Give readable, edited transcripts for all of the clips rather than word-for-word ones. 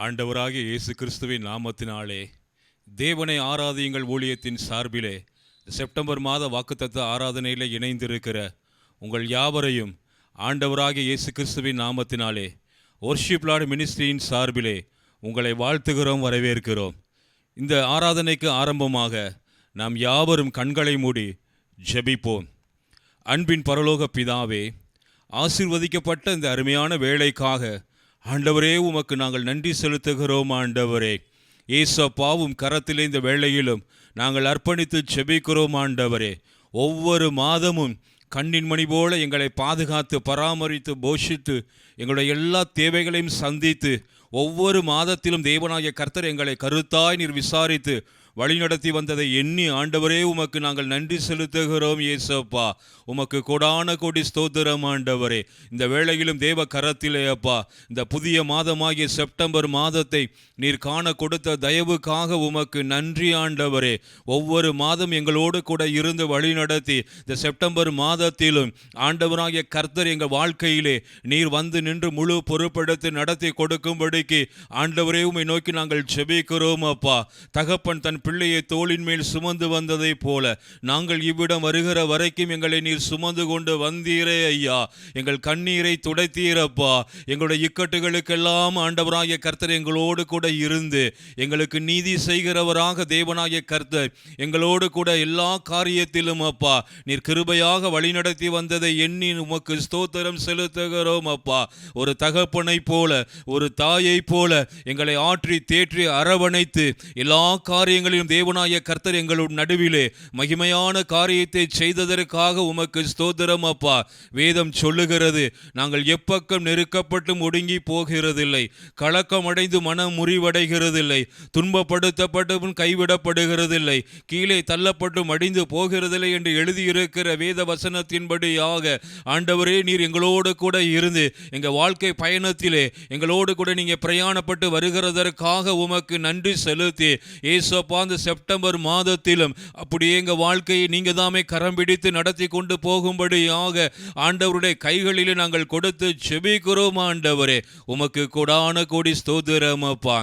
ஆண்டவராகிய இயேசு கிறிஸ்துவின் நாமத்தினாலே தேவனை ஆராதியுங்கள் ஊழியத்தின் சார்பிலே செப்டம்பர் மாத வாக்குத்தத்த ஆராதனையில் இணைந்திருக்கிற உங்கள் யாவரையும் ஆண்டவராகிய இயேசு கிறிஸ்துவின் நாமத்தினாலே வொர்ஷிப் லார்ட் மினிஸ்ட்ரியின் சார்பிலே உங்களை வாழ்த்துகிறோம், வரவேற்கிறோம். இந்த ஆராதனைக்கு ஆரம்பமாக நாம் யாவரும் கண்களை மூடி ஜெபிப்போம். அன்பின் பரலோக பிதாவே, ஆசீர்வதிக்கப்பட்ட இந்த அருமையான வேளைக்காக ஆண்டவரே உமக்கு நாங்கள் நன்றி செலுத்துகிறோம். ஆண்டவரே ஏசப்பாவும் கரத்திலே இந்த வேளையிலும் நாங்கள் அர்ப்பணித்து ஜெபிக்கிறோம். ஆண்டவரே ஒவ்வொரு மாதமும் கண்ணின் மணி போல எங்களை பாதுகாத்து பராமரித்து போஷித்து எங்களுடைய எல்லா தேவைகளையும் சந்தித்து ஒவ்வொரு மாதத்திலும் தேவனாகிய கர்த்தர் எங்களை கருத்தாய் நீர் விசாரித்து வழிநடத்தி வந்ததை எண்ணி ஆண்டவரே உமக்கு நாங்கள் நன்றி செலுத்துகிறோம். ஏசப்பா உமக்கு கொடான கோடி ஸ்தோத்திரம். ஆண்டவரே இந்த வேளையிலும் தேவ கரத்திலே அப்பா இந்த புதிய மாதமாகிய செப்டம்பர் மாதத்தை நீர் காண கொடுத்த தயவுக்காக உமக்கு நன்றி. ஆண்டவரே ஒவ்வொரு மாதம் எங்களோடு கூட இருந்து வழிநடத்தி இந்த செப்டம்பர் மாதத்திலும் ஆண்டவராகிய கர்த்தர் எங்கள் வாழ்க்கையிலே நீர் வந்து நின்று முழு பொறுப்பெடுத்து நடத்தி கொடுக்கும்படிக்கு ஆண்டவரே உம்மை நோக்கி நாங்கள் ஜெபிக்கிறோம். அப்பா தகப்பன் தன் பிள்ளையை தோளின் மேல் சுமந்து வந்ததை போல நாங்கள் இவ்விடம் வருகிற வரைக்கும் எங்களை நீர் சுமந்து கொண்டு வந்தீரே ஐயா. எங்கள் கண்ணீரை துடைத்தீரப்பா. எங்களுடைய இக்கட்டுகளுக்கெல்லாம் ஆண்டவராகிய கர்த்தர் எங்களோடு கூட இருந்து எங்களுக்கு நீதி செய்கிறவராக தேவனாகிய கர்த்தர் எங்களோடு கூட எல்லா காரியத்திலும் அப்பா நீர் கிருபையாக வழிநடத்தி வந்ததை எண்ணி உமக்கு ஸ்தோத்திரம் செலுத்துகிறோம். அப்பா ஒரு தகப்பனை போல ஒரு தாயை போல எங்களை ஆற்றி தேற்றி அரவணைத்து எல்லா காரியங்களையும் தேவனாகிய கர்த்தர் எங்களுடைய நடுவிலே மகிமையான காரியத்தை செய்ததற்காக உமக்கு ஸ்தோத்திரம். அப்பா வேதம் சொல்லுகிறது, நாங்கள் எப்பக்கம் நெருக்கப்பட்டும் ஒடுங்கி போகிறதில்லை, கலக்கம் அடைந்து மனம் முறிவடைகிறதில்லை, துன்பப்படுத்தப்பட்டும் கைவிடப்படுகிறதில்லை, கீழே தள்ளப்பட்டும் அடிந்து போகிறதில்லை என்று எழுதியிருக்கிற வேத வசனத்தின்படியாக ஆண்டவரே நீர் எங்களோடு கூட இருந்து எங்கள் வாழ்க்கை பயணத்திலே எங்களோடு கூட நீங்கள் பிரயாணப்பட்டு வருகிறதற்காக உமக்கு நன்றி செலுத்தி ஏசப்பா இந்த செப்டம்பர் மாதத்திலும் அப்படியே எங்கள் வாழ்க்கையை நீங்கள் தாமே கரம் பிடித்து நடத்தி கொண்டு போகும்படியாக ஆண்டவருடைய கைகளிலே நாங்கள் கொடுத்து ஜெபிக்கிறோம். ஆண்டவரே உமக்கு கொடான கோடி ஸ்தோத்திரம். அப்பா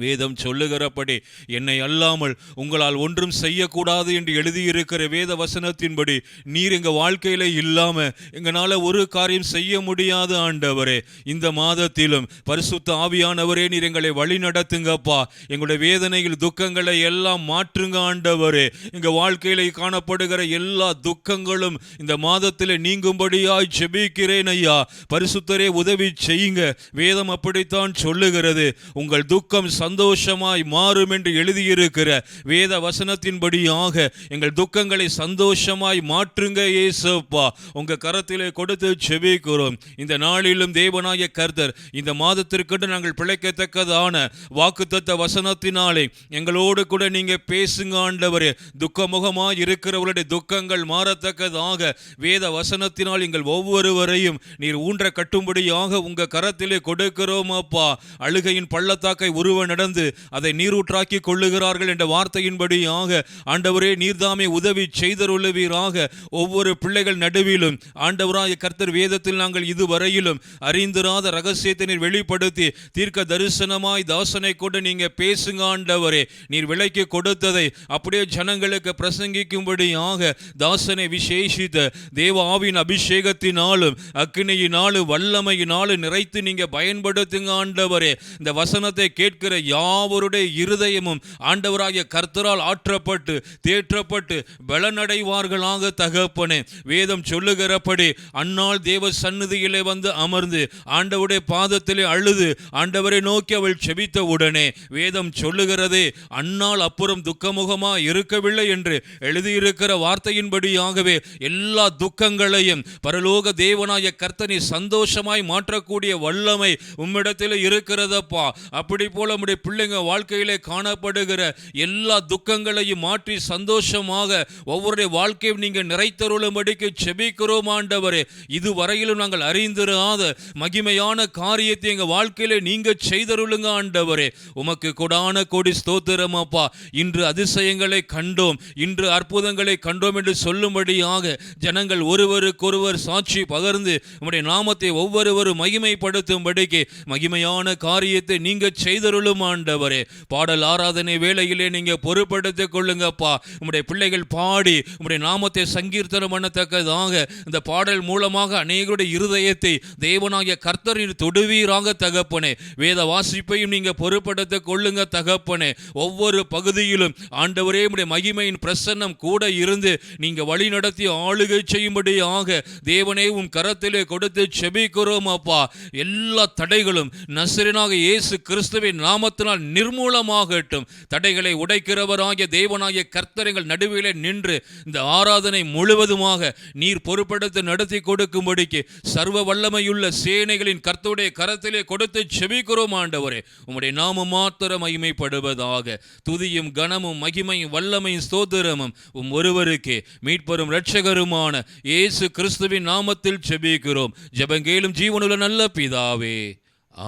வேதம் சொல்லுகிறபடி என்னை அல்லாமல் உங்களால் ஒன்றும் செய்யக்கூடாது என்று எழுதியிருக்கிற வேத வசனத்தின்படி நீர் எங்கள் வாழ்க்கையில் இல்லாமல் எங்களால் ஒரு காரியம் செய்ய முடியாது. ஆண்டவரே இந்த மாதத்திலும் பரிசுத்த ஆவியானவரே நீர் எங்களை வழி நடத்துங்கப்பா. எங்களுடைய வேதனைகள் துக்கங்களை எல்லாம் மாற்றுங்க. ஆண்டவரே எங்கள் வாழ்க்கையில் காணப்படுகிற எல்லா துக்கங்களும் இந்த மாதத்தில் நீங்கும்படியாய் ஜெபிக்கிறேன் ஐயா. பரிசுத்தரே உதவி செய்யுங்க. வேதம் அப்படித்தான் சொல்லுகிறது, உங்கள் துக்கம் சந்தோஷமாய் மாறும் என்று எழுதியிருக்கிற வேத வசனத்தின்படியாக எங்கள் துக்கங்களை சந்தோஷமாய் மாற்றுங்க இயேசுப்பா. உங்க கரத்திலே கொடுத்து ஜெபிக்கிறோம். இந்த நாளிலும் தேவனாகிய கர்த்தர் இந்த மாதத்திற்கு நாங்கள் பிழைக்கத்தக்கதான வாக்குத்தத்த வசனத்தினாலே எங்களோடு கூட நீங்க பேசுங்க. ஆண்டவரே துக்கமுகமாய் இருக்கிறவர்களுடைய துக்கங்கள் மாறத்தக்கதாக வேத வசனத்தினால் எங்கள் ஒவ்வொருவரையும் நீர் ஊன்ற கட்டும்படியாக உங்க கரத்திலே கொடுக்கிறோம். அப்பா அழுகையின் பள்ளத்தாக்கை உருவ நடந்து அதை நீரூற்றாக்கி கொள்ளுகிறார்கள் என்ற வார்த்தையின்படியாக ஆண்டவரே நீர்தாமே உதவி செய்தருளுவீராக. ஒவ்வொரு பிள்ளைகள் நடுவிலும் ஆண்டவராய கர்த்தர் வேதத்தில் நாங்கள் இதுவரையிலும் அறிந்திராத ரகசியத்தை நீர் வெளிப்படுத்தி தீர்க்க தரிசனமாய் தாசனை கொண்டு நீங்க பேசுங்க. ஆண்டவரே நீர் விலைக்கு கொடுத்ததை அப்படியே ஜனங்களுக்கு பிரசங்கிக்கும்படியாக தாசனை விசேஷித்த தேவ ஆவியின் அபிஷேகத்தினாலும் அக்கினியினாலும் வல்லமையினாலும் நிறைத்து நீங்க பயன்படுத்துங்க. ஆண்டவரே இந்த வசனத்தை கேட்கிற யாவருடைய இருதயமும் ஆண்டவராகிய கர்த்தரால் ஆற்றப்பட்டு தேற்றப்பட்டு பலனடைவார்களாக. தகப்பனே வேதம் சொல்லுகிறபடி அன்னாள் தேவ சந்நிதியிலே வந்து அமர்ந்து ஆண்டவருடைய பாதத்திலே அழுது ஆண்டவரை நோக்கி அவள் செபித்த உடனே வேதம் சொல்லுகிறதே அன்னாள் அப்புறம் துக்கமுகமா இருக்கவில்லை என்று எழுதியிருக்கிற வார்த்தையின்படியாகவே எல்லா துக்கங்களையும் பரலோக தேவனாய கர்த்தனை சந்தோஷமாய் மாற்றக்கூடிய வல்லமை உம்மிடத்தில் இருக்கிறதப்பா. அப்படி போல உம்முடைய பிள்ளைங்க வாழ்க்கையிலே காணப்படுகிற எல்லா துக்கங்களையும் மாற்றி சந்தோஷமாக ஒவ்வொருடைய வாழ்க்கையும் நீங்க நிறைத்தருளும்படிக்கு செபிக்கிறோம் ஆண்டவரே. இதுவரையிலும் நாங்கள் அறிந்திராத மகிமையான காரியத்தை எங்க வாழ்க்கையிலே நீங்க செய்தருளுங்க ஆண்டவரே. உமக்கு கொடான கோடி ஸ்தோத்திரம் அப்பா. இன்று அதிசயங்களை கண்டோம், இன்று அற்புதங்களை கண்டோம் என்று சொல்லும்படியாக ஜனங்கள் ஒருவருக்கொருவர் சாட்சி பகர்ந்து உம்முடைய நாமத்தை ஒவ்வொருவரும் மகிமைப்படுத்தும்படிக்கு மகிமையான காரியத்தை நீங்க செய்தருளும் ஆண்டவரே. பாடல் ஆராதனை வேளையிலே நீங்க பொறுப்படுத்திக் கொள்ளுங்கப்பா. உம்முடைய பிள்ளைகள் பாடி உம்முடைய நாமத்தை சங்கீர்த்தனம் பண்ணத்தக்கதாக இந்த பாடல் மூலமாக அநேகருடைய இருதயத்தை தேவனாகிய கர்த்தரின் தொடுவீராக தகப்பனே. வேத வாசிப்பையும் நீங்க பொறுப்படுத்திக் கொள்ளுங்க தகப்பனே. ஒவ்வொரு பகுதியிலும் ஆண்டவரே உம்முடைய மகிமையின் பிரசன்னம் கூட இருந்து நீங்க வழி நடத்தி ஆளுகை செய்யும்படியாக தேவனே உம் கரத்திலே கொடுத்து செபிக்கிறோம் அப்பா. எல்லா தடைகளும் நசரேயனாகிய இயேசு கிறிஸ்துவின் நாமத்தினால் நிர்மூலமாகட்டும். தடைகளை உடைக்கிறவராகிய தேவனாகிய கர்த்தர் எங்கள் நடுவிலே நின்று இந்த ஆராதனை முழுவதுமாக நீர் பொறுப்படுத்தி நடத்தி கொடுக்கும்படிக்கு சர்வ வல்லமையுள்ள சேனைகளின் கர்த்தருடைய கரத்திலே கொடுத்து செபிக்கிறோம் ஆண்டவரே. உம்முடைய நாமம் மாத்திரம் மகிமைப்படுவதாக. துதியும் கனமும் மகிமையும் வல்லமையும் ஸ்தோத்திரமும் உம் ஒருவருக்கே மீட்பரும் இரட்சகருமான இயேசு கிறிஸ்துவின் நாமத்தில் செபிக்கிறோம். ஜெபங்கேலும் ஜீவனுள்ள நல்ல பிதாவே,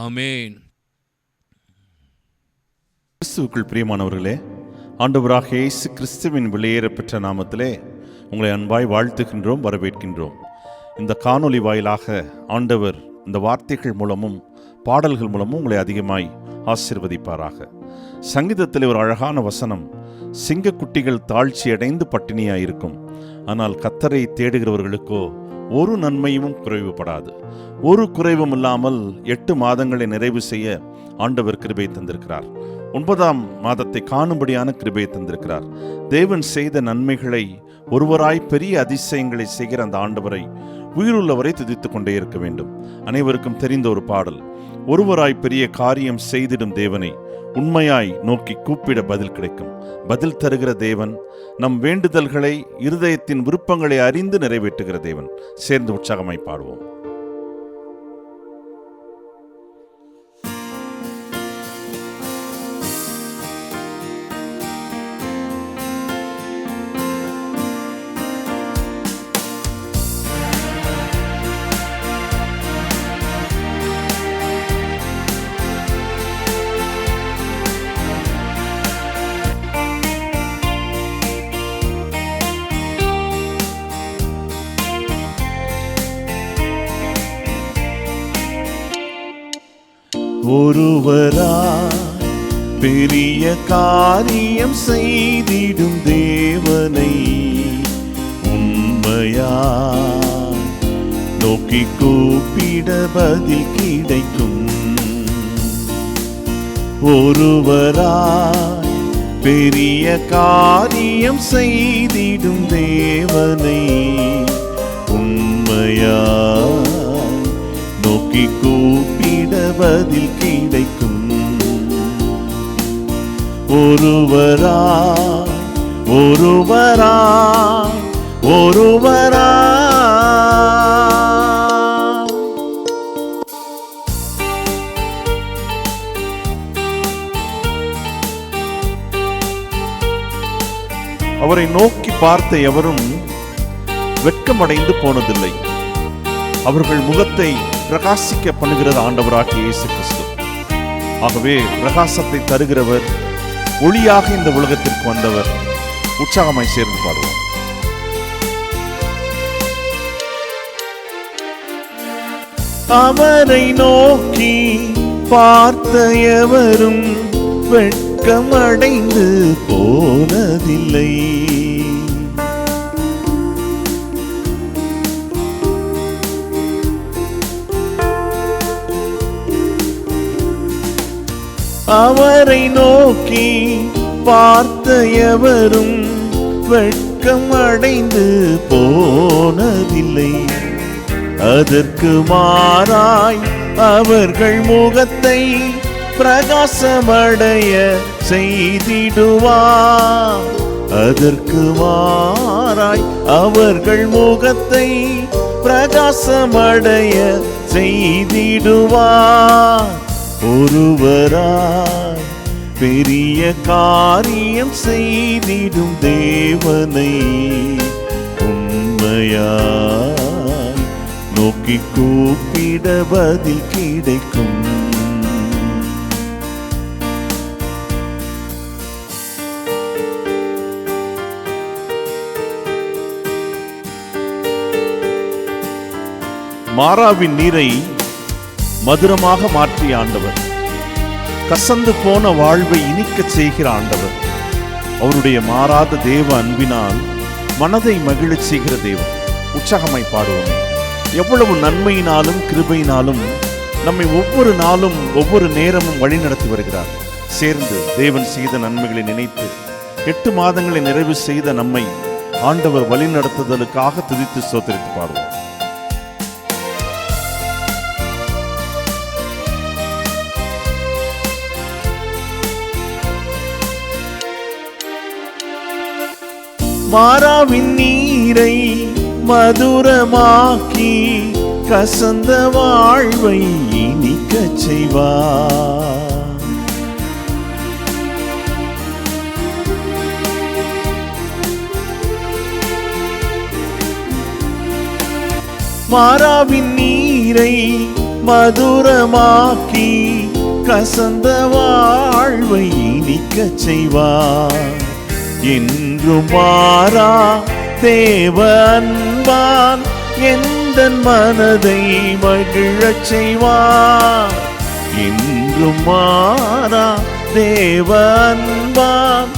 ஆமென். கிறிஸ்துவுக்குள் பிரியமானவர்களே, ஆண்டவராக இயேசு கிறிஸ்துவின் வெளியேறப்பெற்ற நாமத்திலே உங்களை அன்பாய் வாழ்த்துகின்றோம், வரவேற்கின்றோம். இந்த காணொளி வாயிலாக ஆண்டவர் இந்த வார்த்தைகள் மூலமும் பாடல்கள் மூலமும் உங்களை அதிகமாய் ஆசீர்வதிப்பாராக. சங்கீதத்தில் ஒரு அழகான வசனம், சிங்கக்குட்டிகள் தாழ்ச்சி அடைந்து பட்டினியாயிருக்கும், ஆனால் கர்த்தரை தேடுகிறவர்களுக்கோ ஒரு நன்மையும் குறைவுபடாது. ஒரு குறைவும் இல்லாமல் 8 மாதங்களை நிறைவு செய்ய ஆண்டவர் கிருபை தந்திருக்கிறார். 9ஆம் மாதத்தை காணும்படியான கிருபை தந்திருக்கிறார். தேவன் செய்த நன்மைகளை, ஒருவராய் பெரிய அதிசயங்களை செய்கிற அந்த ஆண்டவரை உயிருள்ளவரை துதித்துக் கொண்டே இருக்க வேண்டும். அனைவருக்கும் தெரிந்த ஒரு பாடல், ஒருவராய் பெரிய காரியம் செய்திடும் தேவனை உண்மையாய் நோக்கி கூப்பிட பதில் கிடைக்கும். பதில் தருகிற தேவன், நம் வேண்டுதல்களை, இருதயத்தின் விருப்பங்களை அறிந்து நிறைவேற்றுகிற தேவன். சேர்ந்து உற்சாகமாய் பாடுவோம். ஒருவராய் பெரிய காரியம் செய்திடும் தேவனை உண்மையாய் நோக்கி கூப்பிட பதில் கிடைக்கும். ஒருவராய் பெரிய காரியம் செய்திடும் தேவனை உண்மையாய் நோக்கி கூப்பிட பதில் கிடைக்கும். ஒருவராய் ஒருவராய் ஒருவராய் அவரை நோக்கி பார்த்த எவரும் வெட்கமடைந்து போனதில்லை. அவர்கள் முகத்தை பிரகாசிக்க பண்ணுகிறது ஆண்டவராகிய இயேசு கிறிஸ்து. ஆகவே பிரகாசத்தை தருகிறவர், ஒளியாக இந்த உலகத்திற்கு வந்தவர். உற்சாகமாய் சேர்ந்து பாடுவோம். அவரை நோக்கி பார்த்த எவரும் வெட்கமடைந்து போனதில்லை. அவரை நோக்கி பார்த்த எவரும் வெட்கமடைந்து போனதில்லை. அதற்கு மாறாய் அவர்கள் முகத்தை பிரகாசமடைய செய்திடுவார். அதற்கு மாறாய் அவர்கள் முகத்தை பிரகாசமடைய செய்திடுவார். ஒருவராய் பெரிய காரியம் செய்திடும் தேவனை உண்மையாய் நோக்கி கூப்பிட பதில் கிடைக்கும். மாறாவின் நீரை மதுரமாக மாற்றிய ஆண்டவர், கசந்து போன வாழ்வை இனிக்கச் செய்கிற ஆண்டவர், அவருடைய மாறாத தேவ அன்பினால் மனதை மகிழச் செய்கிற தேவன். உற்சாகமாய் பாடுவோமே. எவ்வளவு நன்மையினாலும் கிருபையினாலும் நம்மை ஒவ்வொரு நாளும் ஒவ்வொரு நேரமும் வழி நடத்தி வருகிறார். சேர்ந்து தேவன் செய்த நன்மைகளை நினைத்து 8 மாதங்களை நிறைவு செய்த நம்மை ஆண்டவர் வழி நடத்துதலுக்காக துதித்து ஸ்தோத்திரித்து பாடுவோம். மாறாவின் நீரை மதுரமாக்கி கசந்த வாழ்வை இனிக்கச் செய்வார். மாறாவின் நீரை மதுரமாக்கி கசந்த வாழ்வை இனிக்கச் செய்வார். என்றும் மாறா தேவ அன்பான் எந்தன் மனதை மகிழச் செய்வார். என்றும் மாறா தேவ அன்பான்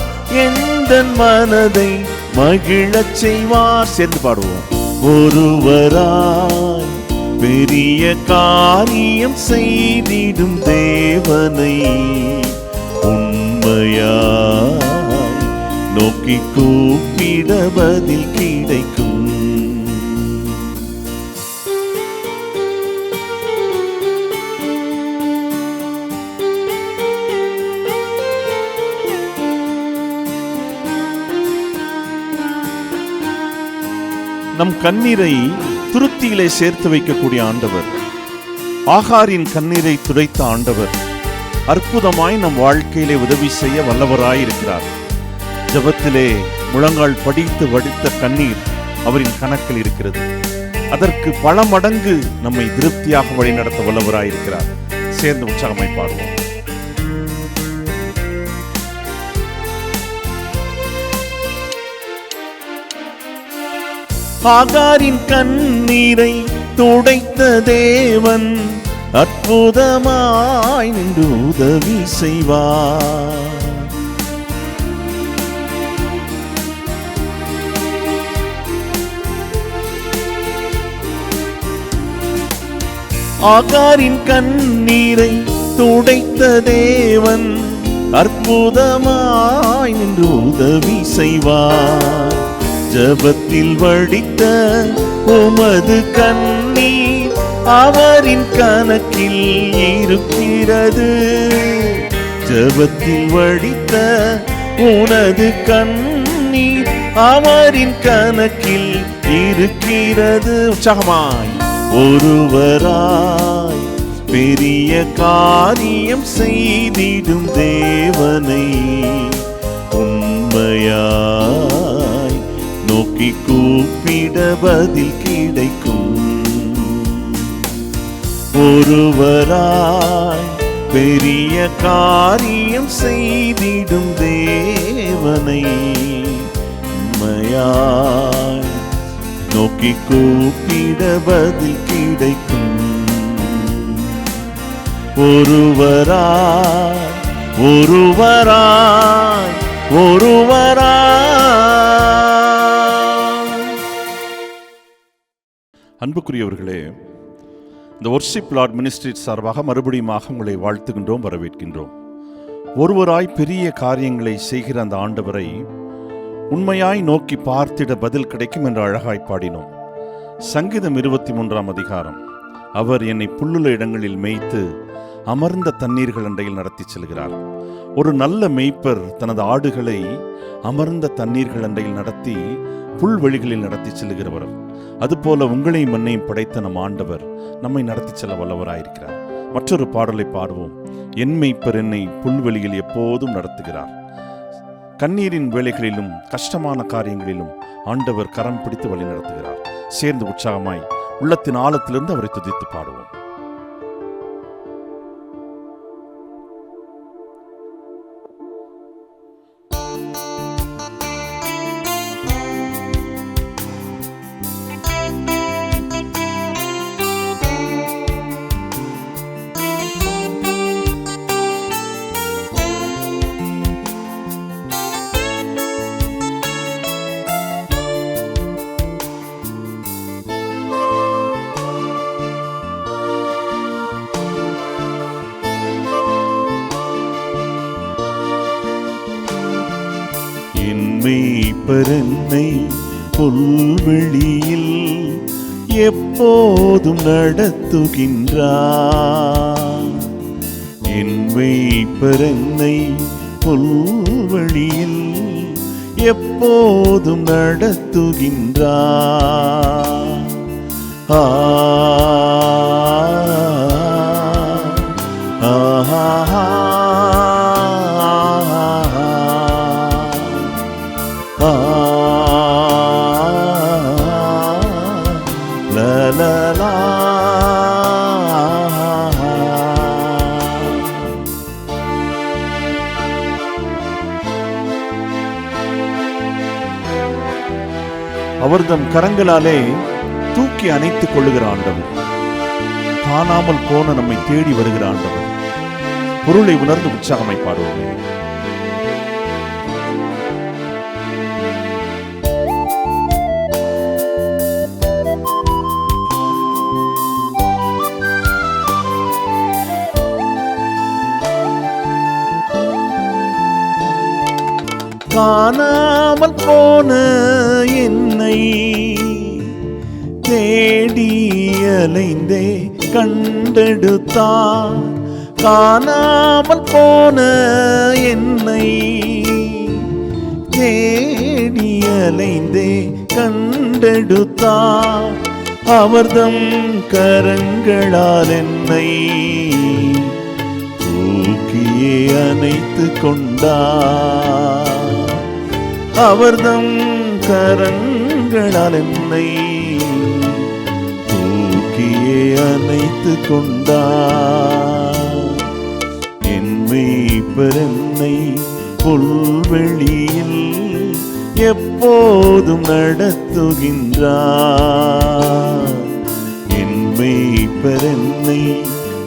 எந்தன் மனதை மகிழச் செய்வார். சேர்ந்து பாடுவோம். ஒருவராய் பெரிய காரியம் செய்திடும் தேவனை உண்மையாய் நோக்கி கூப்பிட பதில் கிடைக்கும். நம் கண்ணீரை துருத்தியிலே சேர்த்து வைக்கக்கூடிய ஆண்டவர், ஆகாரின் கண்ணீரை துடைத்த ஆண்டவர் அற்புதமாய் நம் வாழ்க்கையிலே உதவி செய்ய வல்லவராயிருக்கிறார். ஜபத்திலே முழங்கால் படித்து வடித்த கண்ணீர் அவரின் கணக்கில் இருக்கிறது. அதற்கு பல மடங்கு நம்மை திருப்தியாக வழிநடத்த வல்லவராயிருக்கிறார். சேர்ந்து உற்சாகமாய் பாடுவோம். ஆகாரின் கண்ணீரை துடைத்த தேவன் அற்புதமாய் நின்று உதவி செய்வார். ஆகாரின் கண்ணீரை துடைத்த தேவன் அற்புதமாய் நின்று உதவி செய்வார். ஜபத்தில் வடித்த உமது கண்ணீர் அவரின் கணக்கில் இருக்கிறது. ஜபத்தில் வடித்த உனது கண்ணீர் அவரின் கணக்கில் இருக்கிறது. உற்சாகமாய். ஒருவராய் பெரிய காரியம் செய்திடும் தேவனை உண்மையாய் நோக்கி கூப்பிட பதில் கிடைக்கும். ஒருவராய் பெரிய காரியம் செய்திடும் தேவனை உண்மையாய் நோக்கி கூப்பிட பதில் கிடைக்கும். ஒருவராய் ஒருவராய் ஒருவராய். அன்புக்குரியவர்களே, இந்த வொர்ஷிப் லார்ட் மினிஸ்ட்ரி சார்பாக மறுபடியுமாக உங்களை வாழ்த்துகின்றோம், வரவேற்கின்றோம். ஒருவராய் பெரிய காரியங்களை செய்கிற அந்த ஆண்டவரை உண்மையாய் நோக்கி பார்த்திட பதில் கிடைக்கும் என்று அழகாய் பாடினோம். சங்கீதம் 23ஆம் அதிகாரம். அவர் என்னை புல்லுள்ள இடங்களில் மேய்த்து அமர்ந்த தண்ணீர்கள் அண்டையில் நடத்தி செல்கிறார். ஒரு நல்ல மேய்ப்பர் தனது ஆடுகளை அமர்ந்த தண்ணீர்கள் அண்டையில் நடத்தி புல்வெளிகளில் நடத்தி செல்கிறவர். அதுபோல உங்களையும் மண்ணையும் படைத்த நம் ஆண்டவர் நம்மை நடத்தி செல்ல வல்லவராயிருக்கிறார். மற்றொரு பாடலை பாடுவோம். என் மேய்ப்பர் என்னை புல்வெளியில் எப்போதும் நடத்துகிறார். கண்ணீரின் வேளைகளிலும் கஷ்டமான காரியங்களிலும் ஆண்டவர் கரம் பிடித்து வழி நடத்துகிறார். சேர்ந்து உற்சாகமாய் உள்ளத்தின் ஆழத்திலிருந்து அவரை துதித்து பாடுவோம். மேய்ப்பர் என்னை புல்வெளியில் எப்போதும் நடத்துகின்றார். என் மேய்ப்பர் என்னை புல்வெளியில் எப்போதும் நடத்துகின்றார். ஆ அவர்தம் கரங்களாலே தூக்கி அணைத்துக் கொள்ளுகிற ஆண்டவர், காணாமல் போன நம்மை தேடி வருகிற ஆண்டவர். பொருளை உணர்ந்து உற்சாகமாய் பாடுவோமே. காணாமல் போன என்னை தேடி அலைந்தே கண்டெடுத்தார். காணாமல் போன என்னை தேடி அலைந்தே கண்டெடுத்தார். அவர்தம் கரங்களால் என்னை தூக்கியே அணைத்துக் கொண்டார். அவர்தம் கரங்களால் என்னை தூக்கியே அணைத்துக் கொண்டார். என் மேய்ப்பர் என்னை புல்வெளியில் எப்போதும் நடத்துகின்றார். என் மேய்ப்பர் என்னை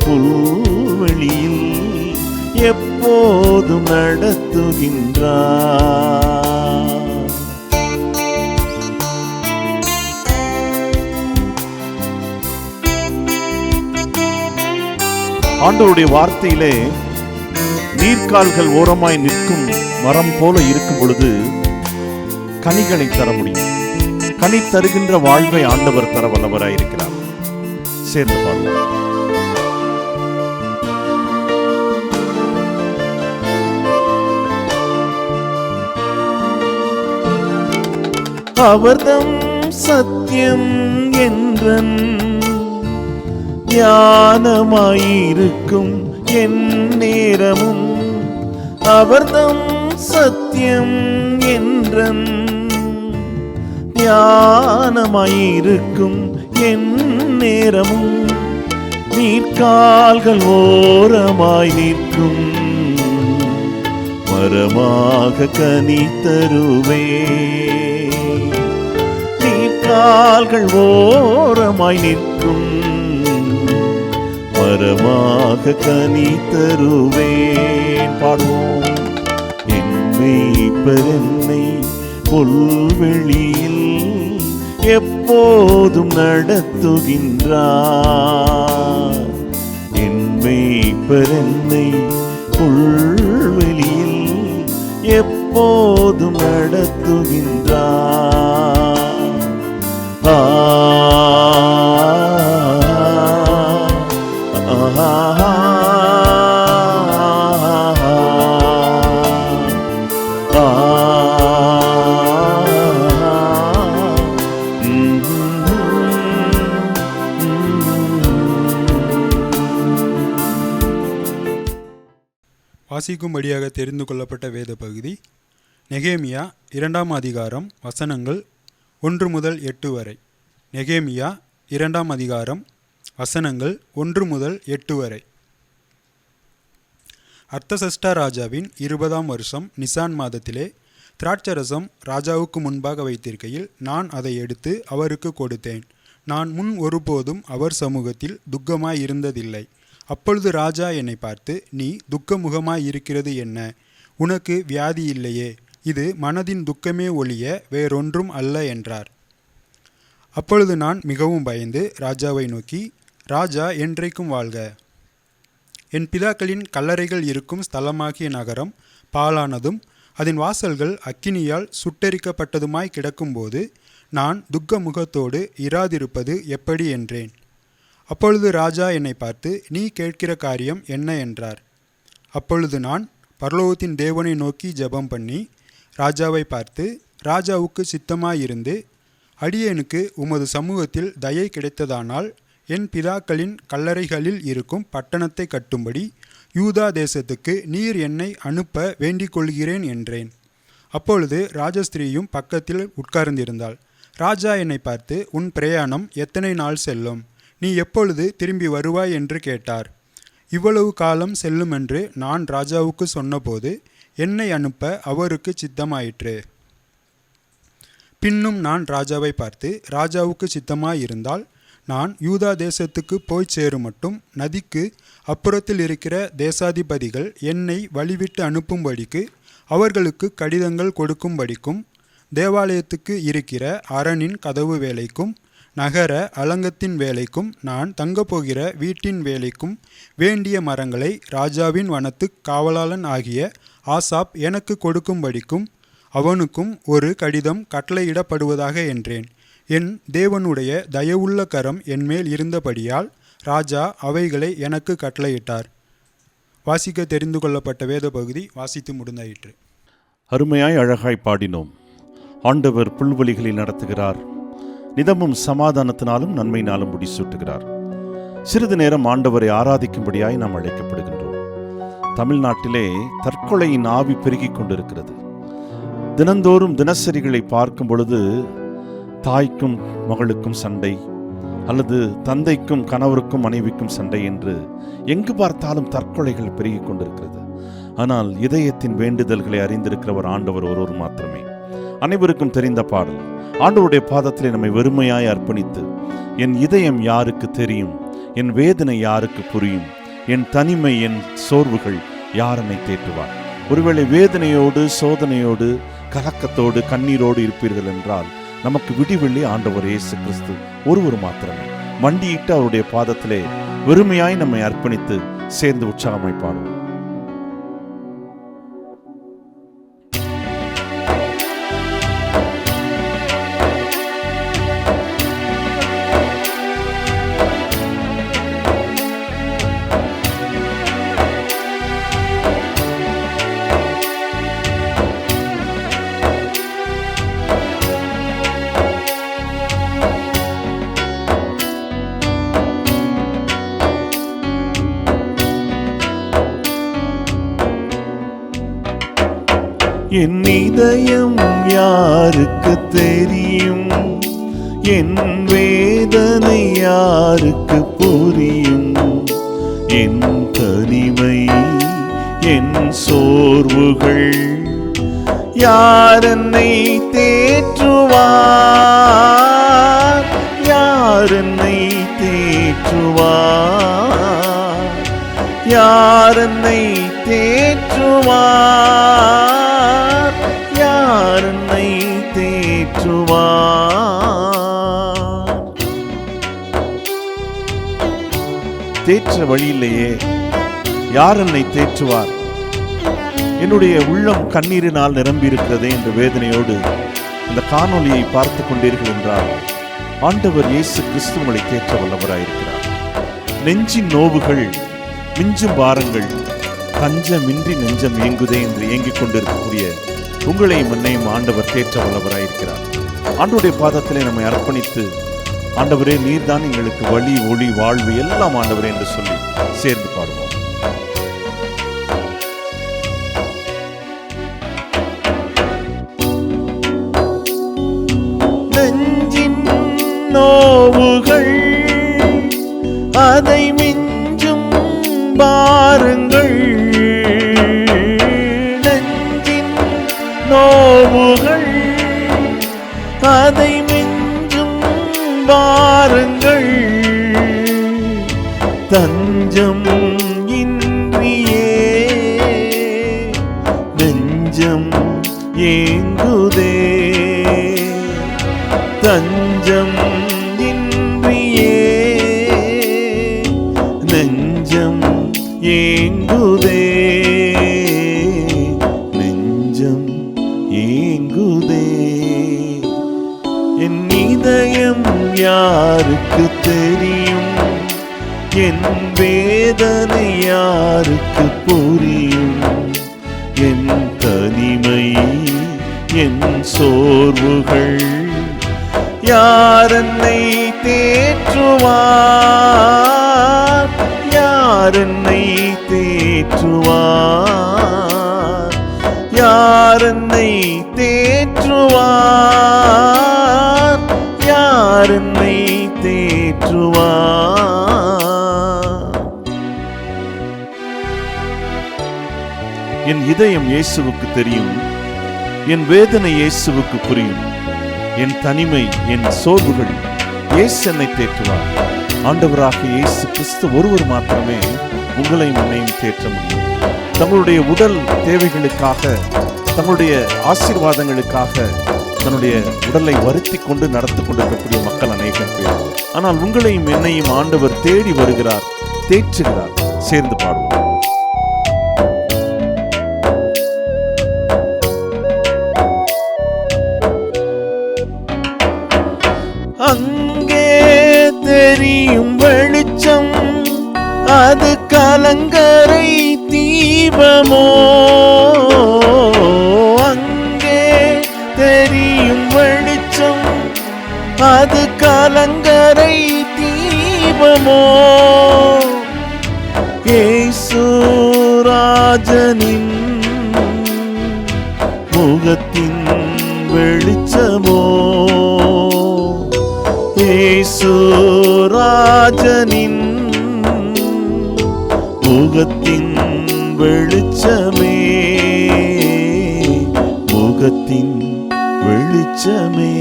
புல்வெளியில் எப்போதும் நடத்துகின்றார். ஆண்டவருடைய வார்த்தையிலே நீர்க்கால்கள் ஓரமாய் நிற்கும் மரம் போல இருக்கும் பொழுது கனிகளை தர முடியும். கனி தருகின்ற வாழ்வை ஆண்டவர் தர வல்லவராயிருக்கிறார். சேர்ந்து பாடுவோம். அவர்தம் சத்தியம் என்றன் ஞானமாயிருக்கும் என் நேரமும். அவர்தம் சத்தியம் என்றன் ஞானமாயிருக்கும் என் நேரமும். நீர்க்கால்கள் ஓரமாய் நிற்கும் மரமாக கனி தருவே. நீர்க்கால்கள் ஓரமாய் நிற்கும் மரமாக கனி தருவேன். பாடுவோம். என் மேய்ப்பர் என்னை புல்வெளியில் எப்போதும் நடத்துகின்றார். என் மேய்ப்பர் என்னை புல்வெளியில் எப்போதும் நடத்துகின்றார். ஆ வாசிக்கும்படியாக தெரிந்து கொள்ளப்பட்ட வேத பகுதி நெகேமியா 2ஆம் அதிகாரம் வசனங்கள் 1 முதல் 8 வரை. நெகேமியா 2ஆம் அதிகாரம் வசனங்கள் 1 முதல் 8 வரை. அர்த்தசஷ்டா ராஜாவின் 20ஆம் வருஷம் நிசான் மாதத்திலே திராட்சரசம் ராஜாவுக்கு முன்பாக வைத்திருக்கையில் நான் அதை எடுத்து அவருக்கு கொடுத்தேன். நான் முன் ஒருபோதும் அவர் சமூகத்தில் துக்கமாய் இருந்ததில்லை. அப்பொழுது ராஜா என்னை பார்த்து, நீ துக்கமுகமாய் இருக்கிறது என்ன? உனக்கு வியாதி இல்லையே, இது மனதின் துக்கமே ஒழிய வேறொன்றும் அல்ல என்றார். அப்பொழுது நான் மிகவும் பயந்து ராஜாவை நோக்கி, ராஜா என்றைக்கும் வாழ்க. என் பிதாக்களின் கல்லறைகள் இருக்கும் ஸ்தலமாகிய நகரம் பாழானதும் அதன் வாசல்கள் அக்கினியால் சுட்டெரிக்கப்பட்டதுமாய் கிடக்கும்போது நான் துக்க முகத்தோடு இராதிருப்பது எப்படி என்றேன். அப்பொழுது ராஜா என்னை பார்த்து, நீ கேட்கிற காரியம் என்ன என்றார். அப்பொழுது நான் பரலோகத்தின் தேவனை நோக்கி ஜெபம் பண்ணி ராஜாவை பார்த்து, ராஜாவுக்கு சித்தமாயிருந்து அடியேனுக்கு உமது சமூகத்தில் தயை கிடைத்ததானால் என் பிதாக்களின் கல்லறைகளில் இருக்கும் பட்டணத்தை கட்டும்படி யூதா தேசத்துக்கு நீர் என்னை அனுப்ப வேண்டிக் கொள்கிறேன் என்றேன். அப்பொழுது ராஜஸ்திரீயும் பக்கத்தில் உட்கார்ந்திருந்தாள். ராஜா என்னை பார்த்து, உன் பிரயாணம் எத்தனை நாள் செல்லும்? நீ எப்பொழுது திரும்பி வருவாய் என்று கேட்டார். இவ்வளவு காலம் செல்லுமென்று நான் ராஜாவுக்கு சொன்னபோது என்னை அனுப்ப அவருக்கு சித்தமாயிற்று. பின்னும் நான் ராஜாவை பார்த்து, ராஜாவுக்கு சித்தமாயிருந்தால் நான் யூதா தேசத்துக்கு போய் சேரும் மட்டும் நதிக்கு அப்புறத்தில் இருக்கிற தேசாதிபதிகள் என்னை வழிவிட்டு அனுப்பும்படிக்கு அவர்களுக்கு கடிதங்கள் கொடுக்கும்படிக்கும் தேவாலயத்துக்கு இருக்கிற அரணின் கதவு வேலைக்கும் நகர அலங்கத்தின் வேலைக்கும் நான் தங்கப்போகிற வீட்டின் வேலைக்கும் வேண்டிய மரங்களை ராஜாவின் வனத்து காவலாளன் ஆகிய ஆசாப் எனக்கு கொடுக்கும்படிக்கும் அவனுக்கும் ஒரு கடிதம் கட்டளையிடப்படுவதாக என்றேன். என் தேவனுடைய தயவுள்ள கரம் என்மேல் இருந்தபடியால் ராஜா அவைகளை எனக்கு கட்டளையிட்டார். வாசிக்க தெரிந்து கொள்ளப்பட்ட வேத பகுதி வாசித்து முடிந்தாயிற்று. அருமையாய் அழகாய் பாடினோம். ஆண்டவர் புல்வெளிகளில் நடத்துகிறார், நிதமும் சமாதானத்தினாலும் நன்மையினாலும் முடிசூட்டுகிறார். சிறிது நேரம் ஆண்டவரை ஆராதிக்கும்படியாய் நாம் அழைக்கப்படுகின்றோம். தமிழ்நாட்டிலே தற்கொலையின் ஆவி பெருகிக் கொண்டிருக்கிறது. தினந்தோறும் தினசரிகளை பார்க்கும் பொழுது தாய்க்கும் மகளுக்கும் சண்டை, அல்லது தந்தைக்கும் கணவருக்கும் மனைவிக்கும் சண்டை என்று எங்கு பார்த்தாலும் தற்கொலைகள் பெருகிக் கொண்டிருக்கிறது. ஆனால் இதயத்தின் வேண்டுதல்களை அறிந்திருக்கிறவர் ஆண்டவர் ஒருவர் மாத்திரமே. அனைவருக்கும் தெரிந்த பாடல். ஆண்டவருடைய பாதத்திலே நம்மை வெறுமையாய் அர்ப்பணித்து, என் இதயம் யாருக்கு தெரியும், என் வேதனை யாருக்கு புரியும், என் தனிமை என் சோர்வுகள் யாரனை தேற்றுவார். ஒருவேளை வேதனையோடு சோதனையோடு கலக்கத்தோடு கண்ணீரோடு இருப்பீர்கள் என்றால் நமக்கு விடிவெள்ளி ஆண்டவர் இயேசு கிறிஸ்து ஒருவர் மாத்திரமே. மண்டியிட்டு அவருடைய பாதத்திலே வெறுமையாய் நம்மை அர்ப்பணித்து சேர்ந்து உற்சாகமாய் பாடுவோம். என் இதயம் யாருக்கு தெரியும், என் வேதனை யாருக்கு புரியும், என் தனிமை என் சோர்வுகள் யார் என்னை தேற்றுவார், யார் என்னை தேற்றுவார், யார் என்னை தேற்றுவார், யார் என்னை தேற்றுவார். தேற்ற வழியிலேயே யார் என்னை தேற்றுவார்? என்னுடைய உள்ளம் கண்ணீரினால் நிரம்பி இருக்கிறதே என்ற வேதனையோடு அந்த காணொலியை பார்த்து கொண்டீர்கள் என்றால் ஆண்டவர் இயேசு கிறிஸ்து உங்களை தேற்ற வல்லவராயிருக்கிறார். நெஞ்சின் நோவுகள் மிஞ்சும் பாரங்கள் பஞ்சமின்றி நெஞ்சம் ஏங்குதே என்று ஏங்கிக் கொண்டிருக்கக்கூடிய உங்களையும் என்னையும் ஆண்டவர் தேற்ற வல்லவராயிருக்கிறார். ஆண்டவருடைய பாதத்திலே நம்மை அர்ப்பணித்து, ஆண்டவரே நீர்தான் எங்களுக்கு வழி ஒளி வாழ்வு எல்லாம் ஆண்டவரே என்று சொல்லி சேர்ந்து பாடுவோம். யாருக்கு தெரியும், என் வேதனை யாருக்கு புரியும், என் தனிமை என் சோர்வுகள் யார் என்னை தேற்றுவார், யார் என்னை தேற்றுவார், யார் என்னை தேற்றுவார், யார் என்னை தேற்றுவார். என் இதயம் இயேசுவுக்கு தெரியும், என் வேதனை இயேசுவுக்கு புரியும், என் தனிமை என் சோர்வுகள் இயேசு என்னை தேற்றுவார். ஆண்டவராக இயேசு கிறிஸ்து ஒருவர் மாத்திரமே உங்களையும் என்னையும் தேற்ற முடியும். தங்களுடைய உடல் தேவைகளுக்காக, தங்களுடைய ஆசீர்வாதங்களுக்காக தன்னுடைய உடலை வருத்தி கொண்டு நடத்தி கொண்டிருக்கக்கூடிய மக்கள் அநேகம் பேர். ஆனால் உங்களையும் என்னையும் ஆண்டவர் தேடி வருகிறார், தேற்றுகிறார். சேர்ந்து பாடுவோம். அங்கே தெரியும் வெளிச்சம், அது கலங்கரை தீபமோ, அங்கே தெரியும் வெளிச்சம், அது கலங்கரை தீபமோ, இயேசு ராஜனின் முகத்தின் வெளிச்சமோ, இயேசு ராஜனின் முகத்தின் வெளிச்சமே, முகத்தின் வெளிச்சமே.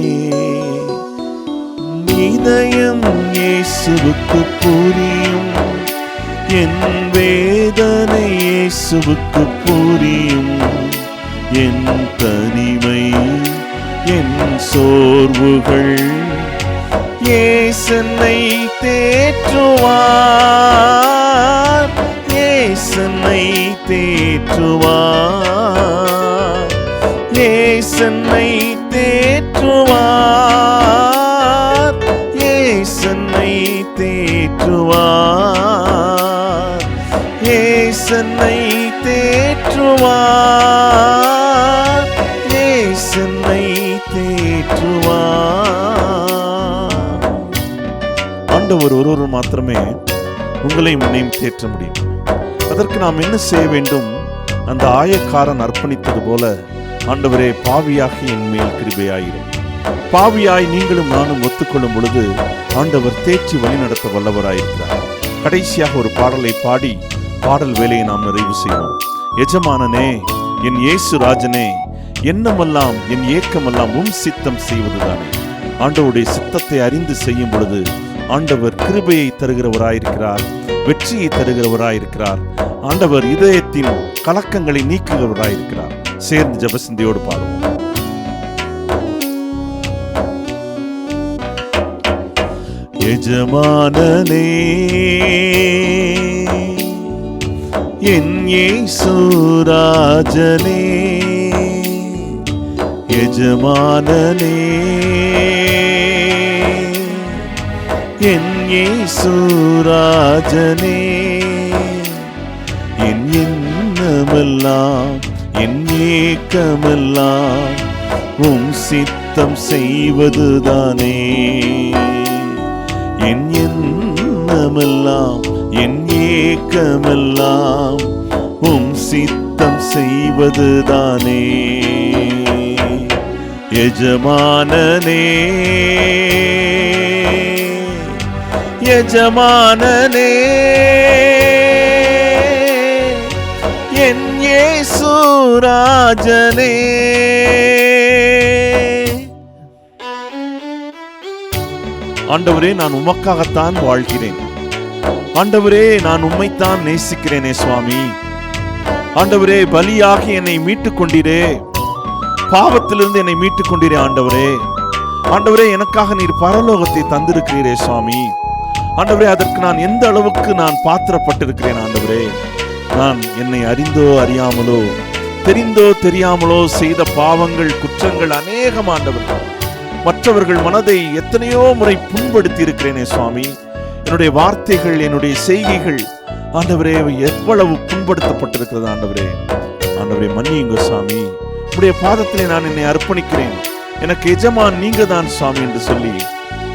இதயம் இயேசுவுக்கு புரியும், என் வேதனை இயேசுவுக்கு புரியும், என் தனிமை என் சோர்வுகள் இயேசு என்னை தேற்றுவார், இயேசு என்னை தேற்றுவார், இயேசு என்னை தேற்றுவார், இயேசு என்னை தேற்றுவார், இயேசு என்னை தேற்றுவார், இயேசு என்னை தேற்றுவார். ஆண்டவர் ஒருவர் மாத்திரமே உங்களையும் என்னையும் தேற்ற முடியும். அதற்கு நாம் என்ன செய்ய வேண்டும்? அந்த ஆயக்காரன் அர்ப்பணித்தது போல, ஆண்டவரே பாவியாகி என் மேல் கிருபையாயிரும். பாவியாய் நீங்களும் நானும் ஒத்துக்கொள்ளும் பொழுது ஆண்டவர் தேற்றி வழிநடத்த வல்லவராயிருக்கிறார். கடைசியாக ஒரு பாடலை பாடி பாடல் வேலையை நாம் நிறைவு செய்வோம். எஜமானனே, என் இயேசு ராஜனே, எண்ணமெல்லாம் என் ஏக்கமெல்லாம் உம் சித்தம் செய்வதுதானே. ஆண்டவருடைய சித்தத்தை அறிந்து செய்யும் பொழுது ஆண்டவர் கிருபையை தருகிறவராயிருக்கிறார், வெற்றியை தருகிறவராயிருக்கிறார். ஆண்டவர் இதயத்தின் கலக்கங்களை நீக்குகிறவராயிருக்கிறார். சேர்ந்து ஜெபசிந்தையோடு பாடுவோம். எஜமானனே, என் இயேசு ராஜனே, எஜமானனே, என் இயேசு ராஜனே, என் எண்ணமெல்லாம் என் ஏக்கமெல்லாம் உம் சித்தம் செய்வதுதானே. என் எண்ணமெல்லாம் என் ஏக்கமெல்லாம் உம் சித்தம் செய்வதுதானே. எஜமானனே, எஜமானனே, என் இயேசு ராஜனே. ஆண்டவரே, நான் உமக்காகத்தான் வாழ்கிறேன். ஆண்டவரே, நான் உம்மைத்தான் நேசிக்கிறேனே சுவாமி. ஆண்டவரே, பலியாகி என்னை மீட்டுக் கொண்டீரே, பாவத்திலிருந்து என்னை மீட்டுக் கொண்டீரே. ஆண்டவரே, ஆண்டவரே, எனக்காக நீர் பரலோகத்தை தந்திருக்கிறீரே சுவாமி. ஆண்டவரே, அதற்கு நான் எந்த அளவுக்கு நான் பாத்திரப்பட்டிருக்கிறேன். ஆண்டவரே, நான் என்னை அறிந்தோ அறியாமலோ, தெரிந்தோ தெரியாமலோ செய்த பாவங்கள் குற்றங்கள் அநேகம். ஆண்டவரே, மற்றவர்கள் மனதை எத்தனையோ முறை புண்படுத்தி இருக்கிறேனே சுவாமி. என்னுடைய வார்த்தைகள், என்னுடைய செய்கைகள் ஆண்டவரே எவ்வளவு புண்படுத்தப்பட்டிருக்கிறது ஆண்டவரே. ஆண்டவரே மன்னியுங்க சுவாமி. உடைய பாதத்திலே நான் என்னை அர்ப்பணிக்கிறேன். எனக்கு எஜமான் நீங்க தான் சுவாமி என்று சொல்லி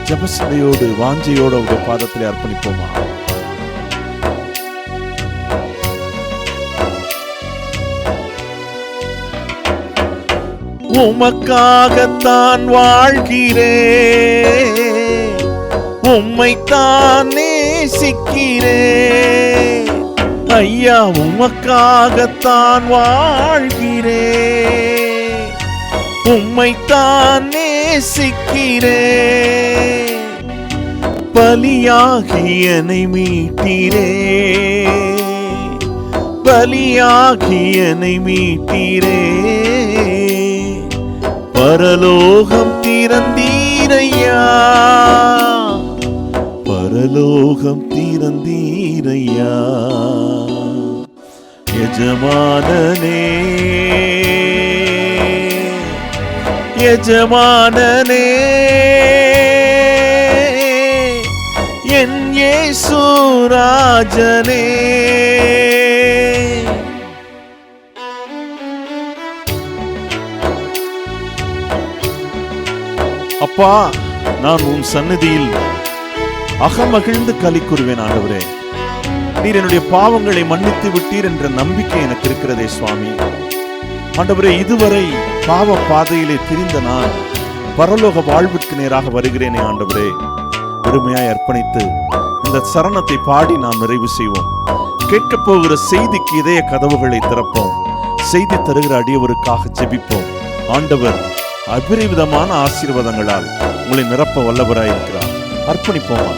ஜெபசிந்தையோடு வாஞ்சையோடு உடைய பாதத்திலே அர்ப்பணிப்போமா? உமக்காகத்தான் வாழ்கிறேன், உம்மைத்தான் நேசிக்கிறேன் ஐயா. உமக்காகத்தான் வாழ்கிறேன், உம்மைத்தான் நேசிக்கிறேன். பலியாகி என்னை மீட்டீரே, பலியாகி என்னை மீட்டீரே. பரலோகம் திறந்தீரையா, பரலோகம் திறந்தீரையா. எஜமானனே, எஜமானனே, என் இயேசு ராஜனே. அப்பா, நான் உன் சந்நிதியில் அகமகிழ்ந்து களி கூறுவேன் ஆண்டவரே. நீர் என்னுடைய பாவங்களை மன்னித்து விட்டீர் என்ற நம்பிக்கை எனக்கு இருக்கிறதே சுவாமி. ஆண்டவரே, இதுவரை பாவ பாதையிலே திரிந்த நான் பரலோக வாழ்விற்கு நேராக வருகிறேனே ஆண்டவரே. பெருமையாய் அர்ப்பணித்து இந்த சரணத்தை பாடி நாம் நிறைவு செய்வோம். கேட்கப் போகிற செய்திக்கு இதய கதவுகளை திறப்போம். செய்தி தருகிற அடியவருக்காக ஜெபிப்போம். ஆண்டவர் அபரிவிதமான ஆசீர்வாதங்களால் உங்களை நிரப்ப வல்லவராயிருக்கிறார். அர்ப்பணிப்போமா?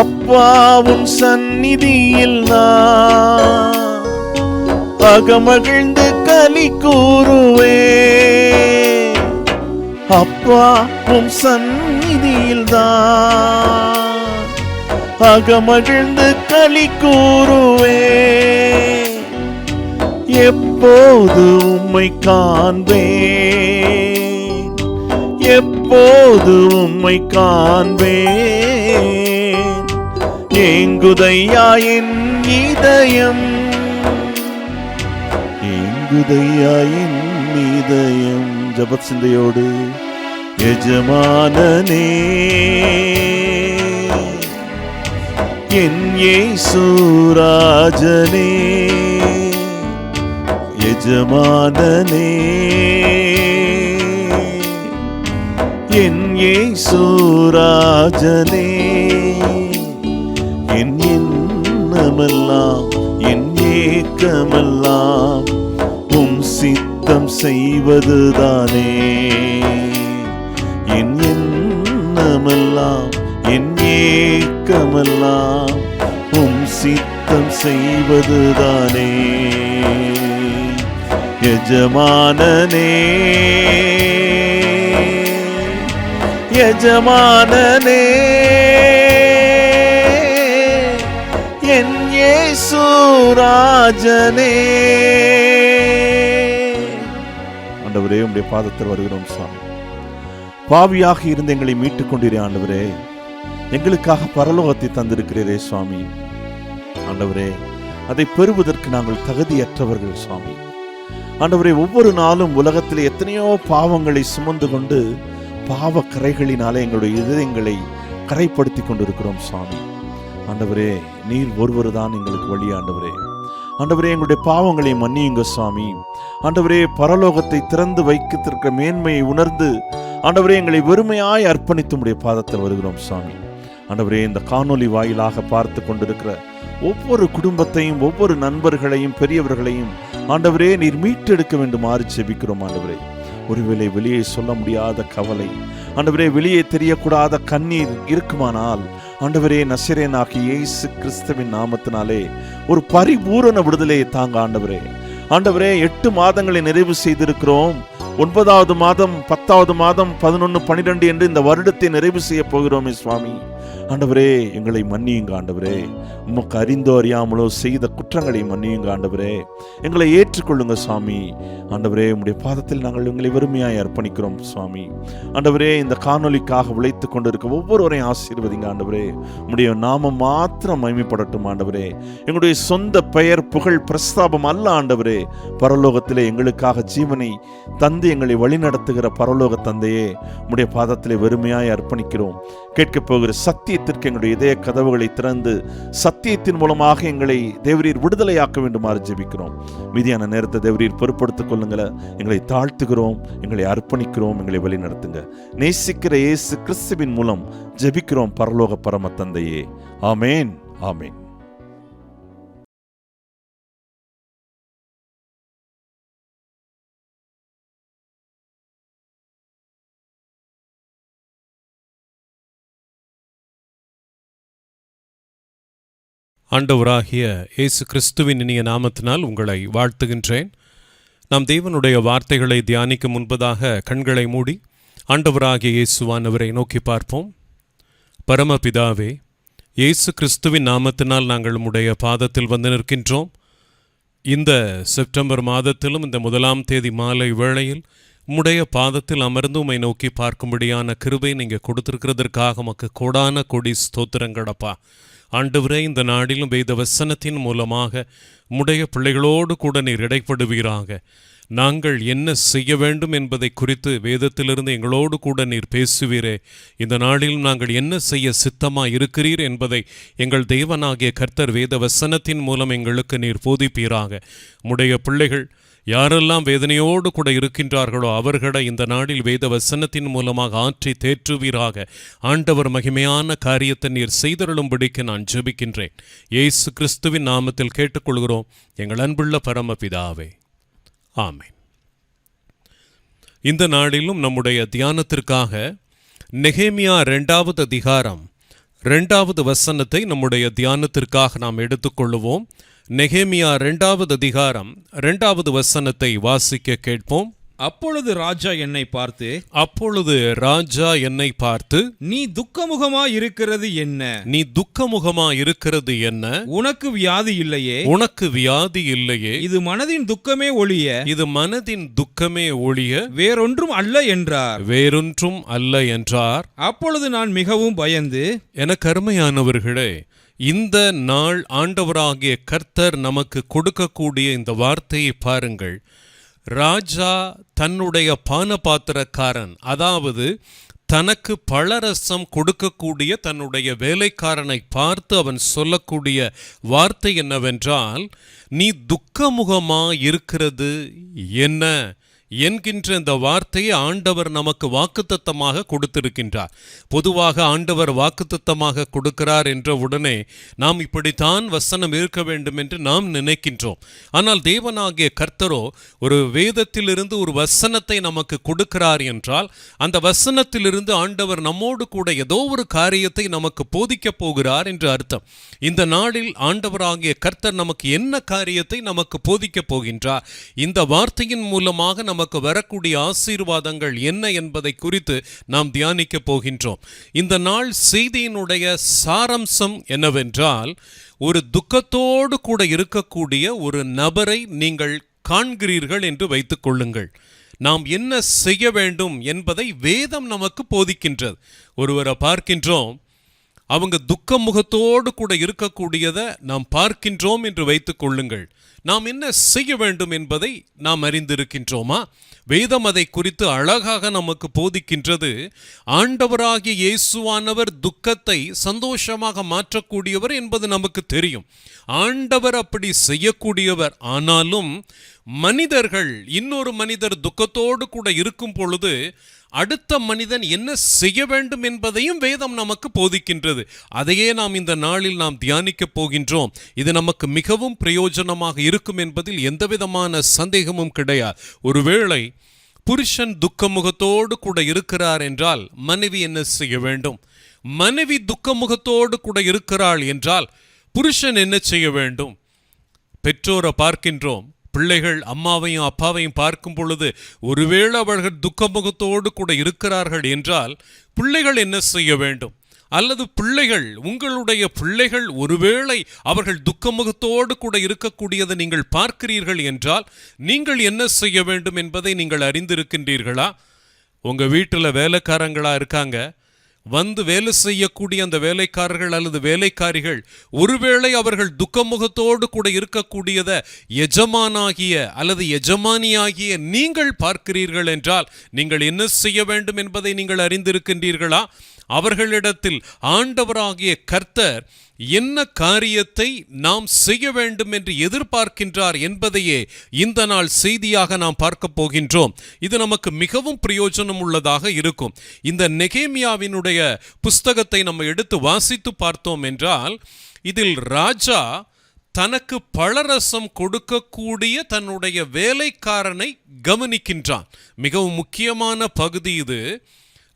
அப்பாவும் சந்நிதியில் நான் அகமகிழ்ந்து களி கூறுவே. அப்பாவும் சந்நிதியில் தான் அகமகிழ்ந்து களி கூறுவே. எப்போது உம்மை காண்பேன், எப்போது உம்மை காண்பேன். ஏங்குதையா என் இதயம், ஏங்குதையா என் இதயம். ஜெப சிந்தையோடு எஜமானனே, என் இயேசு ராஜனே, எஜமானனே, என் இயேசு ராஜனே. என் எண்ணமெல்லாம் என் ஏக்கமெல்லாம் உம் சித்தம் செய்வதுதானே. என் எண்ணமெல்லாம் என் ஏக்கமெல்லாம் உம் சித்தம் செய்வதுதானே. எஜமானனே, எஜமானனே, என் இயேசு ராஜனே. ஆண்டவரே, உம்முடைய பாதத்தில் வருகிறோம் சுவாமி. பாவியாக இருந்து எங்களை மீட்டுக் கொண்டீரே ஆண்டவரே. எங்களுக்காக பரலோகத்தை தந்திருக்கிறீரே சுவாமி. ஆண்டவரே, அதை பெறுவதற்கு நாங்கள் தகுதியற்றவர்கள் சுவாமி. ஆண்டவரே, ஒவ்வொரு நாளும் உலகத்தில் எத்தனையோ பாவங்களை சுமந்து கொண்டு பாவ கரைகளினாலே எங்களுடைய இதயங்களை கரைப்படுத்தி கொண்டிருக்கிறோம் சுவாமி. ஆண்டவரே, நீர் ஒருவர் தான் எங்களுக்கு வழி ஆண்டவரே. ஆண்டவரே, எங்களுடைய பாவங்களை மன்னியுங்க சுவாமி. ஆண்டவரே, பரலோகத்தை திறந்து வைக்கத்திருக்கிற மேன்மையை உணர்ந்து ஆண்டவரே எங்களை வெறுமையாய் அர்ப்பணித்து உம்முடைய பாதத்தில் வருகிறோம் சுவாமி. ஆண்டவரே, இந்த காணொலி வாயிலாக பார்த்து கொண்டிருக்கிற ஒவ்வொரு குடும்பத்தையும், ஒவ்வொரு நண்பர்களையும், பெரியவர்களையும் ஆண்டவரே நீர் மீட்டெடுக்க வேண்டுமாறு ஜெபிக்கிறோம் ஆண்டவரே. ஒருவேளை வெளியே சொல்ல முடியாத கவலை, ஆண்டவரே வெளியே தெரியக்கூடாத கண்ணீர் இருக்குமானால் ஆண்டவரே, நசரேயனாகிய இயேசு கிறிஸ்துவின் நாமத்தினாலே ஒரு பரிபூரண விடுதலையை தாங்க ஆண்டவரே. ஆண்டவரே, 8 மாதங்களை நிறைவு செய்திருக்கிறோம். 9வது மாதம், 10வது மாதம், 11, 12 என்று இந்த வருடத்தை நிறைவு செய்ய போகிறோமே சுவாமி. ஆண்டவரே எங்களை மன்னியுங்க ஆண்டவரே. உமக்கு அறிந்தோ அறியாமலோ செய்த குற்றங்களை மன்னியுங்க ஆண்டவரே. எங்களை ஏற்றுக்கொள்ளுங்க சுவாமி. ஆண்டவரே உம்முடைய பாதத்தில் நாங்கள் எங்களை வெறுமையாய் அர்ப்பணிக்கிறோம் சுவாமி. ஆண்டவரே இந்த காணொலிக்காக உழைத்து கொண்டிருக்க ஒவ்வொருவரையும் ஆசீர்வதிங்க ஆண்டவரே. உம்முடைய நாமம் மாத்திரம் மகிமைப்படட்டும் ஆண்டவரே. எங்களுடைய சொந்த பெயர் புகழ் பிரஸ்தாபம் அல்ல ஆண்டவரே. பரலோகத்திலே எங்களுக்காக ஜீவனை தந்து எங்களை வழிநடத்துகிற பரலோக தந்தையே, உம்முடைய பாதத்திலே வெறுமையாய் அர்ப்பணிக்கிறோம். கேட்கப் போகிற சத்தியத்திற்கு எங்களுடைய இதய கதவுகளை திறந்து சத்தியத்தின் மூலமாக எங்களை தேவரீர் விடுதலையாக்க வேண்டுமாறு ஜெபிக்கிறோம். மீதியான நேரத்தை தேவரீர் பொறுப்படுத்திக் கொள்ளுங்கள. எங்களை தாழ்த்துகிறோம், எங்களை அர்ப்பணிக்கிறோம், எங்களை வழி நடத்துங்க. நேசிக்கிற இயேசு கிறிஸ்துவின் மூலம் ஜெபிக்கிறோம் பரலோக பரம தந்தையே. ஆமேன், ஆமேன். ஆண்டவராகிய இயேசு கிறிஸ்துவின் இனிய நாமத்தினால் உங்களை வாழ்த்துகின்றேன். நாம் தேவனுடைய வார்த்தைகளை தியானிக்க முன்பதாக கண்களை மூடி ஆண்டவராகிய இயேசுவானவரை நோக்கி பார்ப்போம். பரமபிதாவே, இயேசு கிறிஸ்துவின் நாமத்தினால் நாங்கள் உம்முடைய பாதத்தில் வந்து நிற்கின்றோம். இந்த செப்டம்பர் மாதத்திலும் இந்த 1ஆம் தேதி மாலை வேளையில் உம்முடைய பாதத்தில் அமர்ந்து உம்மை நோக்கி பார்க்கும்படியான கிருபை நீங்கள் கொடுத்திருக்கிறதற்காக உமக்கு கோடான கோடி ஸ்தோத்திரங்களப்பா. ஆண்டவரே, இந்த நாடிலும் வேத வசனத்தின் மூலமாக உம்முடைய பிள்ளைகளோடு கூட நீர் இடைப்படுவீராக. நாங்கள் என்ன செய்ய வேண்டும் என்பதை குறித்து வேதத்திலிருந்து எங்களோடு கூட நீர் பேசுவீரே. இந்த நாளிலும் நாங்கள் என்ன செய்ய சித்தமாக இருக்கிறீர் என்பதை எங்கள் தேவனாகிய கர்த்தர் வேத வசனத்தின் மூலம் எங்களுக்கு நீர் போதிப்பீராக. உம்முடைய பிள்ளைகள் யாரெல்லாம் வேதனையோடு கூட இருக்கின்றார்களோ அவர்களை இந்த நாளில் வேத வசனத்தின் மூலமாக ஆற்றி தேற்றுவீராக. ஆண்டவர் மகிமையான காரியத்தை நீர் செய்தருளும்படிக்கு நான் ஜெபிக்கின்றேன். இயேசு கிறிஸ்துவின் நாமத்தில் கேட்டுக்கொள்கிறோம் எங்கள் அன்புள்ள பரமபிதாவே, ஆமென். இந்த நாளிலும் நம்முடைய தியானத்திற்காக நெகேமியா 2வது அதிகாரம் 2வது வசனத்தை நம்முடைய தியானத்திற்காக நாம் எடுத்துக்கொள்ளுவோம். நெகேமியா 2வது அதிகாரம் 2வது வசனத்தை வாசிக்க கேட்போம். அப்பொழுது ராஜா என்னை பார்த்து நீ துக்கமுகமா இருக்கிறது என்ன? உனக்கு வியாதி இல்லையே. இது மனதின் துக்கமே ஒழிய வேறொன்றும் அல்ல என்றார். அப்பொழுது நான் மிகவும் பயந்து, எனக்கு அருமையானவர்களே, இந்த நாள் ஆண்டவராகிய கர்த்தர் நமக்கு கொடுக்கக்கூடிய இந்த வார்த்தையை பாருங்கள். ராஜா தன்னுடைய பானபாத்திரக்காரன், அதாவது தனக்கு பழரசம் கொடுக்கக்கூடிய தன்னுடைய வேலைக்காரனை பார்த்து அவன் சொல்லக்கூடிய வார்த்தை என்னவென்றால், நீ துக்கமுகமா இருக்கிறது என்ன என்கின்ற இந்த வார்த்தையை ஆண்டவர் நமக்கு வாக்குத்தத்தமாக கொடுத்திருக்கின்றார். பொதுவாக ஆண்டவர் வாக்குத்தத்தமாக கொடுக்கிறார் என்ற உடனே நாம் இப்படித்தான் வசனம் இருக்க வேண்டும் என்று நாம் நினைக்கின்றோம். ஆனால் தேவனாகிய கர்த்தரோ ஒரு வேதத்திலிருந்து ஒரு வசனத்தை நமக்கு கொடுக்கிறார் என்றால் அந்த வசனத்திலிருந்து ஆண்டவர் நம்மோடு கூட ஏதோ ஒரு காரியத்தை நமக்கு போதிக்கப் போகிறார் என்று அர்த்தம். இந்த நாளில் ஆண்டவராகிய கர்த்தர் நமக்கு என்ன காரியத்தை நமக்கு போதிக்கப் போகின்றார், இந்த வார்த்தையின் மூலமாக நமக்கு வரக்கூடிய ஆசீர்வாதங்கள் என்ன என்பதை குறித்து நாம் தியானிக்க போகின்றோம். இந்த நாள் செய்தியினுடைய சாராம்சம் என்னவென்றால், ஒரு துக்கத்தோடு கூட இருக்கக்கூடிய ஒரு நபரை நீங்கள் காண்கிறீர்கள் என்று வைத்துக் கொள்ளுங்கள். நாம் என்ன செய்ய வேண்டும் என்பதை வேதம் நமக்கு போதிக்கின்றது. ஒருவரை பார்க்கின்றோம், அவங்க துக்க முகத்தோடு கூட இருக்கக்கூடியதை நாம் பார்க்கின்றோம் என்று வைத்துக் கொள்ளுங்கள். நாம் என்ன செய்ய வேண்டும் என்பதை நாம் அறிந்திருக்கின்றோமா? வேதம் அதை குறித்து அழகாக நமக்கு போதிக்கின்றது. ஆண்டவராகிய இயேசுவானவர் துக்கத்தை சந்தோஷமாக மாற்றக்கூடியவர் என்பது நமக்கு தெரியும். ஆண்டவர் அப்படி செய்யக்கூடியவர். ஆனாலும் மனிதர்கள், இன்னொரு மனிதர் துக்கத்தோடு கூட இருக்கும் பொழுது அடுத்த மனிதன் என்ன செய்ய வேண்டும் என்பதையும் வேதம் நமக்கு போதிக்கின்றது. அதையே நாம் இந்த நாளில் நாம் தியானிக்கப் போகின்றோம். இது நமக்கு மிகவும் பிரயோஜனமாக இருக்கும் என்பதில் எந்தவிதமான சந்தேகமும் கிடையாது. ஒருவேளை புருஷன் துக்கமுகத்தோடு கூட இருக்கிறார் என்றால் மனைவி என்ன செய்ய வேண்டும்? மனைவி துக்கமுகத்தோடு கூட இருக்கிறாள் என்றால் புருஷன் என்ன செய்ய வேண்டும்? பெற்றோரை பார்க்கின்றோம். பிள்ளைகள் அம்மாவையும் அப்பாவையும் பார்க்கும் பொழுது ஒருவேளை அவர்கள் துக்கமுகத்தோடு கூட இருக்கிறார்கள் என்றால் பிள்ளைகள் என்ன செய்ய வேண்டும்? அல்லது பிள்ளைகள், உங்களுடைய பிள்ளைகள் ஒருவேளை அவர்கள் துக்கமுகத்தோடு கூட இருக்கக்கூடியதை நீங்கள் பார்க்கிறீர்கள் என்றால் நீங்கள் என்ன செய்ய வேண்டும் என்பதை நீங்கள் அறிந்திருக்கின்றீர்களா? உங்க வீட்டில் வேலைக்காரங்களா இருக்காங்க, வந்து வேலை செய்யக்கூடிய அந்த வேலைக்காரர்கள் அல்லது வேலைக்காரிகள் ஒருவேளை அவர்கள் துக்கமுகத்தோடு கூட இருக்கக்கூடியதை எஜமானாகிய அல்லது எஜமானியாகிய நீங்கள் பார்க்கிறீர்கள் என்றால் நீங்கள் என்ன செய்ய வேண்டும் என்பதை நீங்கள் அறிந்திருக்கின்றீர்களா? அவர்களிடத்தில் ஆண்டவராகிய கர்த்தர் என்ன காரியத்தை நாம் செய்ய வேண்டும் என்று எதிர்பார்க்கின்றார் என்பதையே இந்த நாள் செய்தியாக நாம் பார்க்க போகின்றோம். இது நமக்கு மிகவும் பிரயோஜனம் உள்ளதாக இருக்கும். இந்த நெகேமியாவினுடைய புஸ்தகத்தை நம்ம எடுத்து வாசித்து பார்த்தோம் என்றால் இதில் ராஜா தனக்கு பழரசம் கொடுக்கக்கூடிய தன்னுடைய வேலைக்காரனை கவனிக்கின்றான். மிகவும் முக்கியமான பகுதி இது.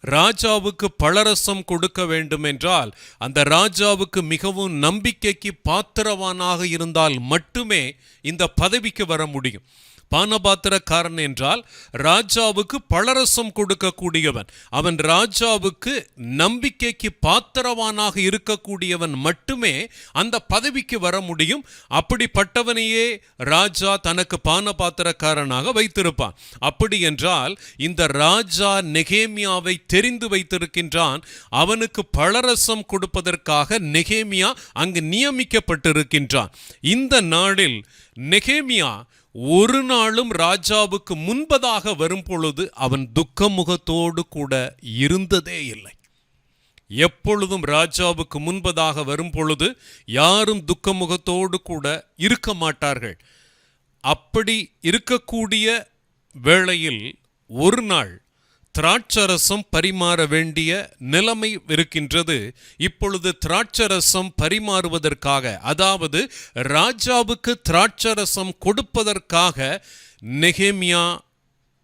ராஜாவுக்கு பழரசம் கொடுக்க வேண்டும் என்றால் அந்த ராஜாவுக்கு மிகவும் நம்பிக்கைக்கு பாத்திரவானாக இருந்தால் மட்டுமே இந்த பதவிக்கு வர முடியும். பானபாத்திரக்காரன் என்றால் ராஜாவுக்கு பழரசம் கொடுக்கக்கூடியவன், அவன் ராஜாவுக்கு நம்பிக்கைக்கு பாத்திரவானாக இருக்கக்கூடியவன் மட்டுமே அந்த பதவிக்கு வர முடியும். அப்படிப்பட்டவனையே ராஜா தனக்கு பானபாத்திரக்காரனாக வைத்திருப்பான். அப்படி என்றால் இந்த ராஜா நெகேமியாவை தெரிந்து வைத்திருக்கின்றான். அவனுக்கு பழரசம் கொடுப்பதற்காக நெகேமியா அங்கு நியமிக்கப்பட்டிருக்கின்றான். இந்த நாளில் நெகேமியா ஒரு நாளும் ராஜாவுக்கு முன்பதாக வரும் பொழுது அவன் துக்கமுகத்தோடு கூட இருந்ததே இல்லை. எப்பொழுதும் ராஜாவுக்கு முன்பதாக வரும் பொழுது யாரும் துக்கமுகத்தோடு கூட இருக்க மாட்டார்கள். அப்படி இருக்கக்கூடிய வேளையில் ஒரு நாள் திராட்சரசம் பரிமாற வேண்டிய நிலைமை இருக்கின்றது. இப்பொழுது திராட்சரசம் பரிமாறுவதற்காக, அதாவது ராஜாவுக்கு திராட்சரசம் கொடுப்பதற்காக நெகேமியா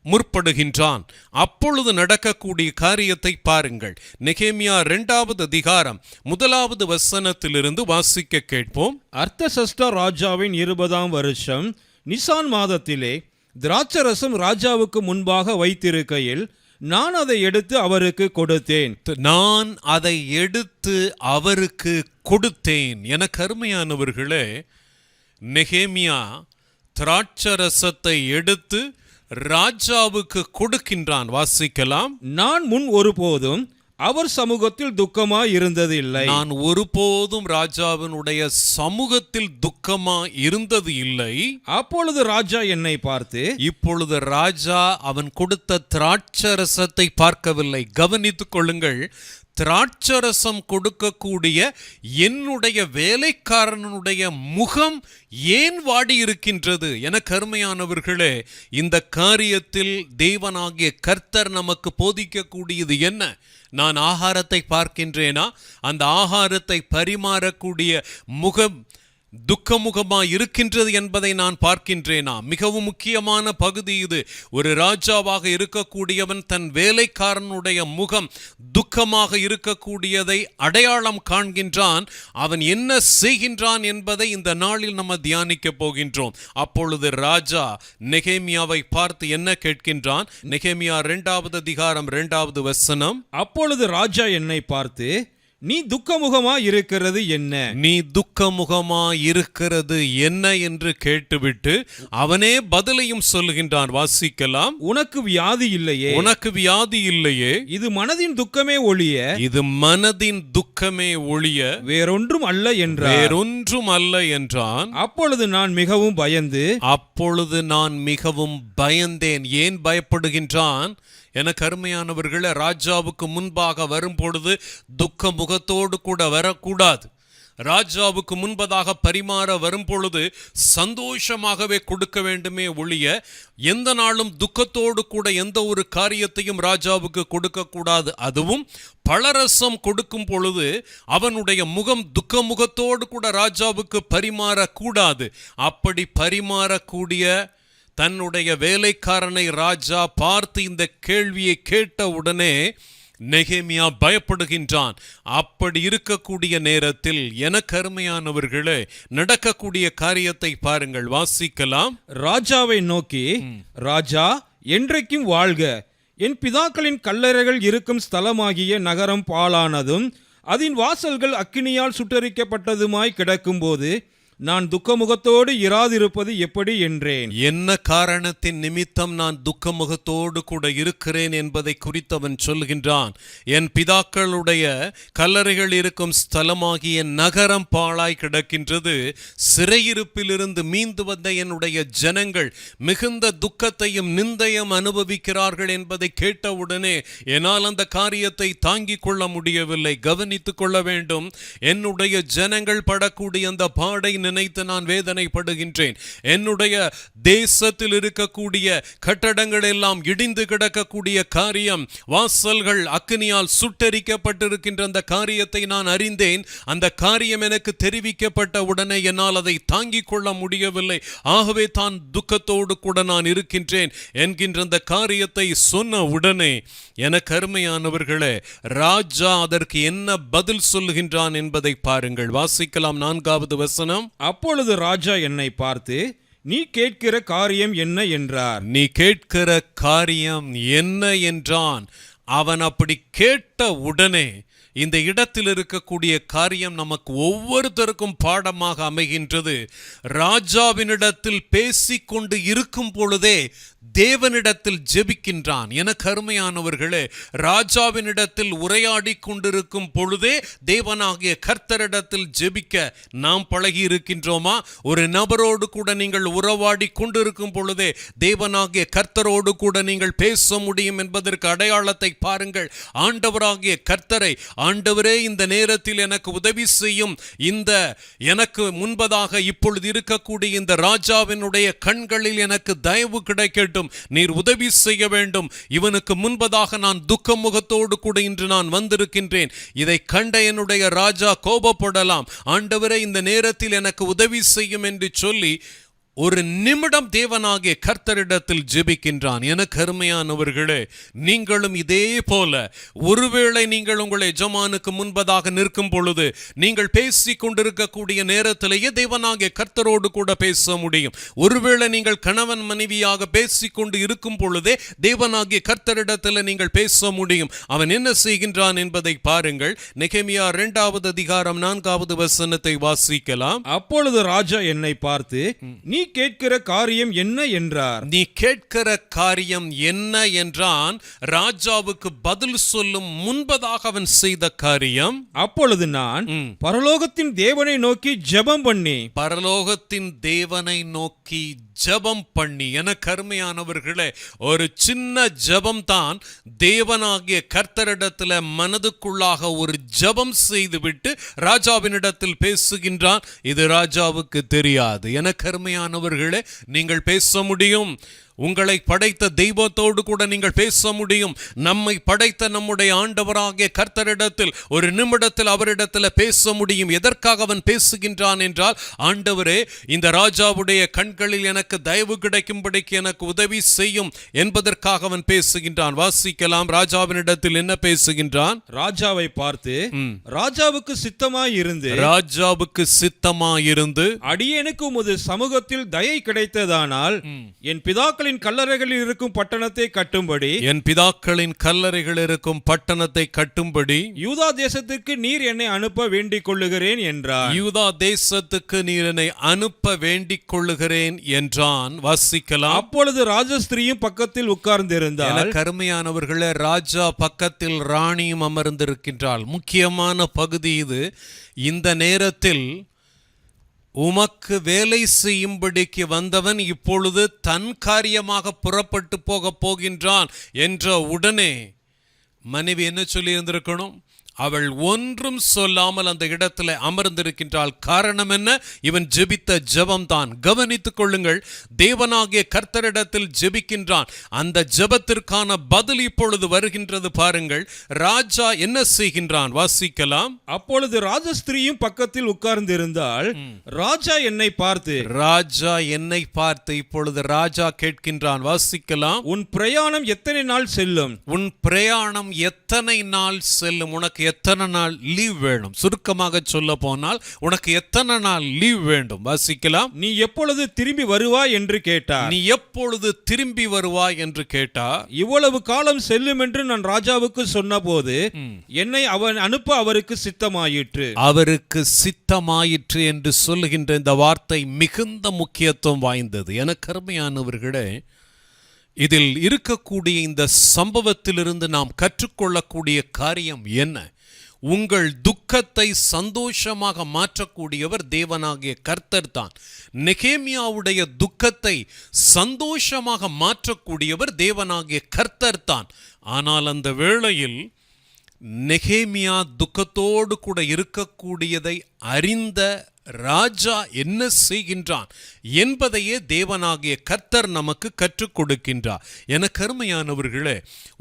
முற்படுகின்றான். அப்பொழுது நடக்கக்கூடிய காரியத்தை பாருங்கள். நெகேமியா 2வது அதிகாரம் 1வது வசனத்திலிருந்து வாசிக்க கேட்போம். அர்த்தசஷ்டா ராஜாவின் 20ஆம் வருஷம் நிசான் மாதத்திலே திராட்சரசம் ராஜாவுக்கு முன்பாக வைத்திருக்கையில் நான் அதை எடுத்து அவருக்கு கொடுத்தேன். நான் அதை எடுத்து அவருக்கு கொடுத்தேன். என கருமையானவர்களே, நெகேமியா திராட்சரசத்தை எடுத்து ராஜாவுக்கு கொடுக்கின்றான். வாசிக்கலாம். நான் முன் ஒருபோதும் அவர் சமூகத்தில் துக்கமாய் இருந்தது இல்லை. நான் ஒருபோதும் ராஜாவினுடைய சமூகத்தில் துக்கமாய் இருந்தது இல்லை. அப்பொழுது ராஜா என்னை பார்த்து, இப்பொழுது ராஜா அவன் கொடுத்த திராட்சரசத்தை பார்க்கவில்லை. கவனித்துக் கொள்ளுங்கள். திராட்சரசம் கொடுக்கக்கூடிய என்னுடைய வேலைக்காரனுடைய முகம் ஏன் வாடி இருக்கின்றது? என கருமையானவர்களே, இந்த காரியத்தில் தேவனாகிய கர்த்தர் நமக்கு போதிக்கக்கூடியது என்ன? நான் ஆகாரத்தை பார்க்கின்றேனா? அந்த ஆகாரத்தை பரிமாறக்கூடிய முகம் துக்கமுகமாய் இருக்கின்றது என்பதை நான் பார்க்கின்றேனா? மிகவும் முக்கியமான பகுதி இது. ஒரு ராஜாவாக இருக்கக்கூடியவன் தன் வேலைக்காரனுடைய முகம் துக்கமாக இருக்கக்கூடியதை அடையாளம் காண்கின்றான். அவன் என்ன செய்கின்றான் என்பதை இந்த நாளில் நம்ம தியானிக்க போகின்றோம். அப்பொழுது ராஜா நெகேமியாவை பார்த்து என்ன கேட்கின்றான்? நெகேமியா 2வது அதிகாரம் 2வது வசனம். அப்பொழுது ராஜா என்னை பார்த்து, நீ துக்கமுகமா இருக்கிறது என்ன? நீ துக்கமுகமா இருக்கிறது என்ன என்று கேட்டுவிட்டு அவனே பதிலையும் சொல்லுகின்றான். வாசிக்கலாம். உனக்கு வியாதி இல்லையே. உனக்கு வியாதி இல்லையே. இது மனதின் துக்கமே ஒழிய, இது மனதின் துக்கமே ஒழிய வேறொன்றும் அல்ல என்றான். வேறொன்றும் அல்ல என்றான். அப்பொழுது நான் மிகவும் பயந்தேன். ஏன் பயப்படுகின்றான்? என கருமையானவர்களே, ராஜாவுக்கு முன்பாக வரும் பொழுது துக்க முகத்தோடு கூட வரக்கூடாது. ராஜாவுக்கு முன்பதாக பரிமாற வரும் பொழுது சந்தோஷமாகவே கொடுக்க வேண்டுமே ஒழிய எந்த நாளும் துக்கத்தோடு கூட எந்த ஒரு காரியத்தையும் ராஜாவுக்கு கொடுக்க கூடாது. அதுவும் பழரசம் கொடுக்கும் பொழுது அவனுடைய முகம் துக்க முகத்தோடு கூட ராஜாவுக்கு பரிமாறக்கூடாது. அப்படி பரிமாறக்கூடிய தன்னுடைய வேலைக்காரனை ராஜா பார்த்து இந்த கேள்வியை கேட்ட உடனே நெகேமியா பயப்படுகின்றான். அப்படி இருக்கக்கூடிய நேரத்தில் எனக்கு அருமையானவர்களே, நடக்கக்கூடிய காரியத்தை பாருங்கள். வாசிக்கலாம். ராஜாவை நோக்கி, ராஜா என்றைக்கும் வாழ்க. என் பிதாக்களின் கல்லறைகள் இருக்கும் ஸ்தலமாகிய நகரம் பாழானதும் அதன் வாசல்கள் அக்கினியால் சுட்டரிக்கப்பட்டதுமாய் கிடக்கும்போது நான் துக்கமுகத்தோடு இராதிருப்பது எப்படி என்றேன். என்ன காரணத்தின் நிமித்தம் நான் துக்கமுகத்தோடு கூட இருக்கிறேன் என்பதை குறித்தவன் சொல்கின்றான். என் பிதாக்களுடைய கல்லறைகள் இருக்கும் ஸ்தலமாகிய நகரம் பாழாய் கிடக்கின்றது. சிறையிருப்பிலிருந்து மீண்டு வந்த என்னுடைய ஜனங்கள் மிகுந்த துக்கத்தையும் நிந்தையும் அனுபவிக்கிறார்கள் என்பதை கேட்டவுடனே என்னால் அந்த காரியத்தை தாங்கிக் கொள்ள முடியவில்லை. கவனித்துக் கொள்ள வேண்டும். என்னுடைய ஜனங்கள் படக்கூடிய அந்த பாடை நினைத்து நான் வேதனைப்படுகின்றேன். என்னுடைய தேசத்தில் இருக்கக்கூடிய கட்டடங்கள் எல்லாம் இடிந்து கிடக்கக்கூடிய காரியம், வாசல்கள் அக்கினியால் சுட்டரிக்கப்பட்டிருக்கின்ற அந்த காரியத்தை நான் அறிந்தேன். அந்த காரியம் எனக்கு தெரிவிக்கப்பட்ட உடனே என்னால் அதை தாங்கிக் கொள்ள முடியவில்லை. ஆகவே தான் துக்கத்தோடு கூட நான் இருக்கின்றேன் என்கின்ற அந்த காரியத்தை சொன்ன உடனே எனக்கு அருமையானவர்களே, ராஜா அதற்கு என்ன பதில் சொல்லுகின்றான் என்பதை பாருங்கள். வாசிக்கலாம் 4வது வசனம். அப்பொழுது ராஜா என்னை பார்த்து, நீ கேட்கிற காரியம் என்ன என்றார். நீ கேட்கிற காரியம் என்ன என்றான். அவன் அப்படி கேட்ட உடனே இந்த இடத்தில் இருக்கக்கூடிய காரியம் நமக்கு ஒவ்வொருத்தருக்கும் பாடமாக அமைகின்றது. ராஜாவினிடத்தில் பேசிக்கொண்டு இருக்கும் பொழுதே தேவனிடத்தில் ஜெபிக்கின்றான். எனக்கு அருமையானவர்களே, ராஜாவினிடத்தில் உரையாடி கொண்டிருக்கும் பொழுதே தேவனாகிய கர்த்தரிடத்தில் ஜெபிக்க நாம் பழகி இருக்கின்றோமா? ஒரு நபரோடு கூட நீங்கள் உறவாடி கொண்டிருக்கும் பொழுதே தேவனாகிய கர்த்தரோடு கூட நீங்கள் பேச முடியும் என்பதற்கு அடையாளத்தை பாருங்கள். ஆண்டவராகிய கர்த்தரை, ஆண்டவரே இந்த நேரத்தில் எனக்கு உதவி செய்யும், இந்த எனக்கு முன்பதாக இப்பொழுது இருக்கக்கூடிய இந்த ராஜாவினுடைய கண்களில் எனக்கு தயவு கிடைக்கட்டும், நீர் உதவி செய்ய வேண்டும். இவனுக்கு முன்பதாக நான் துக்க முகத்தோடு கூட இன்று நான் வந்திருக்கின்றேன். இதை கண்ட என்னுடைய ராஜா கோபப்படலாம். ஆண்டவரே இந்த நேரத்தில் எனக்கு உதவி செய்யும் என்று சொல்லி ஒரு நிமிடம் தேவனாகிய கர்த்தரிடத்தில் ஜெபிக்கின்றான். எனக்கு அருமையானவர்களே, நீங்களும் இதே போல ஒருவேளை நீங்கள் உங்கள் எஜமானுக்கு முன்பதாக நிற்கும் பொழுது நீங்கள் பேசி கொண்டிருக்கக்கூடிய நேரத்திலேயே தேவனாகிய கர்த்தரோடு கூட பேச முடியும். ஒருவேளை நீங்கள் கணவன் மனைவியாக பேசிக்கொண்டு இருக்கும் பொழுதே தேவனாகிய கர்த்தரிடத்தில் நீங்கள் பேச முடியும். அவன் என்ன செய்கின்றான் என்பதை பாருங்கள். நெகேமியா 2வது அதிகாரம் 4வது வசனத்தை வாசிக்கலாம். அப்பொழுது ராஜா என்னை பார்த்து, நீ கேட்கிற காரியம் என்ன என்றார். நீ கேட்கிற காரியம் என்ன என்றான். ராஜாவுக்கு பதில் சொல்லும் முன்பதாக அவன் செய்த காரியம். அப்பொழுது நான் பரலோகத்தின் தேவனை நோக்கி ஜெபம் பண்ணி, பரலோகத்தின் தேவனை நோக்கி ஜெபம் பண்ணி. எனக்கு அருமையானவர்களே, ஒரு சின்ன ஜெபம் தான் தேவனாகிய கர்த்தரிடத்தில் மனதுக்குள்ளாக ஒரு ஜெபம் செய்துவிட்டு ராஜாவினிடத்தில் பேசுகின்றான். இது ராஜாவுக்கு தெரியாது. எனக்கு அருமையானவர்களே, நீங்கள் பேச முடியும். உங்களை படைத்த தெய்வத்தோடு கூட நீங்கள் பேச முடியும். நம்மை படைத்த நம்முடைய ஆண்டவராகிய கர்த்தரிடத்தில் ஒரு நிமிடத்தில் அவரிடத்தில் பேச முடியும். எதற்காக அவன் பேசுகின்றான் என்றால், ஆண்டவரே இந்த ராஜாவுடைய கண்களில் எனக்கு தயவு கிடைக்கும்படிக்கு எனக்கு உதவி செய்யும் என்பதற்காக அவன் பேசுகின்றான். வாசிக்கலாம். ராஜாவினிடத்தில் என்ன பேசுகின்றான்? ராஜாவை பார்த்து, ராஜாவுக்கு சித்தமாயிருந்து, ராஜாவுக்கு சித்தமாயிருந்து அடியேனுக்கு உமது சமூகத்தில் தயை கிடைத்ததானால் என் பிதாக்களின் கல்லறைகளில் இருக்கும் பட்டணத்தை கட்டும்படி, என் பிதாக்களின் கல்லறைகள் இருக்கும் பட்டணத்தை கட்டும்படி யூதா தேசத்துக்கு நீர் என்னை அனுப்ப வேண்டிக் கொள்ளுகிறேன் என்றார். யூதா தேசத்துக்கு நீர் என்னை அனுப்ப வேண்டிக் கொள்ளுகிறேன் என்றான். வாசிக்கலாம். அப்பொழுது ராஜஸ்திரியும் பக்கத்தில் உட்கார்ந்திருந்தாள். கருமையானவர்களே, ராஜா பக்கத்தில் ராணியும் அமர்ந்திருக்கின்றாள். முக்கியமான பகுதி இது. இந்த நேரத்தில் உமக்கு வேலை செய்யும்படிக்கு வந்தவன் இப்பொழுது தன் காரியமாக புறப்பட்டு போகின்றான் என்ற உடனே மனைவி என்ன சொல்லி இருந்திருக்கணும்? அவள் ஒன்றும் சொல்லாமல் அந்த இடத்துல அமர்ந்திருக்கின்றாள். காரணம் என்ன? இவன் ஜெபித்த ஜெபம் தான். கவனித்துக் கொள்ளுங்கள். தேவனாகிய கர்த்தரிடத்தில் ஜெபிக்கின்றான். அந்த ஜெபத்திற்கான பதில் இப்பொழுது வருகின்றது. பாருங்கள், ராஜா என்ன செய்கின்றான்? வாசிக்கலாம். அப்பொழுது ராஜஸ்திரியும் பக்கத்தில் உட்கார்ந்திருந்தாள். ராஜா என்னை பார்த்து, ராஜா என்னை பார்த்து இப்பொழுது ராஜா கேட்கின்றான். வாசிக்கலாம். உன் பிரயாணம் எத்தனை நாள் செல்லும்? உன் பிரயாணம் எத்தனை நாள் செல்லும்? உனக்கு உனக்கு எத்தனை நாள் லீவ் வேணும்? சுருக்கமாக சொல்ல போனால் உனக்கு எத்தனை நாள் லீவ் வேண்டும்? வாசிக்கலாம். நீ எப்பொழுது திரும்பி வருவாய் என்று கேட்டார். நீ எப்பொழுது திரும்பி வருவாய் என்று கேட்டார். இவ்வளவு காலம் செல்லும் என்று நான் ராஜாவுக்கு சொன்னபோது என்னை அவன் அனுப்ப அவருக்கு சித்தமாயிற்று. அவருக்கு சித்தமாயிற்று என்று சொல்லுகின்ற இந்த வார்த்தை மிகுந்த முக்கியத்துவம் வாய்ந்தது. எனக்கு அருமையானவர்களே, இதில் இருக்கக்கூடிய இந்த சம்பவத்திலிருந்து நாம் கற்றுக்கொள்ளக்கூடிய காரியம் என்ன? உங்கள் துக்கத்தை சந்தோஷமாக மாற்றக்கூடியவர் தேவனாகிய கர்த்தர் தான். நெகேமியாவுடைய துக்கத்தை சந்தோஷமாக மாற்றக்கூடியவர் தேவனாகிய கர்த்தர் தான். ஆனால் அந்த வேளையில் நெகேமியா துக்கத்தோடு கூட இருக்கக்கூடியதை அறிந்த ராஜா என்ன செய்கின்றான் என்பதையே தேவனாகிய கர்த்தர் நமக்கு கற்றுக் கொடுக்கின்றார். எனக்கு அருமையானவர்களே,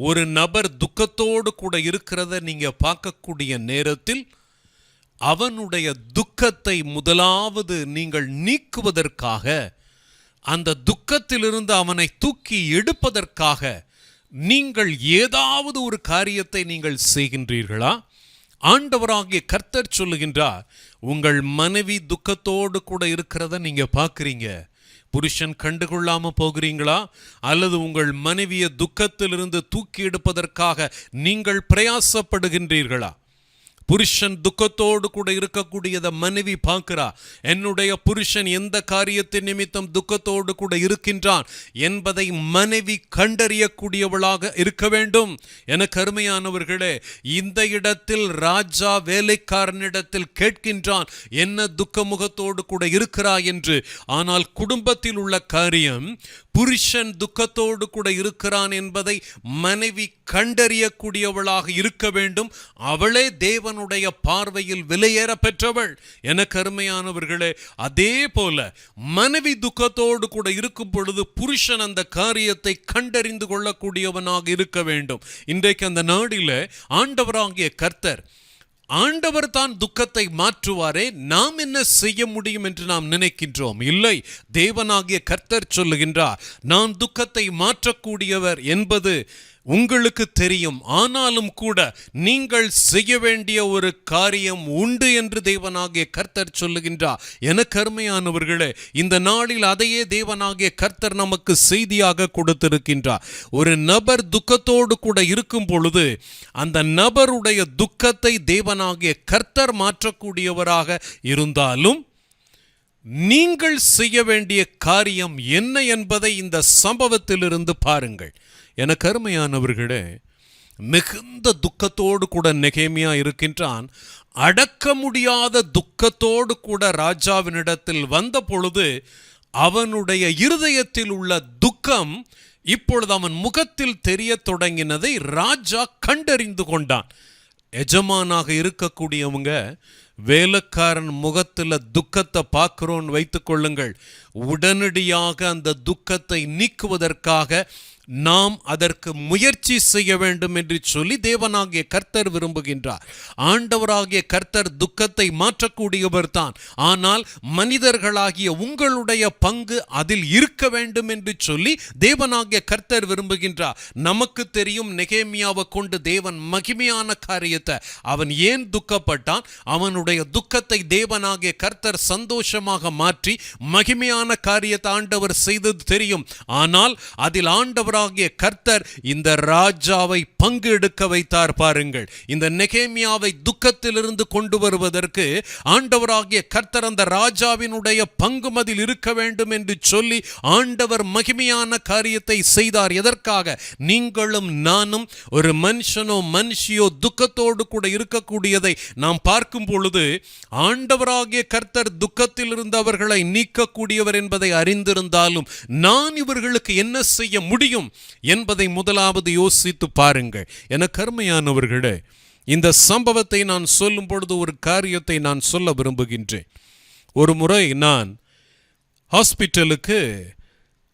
ஒரு நபர் துக்கத்தோடு கூட இருக்கிறத நீங்க பார்க்கக்கூடிய நேரத்தில் அவனுடைய துக்கத்தை முதலாவது நீங்கள் நீக்குவதற்காக, அந்த துக்கத்திலிருந்து அவனை தூக்கி எடுப்பதற்காக நீங்கள் ஏதாவது ஒரு காரியத்தை நீங்கள் செய்கின்றீர்களா? ஆண்டவராகிய கர்த்தர் சொல்லுகின்றார், உங்கள் மனைவி துக்கத்தோடு கூட இருக்கிறத நீங்க பார்க்குறீங்க, புருஷன் கண்டுகொள்ளாம போகிறீங்களா? அல்லது உங்கள் மனைவியை துக்கத்திலிருந்து தூக்கி எடுப்பதற்காக நீங்கள் பிரயாசப்படுகின்றீர்களா? புருஷன் துக்கத்தோடு கூட இருக்கக்கூடியதை மனைவி பார்க்கிறா. என்னுடைய புருஷன் எந்த காரியத்தின் நிமித்தம் துக்கத்தோடு கூட இருக்கின்றான் என்பதை மனைவி கண்டறியக்கூடியவளாக இருக்க வேண்டும். எனக்கு அருமையானவர்களே, இந்த இடத்தில் ராஜா வேலைக்காரனிடத்தில் கேட்கின்றான், என்ன துக்க முகத்தோடு கூட இருக்கிறாய் என்று. ஆனால் குடும்பத்தில் உள்ள காரியம், புருஷன் துக்கத்தோடு கூட இருக்கிறான் என்பதை மனைவி கண்டறியக்கூடியவளாக இருக்க வேண்டும். அவளே தேவனுடைய பார்வையில் விலையேற பெற்றவள். எனக்கு அருமையானவர்களே, அதே போல மனைவி துக்கத்தோடு கூட இருக்கும் பொழுது புருஷன் அந்த காரியத்தை கண்டறிந்து கொள்ளக்கூடியவனாக இருக்க வேண்டும். இன்றைக்கு அந்த நாடில் ஆண்டவராகிய கர்த்தர், ஆண்டவர் தான் துக்கத்தை மாற்றுவாரே, நாம் என்ன செய்ய முடியும் என்று நாம் நினைக்கின்றோம். இல்லை, தேவனாகிய கர்த்தர் சொல்லுகின்றார், நான் துக்கத்தை மாற்றக்கூடியவர் என்பது உங்களுக்கு தெரியும். ஆனாலும் கூட நீங்கள் செய்ய வேண்டிய ஒரு காரியம் உண்டு என்று தேவனாகிய கர்த்தர் சொல்லுகின்றார். எனக்கு அருமையானவர்களே, இந்த நாளில் அதையே தேவனாகிய கர்த்தர் நமக்கு செய்தியாக கொடுத்திருக்கின்றார். ஒரு நபர் துக்கத்தோடு கூட இருக்கும் பொழுது அந்த நபருடைய துக்கத்தை தேவனாகிய கர்த்தர் மாற்றக்கூடியவராக இருந்தாலும் நீங்கள் செய்ய வேண்டிய காரியம் என்ன என்பதை இந்த சம்பவத்திலிருந்து பாருங்கள். எனக்கு அருமையானவர்களே, மிகுந்த துக்கத்தோடு கூட நெகேமியா இருக்கின்றான். அடக்க முடியாத துக்கத்தோடு கூட ராஜாவினிடத்தில் வந்த பொழுது அவனுடைய இருதயத்தில் உள்ள துக்கம் இப்பொழுது அவன் முகத்தில் தெரிய தொடங்கினதை ராஜா கண்டறிந்து கொண்டான். எஜமானாக இருக்கக்கூடியவங்க வேலைக்காரன் முகத்தில் துக்கத்தை பார்க்கிறோன்னு வைத்துக் கொள்ளுங்கள், உடனடியாக அந்த துக்கத்தை நீக்குவதற்காக நாம் அதற்கு முயற்சி செய்ய வேண்டும் என்று சொல்லி தேவனாகிய கர்த்தர் விரும்புகின்றார். ஆண்டவராகிய கர்த்தர் துக்கத்தை மாற்றக்கூடியவர் தான். ஆனால் மனிதர்களாகிய உங்களுடைய பங்கு அதில் இருக்க வேண்டும் என்று சொல்லி தேவனாகிய கர்த்தர் விரும்புகின்றார். நமக்கு தெரியும், நெகேமியாவை கொண்டு தேவன் மகிமையான காரியத்தை, அவன் ஏன் துக்கப்பட்டான், அவனுடைய துக்கத்தை தேவனாகிய கர்த்தர் சந்தோஷமாக மாற்றி மகிமையான காரியத்தை ஆண்டவர் செய்தது தெரியும். ஆனால் அதில் ஆண்டவராகிய கர்த்தர் இந்த ராஜாவை பங்கு எடுக்க வைத்தார். பாருங்கள், இந்த நெகேமியாவை துக்கத்திலிருந்து கொண்டு வருவதற்கு ஆண்டவராகிய கர்த்தர் அந்த ராஜாவினுடைய பங்கு அதில் இருக்க வேண்டும் என்று சொல்லி ஆண்டவர் மகிமையான காரியத்தை செய்தார். எதற்காக? நீங்களும் நானும் ஒரு மனுஷனோ மனுஷியோ துக்கத்தோடு கூட இருக்கக்கூடியதை நாம் பார்க்கும் பொழுது ஆண்டவராகிய கர்த்தர் துக்கத்தில் இருந்து அவர்களை நீக்கக்கூடியவர் என்பதை அறிந்திருந்தாலும் நான் இவர்களுக்கு என்ன செய்ய முடியும் என்பதை முதலாவது யோசித்து பாருங்கள். எனக்கு அருமையானவர்களே, இந்த சம்பவத்தை நான் சொல்லும் பொழுது ஒரு காரியத்தை நான் சொல்ல விரும்புகின்றேன். ஒரு முறை நான் ஹாஸ்பிட்டலுக்கு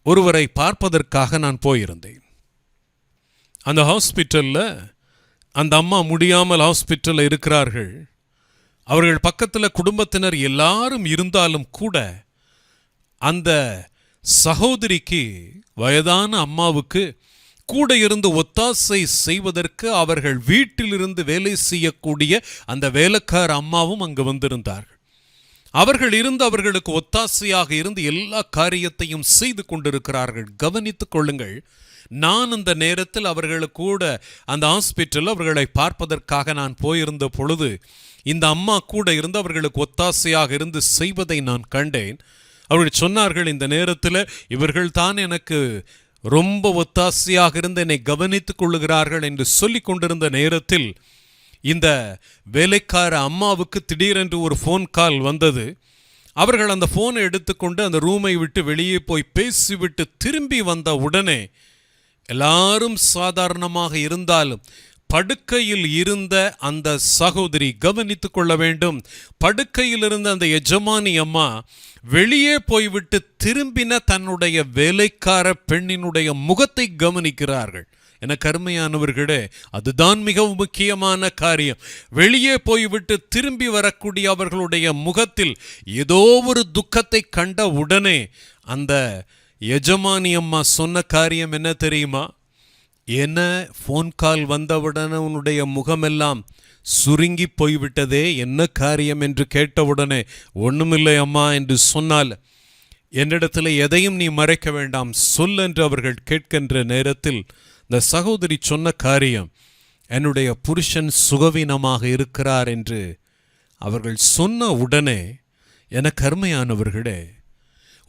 ஒருவரை பார்ப்பதற்காக நான் போயிருந்தேன். அந்த ஹாஸ்பிட்டலில் அந்த அம்மா முடியாமல் ஹாஸ்பிட்டலில் இருக்கிறார்கள். அவர்கள் பக்கத்தில் குடும்பத்தினர் எல்லாரும் இருந்தாலும் கூட அந்த சகோதரிக்கு, வயதான அம்மாவுக்கு கூட இருந்து ஒத்தாசை செய்வதற்கு அவர்கள் வீட்டிலிருந்து வேலை செய்யக்கூடிய அந்த வேலைக்கார அம்மாவும் அங்கு வந்திருந்தார்கள். அவர்கள் இருந்து அவர்களுக்கு ஒத்தாசையாக இருந்து எல்லா காரியத்தையும் செய்து கொண்டிருக்கிறார்கள். கவனித்துக் கொள்ளுங்கள். நான் அந்த நேரத்தில் அவர்களுக்கு கூட அந்த ஹாஸ்பிட்டல் அவர்களை பார்ப்பதற்காக நான் போயிருந்த பொழுது இந்த அம்மா கூட இருந்து அவர்களுக்கு ஒத்தாசையாக இருந்து செய்வதை நான் கண்டேன். அவர்கள் சொன்னார்கள், இந்த நேரத்தில் இவர்கள் தான் எனக்கு ரொம்ப ஒத்தாசையாக இருந்து என்னை கவனித்துக் கொள்ளுகிறார்கள் என்று சொல்லி கொண்டிருந்த நேரத்தில் இந்த வேலைக்கார அம்மாவுக்கு திடீரென்று ஒரு ஃபோன் கால் வந்தது. அவர்கள் அந்த ஃபோனை எடுத்துக்கொண்டு அந்த ரூமை விட்டு வெளியே போய் பேசிவிட்டு திரும்பி வந்த உடனே எல்லாரும் சாதாரணமாக இருந்தாலும் படுக்கையில் இருந்த அந்த சகோதரி, கவனித்துக் கொள்ள வேண்டும், படுக்கையில் இருந்த அந்த எஜமானி அம்மா வெளியே போய்விட்டு திரும்பின தன்னுடைய வேலைக்கார பெண்ணினுடைய முகத்தை கவனிக்கிறார்கள். எனக்கு அருமையானவர்களே, அதுதான் மிகவும் முக்கியமான காரியம். வெளியே போய்விட்டு திரும்பி வரக்கூடிய அவர்களுடைய முகத்தில் ஏதோ ஒரு துக்கத்தை கண்ட உடனே அந்த எஜமானி அம்மா சொன்ன காரியம் என்ன தெரியுமா? என்ன ஃபோன் கால் வந்தவுடனே உன்னுடைய முகமெல்லாம் சுருங்கி போய்விட்டதே, என்ன காரியம் என்று கேட்டவுடனே, ஒன்றுமில்லை அம்மா என்று சொன்னால், என்னிடத்தில் எதையும் நீ மறைக்க வேண்டாம் சொல் என்று அவர்கள் கேட்கின்ற நேரத்தில் இந்த சகோதரி சொன்ன காரியம், என்னுடைய புருஷன் சுகவீனமாக இருக்கிறார் என்று அவர்கள் சொன்ன உடனே, எனக்கு அருமையானவர்களே,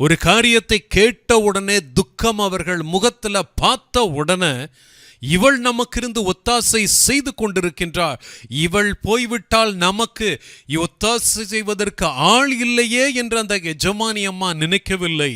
ஒரு காரியத்தை கேட்ட உடனே துக்கம் அவர்கள் முகத்தில் பார்த்த உடனே, இவள் நமக்கிருந்து ஒத்தாசை செய்து கொண்டிருக்கின்றாள், இவள் போய்விட்டால் நமக்கு ஒத்தாசை செய்வதற்கு ஆள் இல்லையே என்று அந்த எஜமானி அம்மா நினைக்கவில்லை.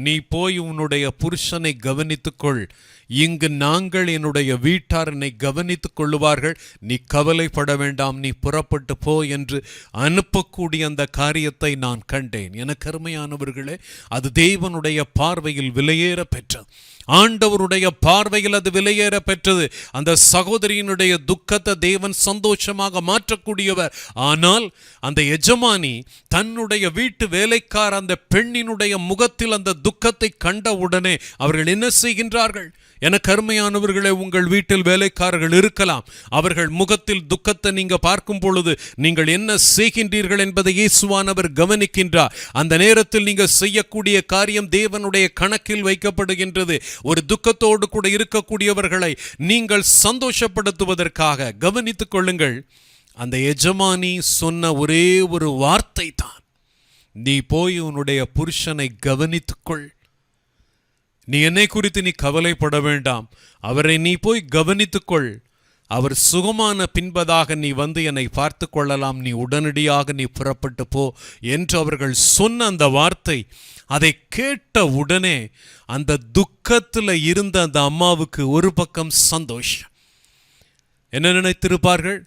நீ போய் உன்னுடைய புருஷனை கவனித்துக்கொள், இங்கு நாங்கள் என்னுடைய வீட்டார் என்னை கவனித்துக் கொள்ளுவார்கள், நீ கவலைப்பட வேண்டாம், நீ புறப்பட்டு போ என்று அனுப்பக்கூடிய அந்த காரியத்தை நான் கண்டேன். எனக்கு அருமையானவர்களே, அது தேவனுடைய பார்வையில் விலையேற பெற்றது. ஆண்டவருடைய பார்வையில் அது விலையேற பெற்றது. அந்த சகோதரியினுடைய துக்கத்தை தேவன் சந்தோஷமாக மாற்றக்கூடியவர். ஆனால் அந்த எஜமானி தன்னுடைய வீட்டு வேலைக்கார அந்த பெண்ணினுடைய முகத்தில் அந்த துக்கத்தை கண்டவுடனே அவர்கள் என்ன செய்கின்றார்கள்? எனக்கு அருமையானவர்களே, உங்கள் வீட்டில் வேலைக்காரர்கள் இருக்கலாம். அவர்கள் முகத்தில் துக்கத்தை நீங்க பார்க்கும் பொழுது நீங்கள் என்ன செய்கின்றீர்கள் என்பதை இயேசுவானவர் கவனிக்கின்றார். அந்த நேரத்தில் நீங்க செய்யக்கூடிய காரியம் தேவனுடைய கணக்கில் வைக்கப்படுகின்றது. ஒரு துக்கத்தோடு கூட இருக்கக்கூடியவர்களை நீங்கள் சந்தோஷப்படுத்துவதற்காக கவனித்துக் கொள்ளுங்கள். அந்த எஜமானி சொன்ன ஒரே ஒரு வார்த்தை தான், நீ போய் உன்னுடைய புருஷனை கவனித்துக்கொள், நீ என்னை குறித்து நீ கவலைப்பட வேண்டாம், அவரை நீ போய் கவனித்துக்கொள், அவர் சுகமான பின்பதாக நீ வந்து என்னை பார்த்து கொள்ளலாம், நீ உடனடியாக நீ புறப்பட்டு போ என்று அவர்கள் சொன்ன அந்த வார்த்தை, அதை கேட்ட உடனே அந்த துக்கத்தில் இருந்த அந்த அம்மாவுக்கு ஒரு பக்கம் சந்தோஷம். என்ன நினைத்திருப்பார்கள்?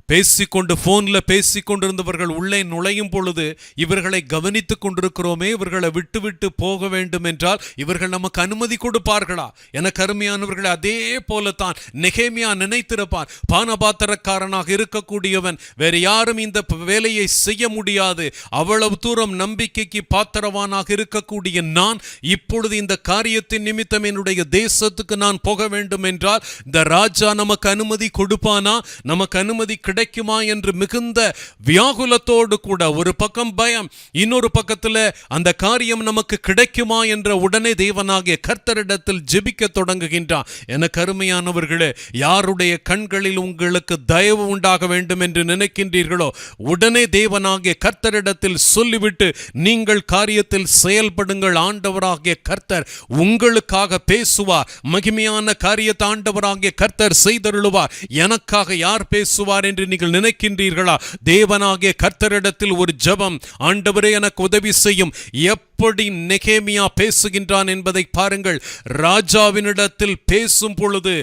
பேசிக்கொண்டு போனில் பேசிக்கொண்டிருந்தவர்கள் உள்ளே நுழையும் பொழுது, இவர்களை கவனித்துக் கொண்டிருக்கிறோமே, இவர்களை விட்டு போக வேண்டும் என்றால் இவர்கள் நமக்கு அனுமதி கொடுப்பார்களா? எனக்கு அருமையானவர்கள், அதே போலத்தான் நெகேமியா நினைத்திருப்பார். பானபாத்திரக்காரனாக இருக்கக்கூடியவன், வேறு யாரும் இந்த வேலையை செய்ய முடியாது, அவ்வளவு தூரம் நம்பிக்கைக்கு பாத்திரவானாக இருக்கக்கூடிய நான் இப்பொழுது இந்த காரியத்தின் நிமித்தம் என்னுடைய தேசத்துக்கு நான் போக வேண்டும் என்றால் இந்த ராஜா நமக்கு அனுமதி கொடுப்பானா, நமக்கு அனுமதி கிடைக்குமா என்று மிகுந்த வியாகுலத்தோடு கூட, ஒரு பக்கம் பயம், இன்னொரு பக்கத்தில் அந்த காரியம் நமக்கு கிடைக்குமா என்ற உடனே தேவனாகிய கர்த்தரிடத்தில் ஜெபிக்க தொடங்குகின்றான். எனக்கு அருமையானவர்களே, யாருடைய கண்களில் உங்களுக்கு தயவு உண்டாக வேண்டும் என்று நினைக்கின்றீர்களோ உடனே தேவனாகிய கர்த்தரிடத்தில் சொல்லிவிட்டு நீங்கள் காரியத்தில் செயல்படுங்கள். ஆண்டவராகிய கர்த்தர் உங்களுக்காக பேசுவார். மகிமையான காரியத்தை ஆண்டவராகிய கர்த்தர் செய்தருளுவார். எனக்காக யார் பேசுவார் என்று நீங்கள் நினைக்கின்றீர்களா? தேவனாகிய கர்த்தரிடத்தில் ஒரு ஜெபம், ஆண்டவரே எனக்கு உதவி செய்யும். எப்படி நெகேமியா பேசுகின்றான் என்பதை பாருங்கள். ராஜாவினிடத்தில் பேசும் பொழுது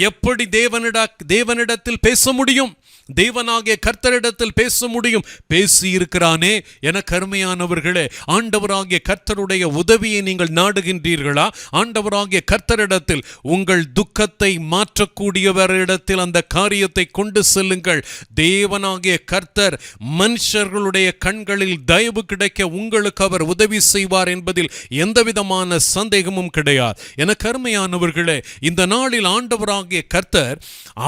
எப்படி தேவனிடத்தில் பேச முடியும்? தேவனாகிய கர்த்தரிடத்தில் பேச முடியும். பேசி இருக்கிறானே. என கருமையானவர்களே, ஆண்டவராகிய கர்த்தருடைய உதவியை நீங்கள் நாடுகின்றீர்களா? ஆண்டவராகிய கர்த்தரிடத்தில் உங்கள் துக்கத்தை மாற்றக்கூடியவரிடத்தில் அந்த காரியத்தை கொண்டு செல்லுங்கள். தேவனாகிய கர்த்தர் மனுஷர்களுடைய கண்களில் தயவு கிடைக்க உங்களுக்கு அவர் உதவி செய்வார் என்பதில் எந்தவிதமான சந்தேகமும் கிடையாது. என கருமையானவர்களே, இந்த நாளில் ஆண்டவராகிய கர்த்தர்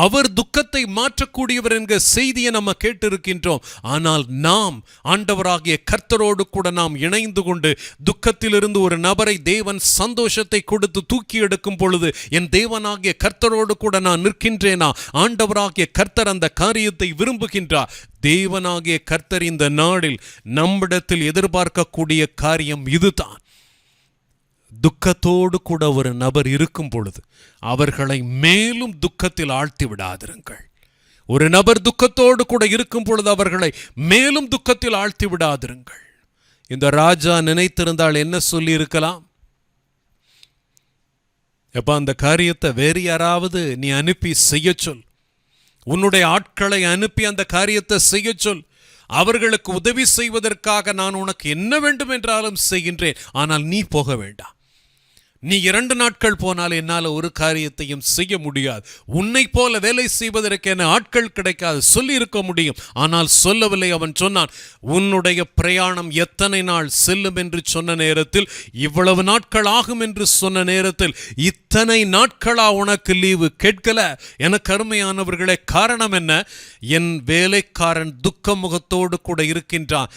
அவர் துக்கத்தை மாற்றக்கூடியவர் என்கிற செய்தியை நம்ம கேட்டிருக்கின்றோம். ஆனால் நாம் ஆண்டவராகிய கர்த்தரோடு கூட நாம் இணைந்து கொண்டு துக்கத்திலிருந்து ஒரு நபரை தேவன் சந்தோஷத்தை கொடுத்து தூக்கி எடுக்கும் பொழுது என் தேவனாகிய கர்த்தரோடு கூட நான் நிற்கின்றேனா? ஆண்டவராகிய கர்த்தர் அந்த காரியத்தை விரும்புகின்றார். தேவனாகிய கர்த்தர் இந்த நாளில் நம்மிடத்தில் எதிர்பார்க்கக்கூடிய காரியம் இதுதான். துக்கத்தோடு கூட ஒரு நபர் இருக்கும் பொழுது அவர்களை மேலும் துக்கத்தில் ஆழ்த்தி விடாதிருங்கள். ஒரு நபர் துக்கத்தோடு கூட இருக்கும் பொழுது அவர்களை மேலும் துக்கத்தில் ஆழ்த்தி விடாதிருங்கள். இந்த ராஜா நினைத்திருந்தால் என்ன சொல்லி இருக்கலாம்? எப்ப அந்த காரியத்தை வேறு யாராவது நீ அனுப்பி செய்ய சொல், உன்னுடைய ஆட்களை அனுப்பி அந்த காரியத்தை செய்ய சொல், அவர்களுக்கு உதவி செய்வதற்காக நான் உனக்கு என்ன வேண்டும் என்றாலும் செய்கின்றேன், ஆனால் நீ போக வேண்டாம். நீ 2 நாட்கள் போனால் என்னால் ஒரு காரியத்தையும் செய்ய முடியாது. உன்னை போல வேலை செய்வதற்கு என ஆட்கள் கிடைக்காது சொல்லி இருக்க முடியும், ஆனால் சொல்லவில்லை. அவன் சொன்னான், உன்னுடைய பிரயாணம் எத்தனை நாள் செல்லும் என்று சொன்ன நேரத்தில், இவ்வளவு நாட்கள் ஆகும் என்று சொன்ன நேரத்தில், இத்தனை நாட்களா உனக்கு லீவு கேட்கல? எனக்கு அருமையானவர்களே, காரணம் என்ன? என் வேலைக்காரன் துக்க முகத்தோடு கூட இருக்கின்றான்,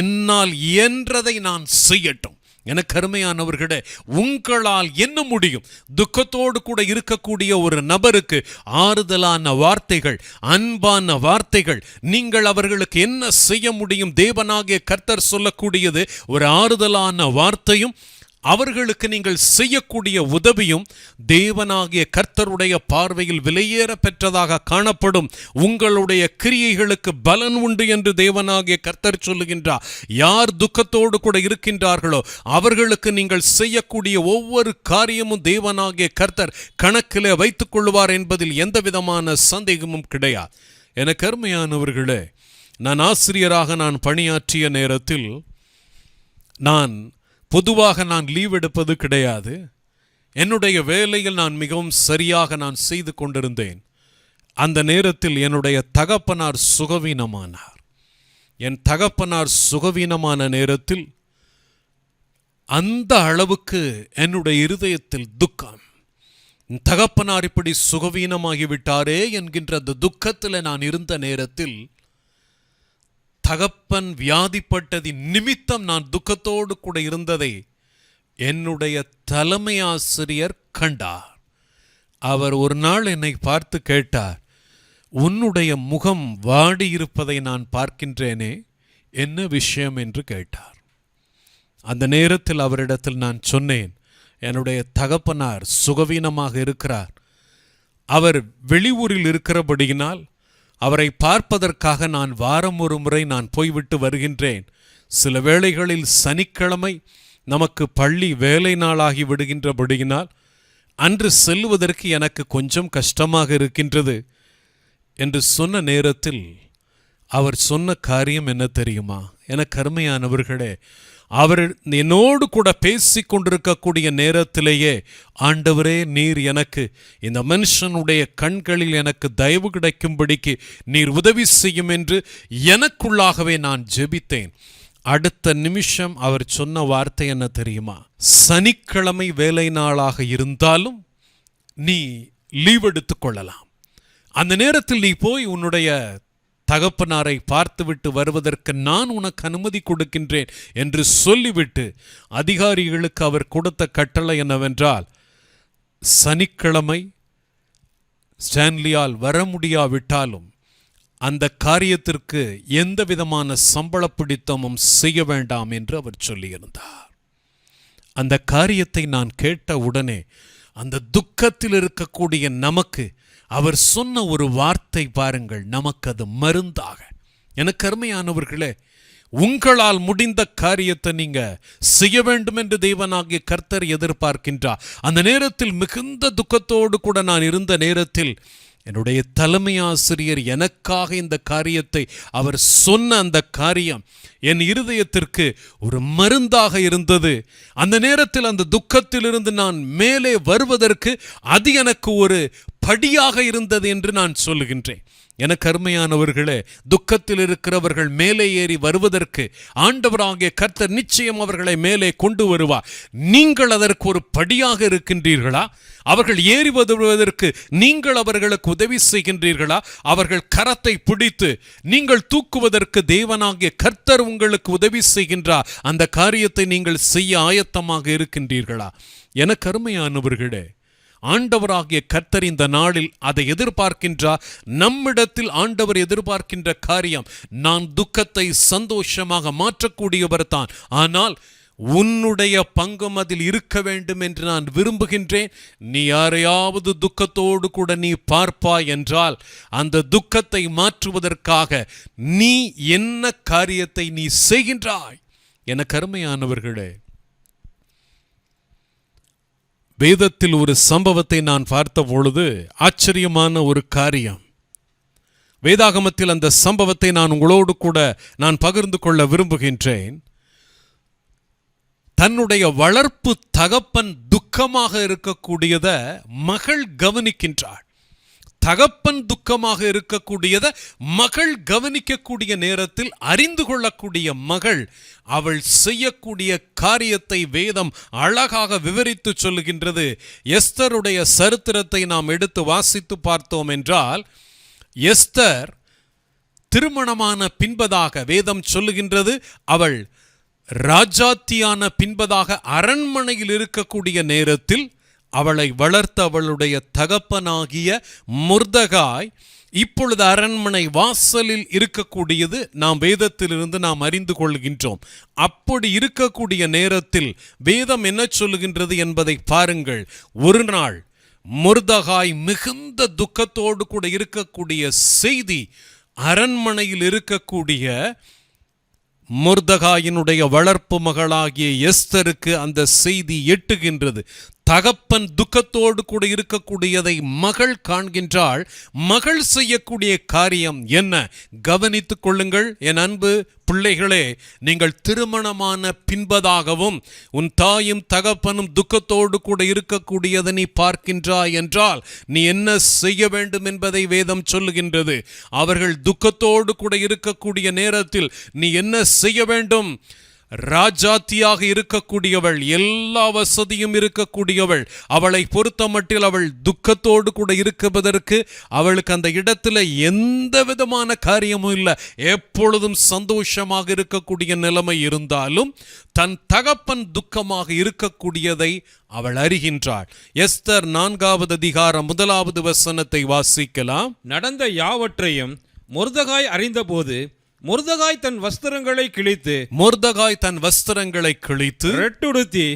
என்னால் இயன்றதை நான் செய்யட்டும். எனக்கு அருமையானவர்களே, உங்களால் என்ன முடியும்? துக்கத்தோடு கூட இருக்கக்கூடிய ஒரு நபருக்கு ஆறுதலான வார்த்தைகள், அன்பான வார்த்தைகள், நீங்கள் அவர்களுக்கு என்ன செய்ய முடியும்? தேவனாகிய கர்த்தர் சொல்லக்கூடியது ஒரு ஆறுதலான வார்த்தையும் அவர்களுக்கு நீங்கள் செய்யக்கூடிய உதவியும் தேவனாகிய கர்த்தருடைய பார்வையில் விலையேற பெற்றதாக காணப்படும். உங்களுடைய கிரியைகளுக்கு பலன் உண்டு என்று தேவனாகிய கர்த்தர் சொல்லுகின்றார். யார் துக்கத்தோடு கூட இருக்கின்றார்களோ அவர்களுக்கு நீங்கள் செய்யக்கூடிய ஒவ்வொரு காரியமும் தேவனாகிய கர்த்தர் கணக்கிலே வைத்துக் கொள்வார் என்பதில் எந்த விதமான சந்தேகமும் கிடையாது. எனக்கு அருமையானவர்களே, நான் ஆசிரியராக நான் பணியாற்றிய நேரத்தில் பொதுவாக நான் லீவ் எடுப்பது கிடையாது. என்னுடைய வேலையில் நான் மிகவும் சரியாக நான் செய்து கொண்டிருந்தேன். அந்த நேரத்தில் என்னுடைய தகப்பனார் சுகவீனமானார். என் தகப்பனார் சுகவீனமான நேரத்தில் அந்த அளவுக்கு என்னுடைய இருதயத்தில் துக்கம். தகப்பனார் இப்படி சுகவீனமாகிவிட்டாரே என்கின்ற அந்த துக்கத்தில் நான் இருந்த நேரத்தில், தகப்பன் வியாதிப்பட்டதின் நிமித்தம் நான் துக்கத்தோடு கூட இருந்ததை என்னுடைய தலைமை ஆசிரியர் கண்டார். அவர் ஒரு நாள் என்னை பார்த்து கேட்டார், உன்னுடைய முகம் வாடியிருப்பதை நான் பார்க்கின்றேனே, என்ன விஷயம் என்று கேட்டார். அந்த நேரத்தில் அவரிடத்தில் நான் சொன்னேன், என்னுடைய தகப்பனார் சுகவீனமாக இருக்கிறார். அவர் வெளியூரில் இருக்கிறபடியினால் அவரை பார்ப்பதற்காக நான் வாரம் ஒரு முறை நான் போய்விட்டு வருகின்றேன். சில வேளைகளில் சனிக்கிழமை நமக்கு பள்ளி வேலை நாளாகி விடுகின்றபடியினால் அன்று செல்வதற்கு எனக்கு கொஞ்சம் கஷ்டமாக இருக்கின்றது என்று சொன்ன நேரத்தில் அவர் சொன்ன காரியம் என்ன தெரியுமா? எனக்கு அருமையானவர்களே, அவர் என்னோடு கூட பேசி கொண்டிருக்கக்கூடிய நேரத்திலேயே, ஆண்டவரே, நீர் எனக்கு இந்த மனுஷனுடைய கண்களில் எனக்கு தயவு கிடைக்கும்படிக்கு நீர் உதவி செய்யும் என்று எனக்குள்ளாகவே நான் ஜெபித்தேன். அடுத்த நிமிஷம் அவர் சொன்ன வார்த்தை என்ன தெரியுமா? சனிக்கிழமை வேலை நாளாக இருந்தாலும் நீ லீவ் எடுத்துக் கொள்ளலாம். அந்த நேரத்தில் நீ போய் உன்னுடைய தகப்பனாரை பார்த்துவிட்டு வருவதற்கு நான் உனக்கு அனுமதி கொடுக்கின்றேன் என்று சொல்லிவிட்டு, அதிகாரிகளுக்கு அவர் கொடுத்த கட்டளை என்னவென்றால், சனிக்கிழமை ஸ்டான்லியால் வர முடியாவிட்டாலும் அந்த காரியத்திற்கு எந்த விதமான சம்பள பிடித்தமும் செய்ய வேண்டாம் என்று அவர் சொல்லியிருந்தார். அந்த காரியத்தை நான் கேட்ட உடனே அந்த துக்கத்தில் இருக்கக்கூடிய நமக்கு அவர் சொன்ன ஒரு வார்த்தை பாருங்கள், நமக்கு அது மருந்தாக. எனக்கு அருமையானவர்களே, உங்களால் முடிந்த காரியத்தை நீங்க செய்ய வேண்டும் என்று தேவனாகிய கர்த்தர் எதிர்பார்க்கின்றார். அந்த நேரத்தில் மிகுந்த துக்கத்தோடு கூட நான் இருந்த நேரத்தில் என்னுடைய தலைமை ஆசிரியர் எனக்காக இந்த காரியத்தை அவர் சொன்ன அந்த காரியம் என் இருதயத்திற்கு ஒரு மருந்தாக இருந்தது. அந்த நேரத்தில் அந்த துக்கத்திலிருந்து நான் மேலே வருவதற்கு அது எனக்கு ஒரு படியாக இருந்தது என்று நான் சொல்லுகின்றேன். எனக்கு அருமையானவர்களே, துக்கத்தில் இருக்கிறவர்கள் மேலே ஏறி வருவதற்கு ஆண்டவராகிய கர்த்தர் நிச்சயம் அவர்களை மேலே கொண்டு வருவார். நீங்கள் அதற்கு ஒரு படியாக இருக்கின்றீர்களா? அவர்கள் ஏறி வருவதற்கு நீங்கள் அவர்களுக்கு உதவி செய்கின்றீர்களா? அவர்கள் கரத்தை பிடித்து நீங்கள் தூக்குவதற்கு தேவனாகிய கர்த்தர் உங்களுக்கு உதவி செய்கின்றார். அந்த காரியத்தை நீங்கள் செய்ய ஆயத்தமாக இருக்கின்றீர்களா? எனக்கு அருமையானவர்களே, ஆண்டவராகிய கர்த்தர் இந்த நாளில் அதை எதிர்பார்க்கின்றார். நம்மிடத்தில் ஆண்டவர் எதிர்பார்க்கின்ற காரியம், நான் துக்கத்தை சந்தோஷமாக மாற்றக்கூடியவர் தான். ஆனால் உன்னுடைய பங்கும் அதில் இருக்க வேண்டும் என்று நான் விரும்புகின்றேன். நீ யாரையாவது துக்கத்தோடு கூட நீ பார்ப்பாய் என்றால் அந்த துக்கத்தை மாற்றுவதற்காக நீ என்ன காரியத்தை நீ செய்கின்றாய்? எனக்கு அருமையானவர்களே, வேதத்தில் ஒரு சம்பவத்தை நான் பார்த்த பொழுது ஆச்சரியமான ஒரு காரியம். வேதாகமத்தில் அந்த சம்பவத்தை நான் உங்களோடு கூட நான் பகிர்ந்து கொள்ள விரும்புகின்றேன். தன்னுடைய வளர்ப்பு தகப்பன் துக்கமாக இருக்கக்கூடியதை மகள் கவனிக்கின்றாள். தகப்பன் துக்கமாக இருக்கக்கூடியதை மகள் கவனிக்கக்கூடிய நேரத்தில் அறிந்து கொள்ளக்கூடிய மகள் அவள் செய்யக்கூடிய காரியத்தை வேதம் அழகாக விவரித்து சொல்லுகின்றது. எஸ்தருடைய சரித்திரத்தை நாம் எடுத்து வாசித்து பார்த்தோம் என்றால், எஸ்தர் திருமணமான பின்பதாக வேதம் சொல்லுகின்றது, அவள் ராஜாத்தியான பின்பதாக அரண்மனையில் இருக்கக்கூடிய நேரத்தில் அவளை வளர்த்த அவளுடைய தகப்பனாகிய மொர்தகாய் இப்பொழுது அரண்மனை வாசலில் இருக்கக்கூடியது நாம் வேதத்திலிருந்து நாம் அறிந்து கொள்கின்றோம். அப்படி இருக்கக்கூடிய நேரத்தில் வேதம் என்ன சொல்லுகின்றது என்பதை பாருங்கள். ஒரு நாள் மொர்தகாய் மிகுந்த துக்கத்தோடு கூட இருக்கக்கூடிய செய்தி அரண்மனையில் இருக்கக்கூடிய மொர்தகாயினுடைய வளர்ப்பு மகளாகிய எஸ்தருக்கு அந்த செய்தி எட்டுகின்றது. தகப்பன் துக்கத்தோடு கூட இருக்கக்கூடியதை மகள் காண்கின்றாள். மகள் செய்யக்கூடிய காரியம் என்ன? கவனித்துக் கொள்ளுங்கள் என் அன்பு பிள்ளைகளே. நீங்கள் திருமணமான பின்பதாகவும் உன் தாயும் தகப்பனும் துக்கத்தோடு கூட இருக்கக்கூடியதை நீ பார்க்கின்றாய் என்றால் நீ என்ன செய்ய வேண்டும் என்பதை வேதம் சொல்லுகின்றது. அவர்கள் துக்கத்தோடு கூட இருக்கக்கூடிய நேரத்தில் நீ என்ன செய்ய வேண்டும்? ராஜாத்தியாக இருக்கக்கூடியவள், எல்லா வசதியும் இருக்கக்கூடியவள், அவளை பொறுத்த மட்டில் அவள் துக்கத்தோடு கூட இருப்பதற்கு அவளுக்கு அந்த இடத்துல எந்த விதமான காரியமும் இல்லை. எப்பொழுதும் சந்தோஷமாக இருக்கக்கூடிய நிலைமை இருந்தாலும் தன் தகப்பன் துக்கமாக இருக்கக்கூடியதை அவள் அறிகின்றாள். எஸ்தர் 4வது அதிகாரம் 1வது வசனத்தை வாசிக்கலாம். நடந்த யாவற்றையும் மொர்தகாய் அறிந்தபோது மொர்தகாய் தன் வஸ்திரங்களை கிழித்து ரெட்டுடுத்தி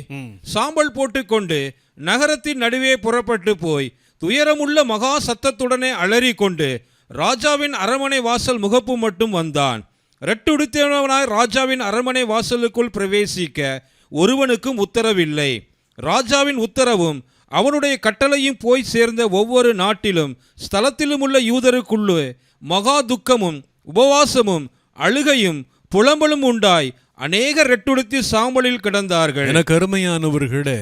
சாம்பல் போட்டுக்கொண்டு நகரத்தின் நடுவே புறப்பட்டு போய் துயரமுள்ள மகா சத்தத்துடனே அலறிக்கொண்டு ராஜாவின் அரண்மனை வாசல் முகப்பு மட்டும் வந்தான். ரெட்டுடுத்தியவனாய் ராஜாவின் அரண்மனை வாசலுக்குள் பிரவேசிக்க ஒருவனுக்கும் உத்தரவில்லை. ராஜாவின் உத்தரவும் அவனுடைய கட்டளையும் போய் சேர்ந்த ஒவ்வொரு நாட்டிலும் ஸ்தலத்திலும் உள்ள யூதருக்குள்ளே மகா துக்கமும் உபவாசமும் அழுகையும் புலம்பலும் உண்டாய் அநேக ரெட்டுடுத்தி சாம்பலில் கிடந்தார்கள். எனக்கு அருமையானவர்களே,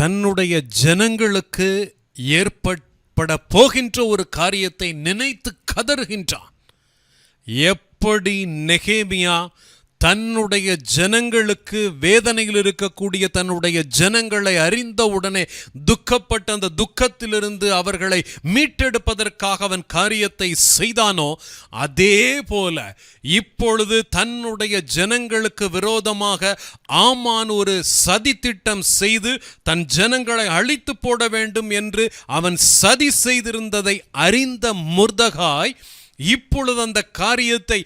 தன்னுடைய ஜனங்களுக்கு ஏற்பட போகின்ற ஒரு காரியத்தை நினைத்து கதறுகின்றான். எப்படி நெகேமியா தன்னுடைய ஜனங்களுக்கு வேதனையில் இருக்கக்கூடிய தன்னுடைய ஜனங்களை அறிந்தவுடனே துக்கப்பட்ட அந்த துக்கத்திலிருந்து அவர்களை மீட்டெடுப்பதற்காக அவன் காரியத்தை செய்தானோ, அதே போல இப்பொழுது தன்னுடைய ஜனங்களுக்கு விரோதமாக ஆமான் ஒரு சதி திட்டம் செய்து தன் ஜனங்களை அழித்து போட வேண்டும் என்று அவன் சதி செய்திருந்ததை அறிந்த மொர்தகாய் இப்பொழுது அந்த காரியத்தை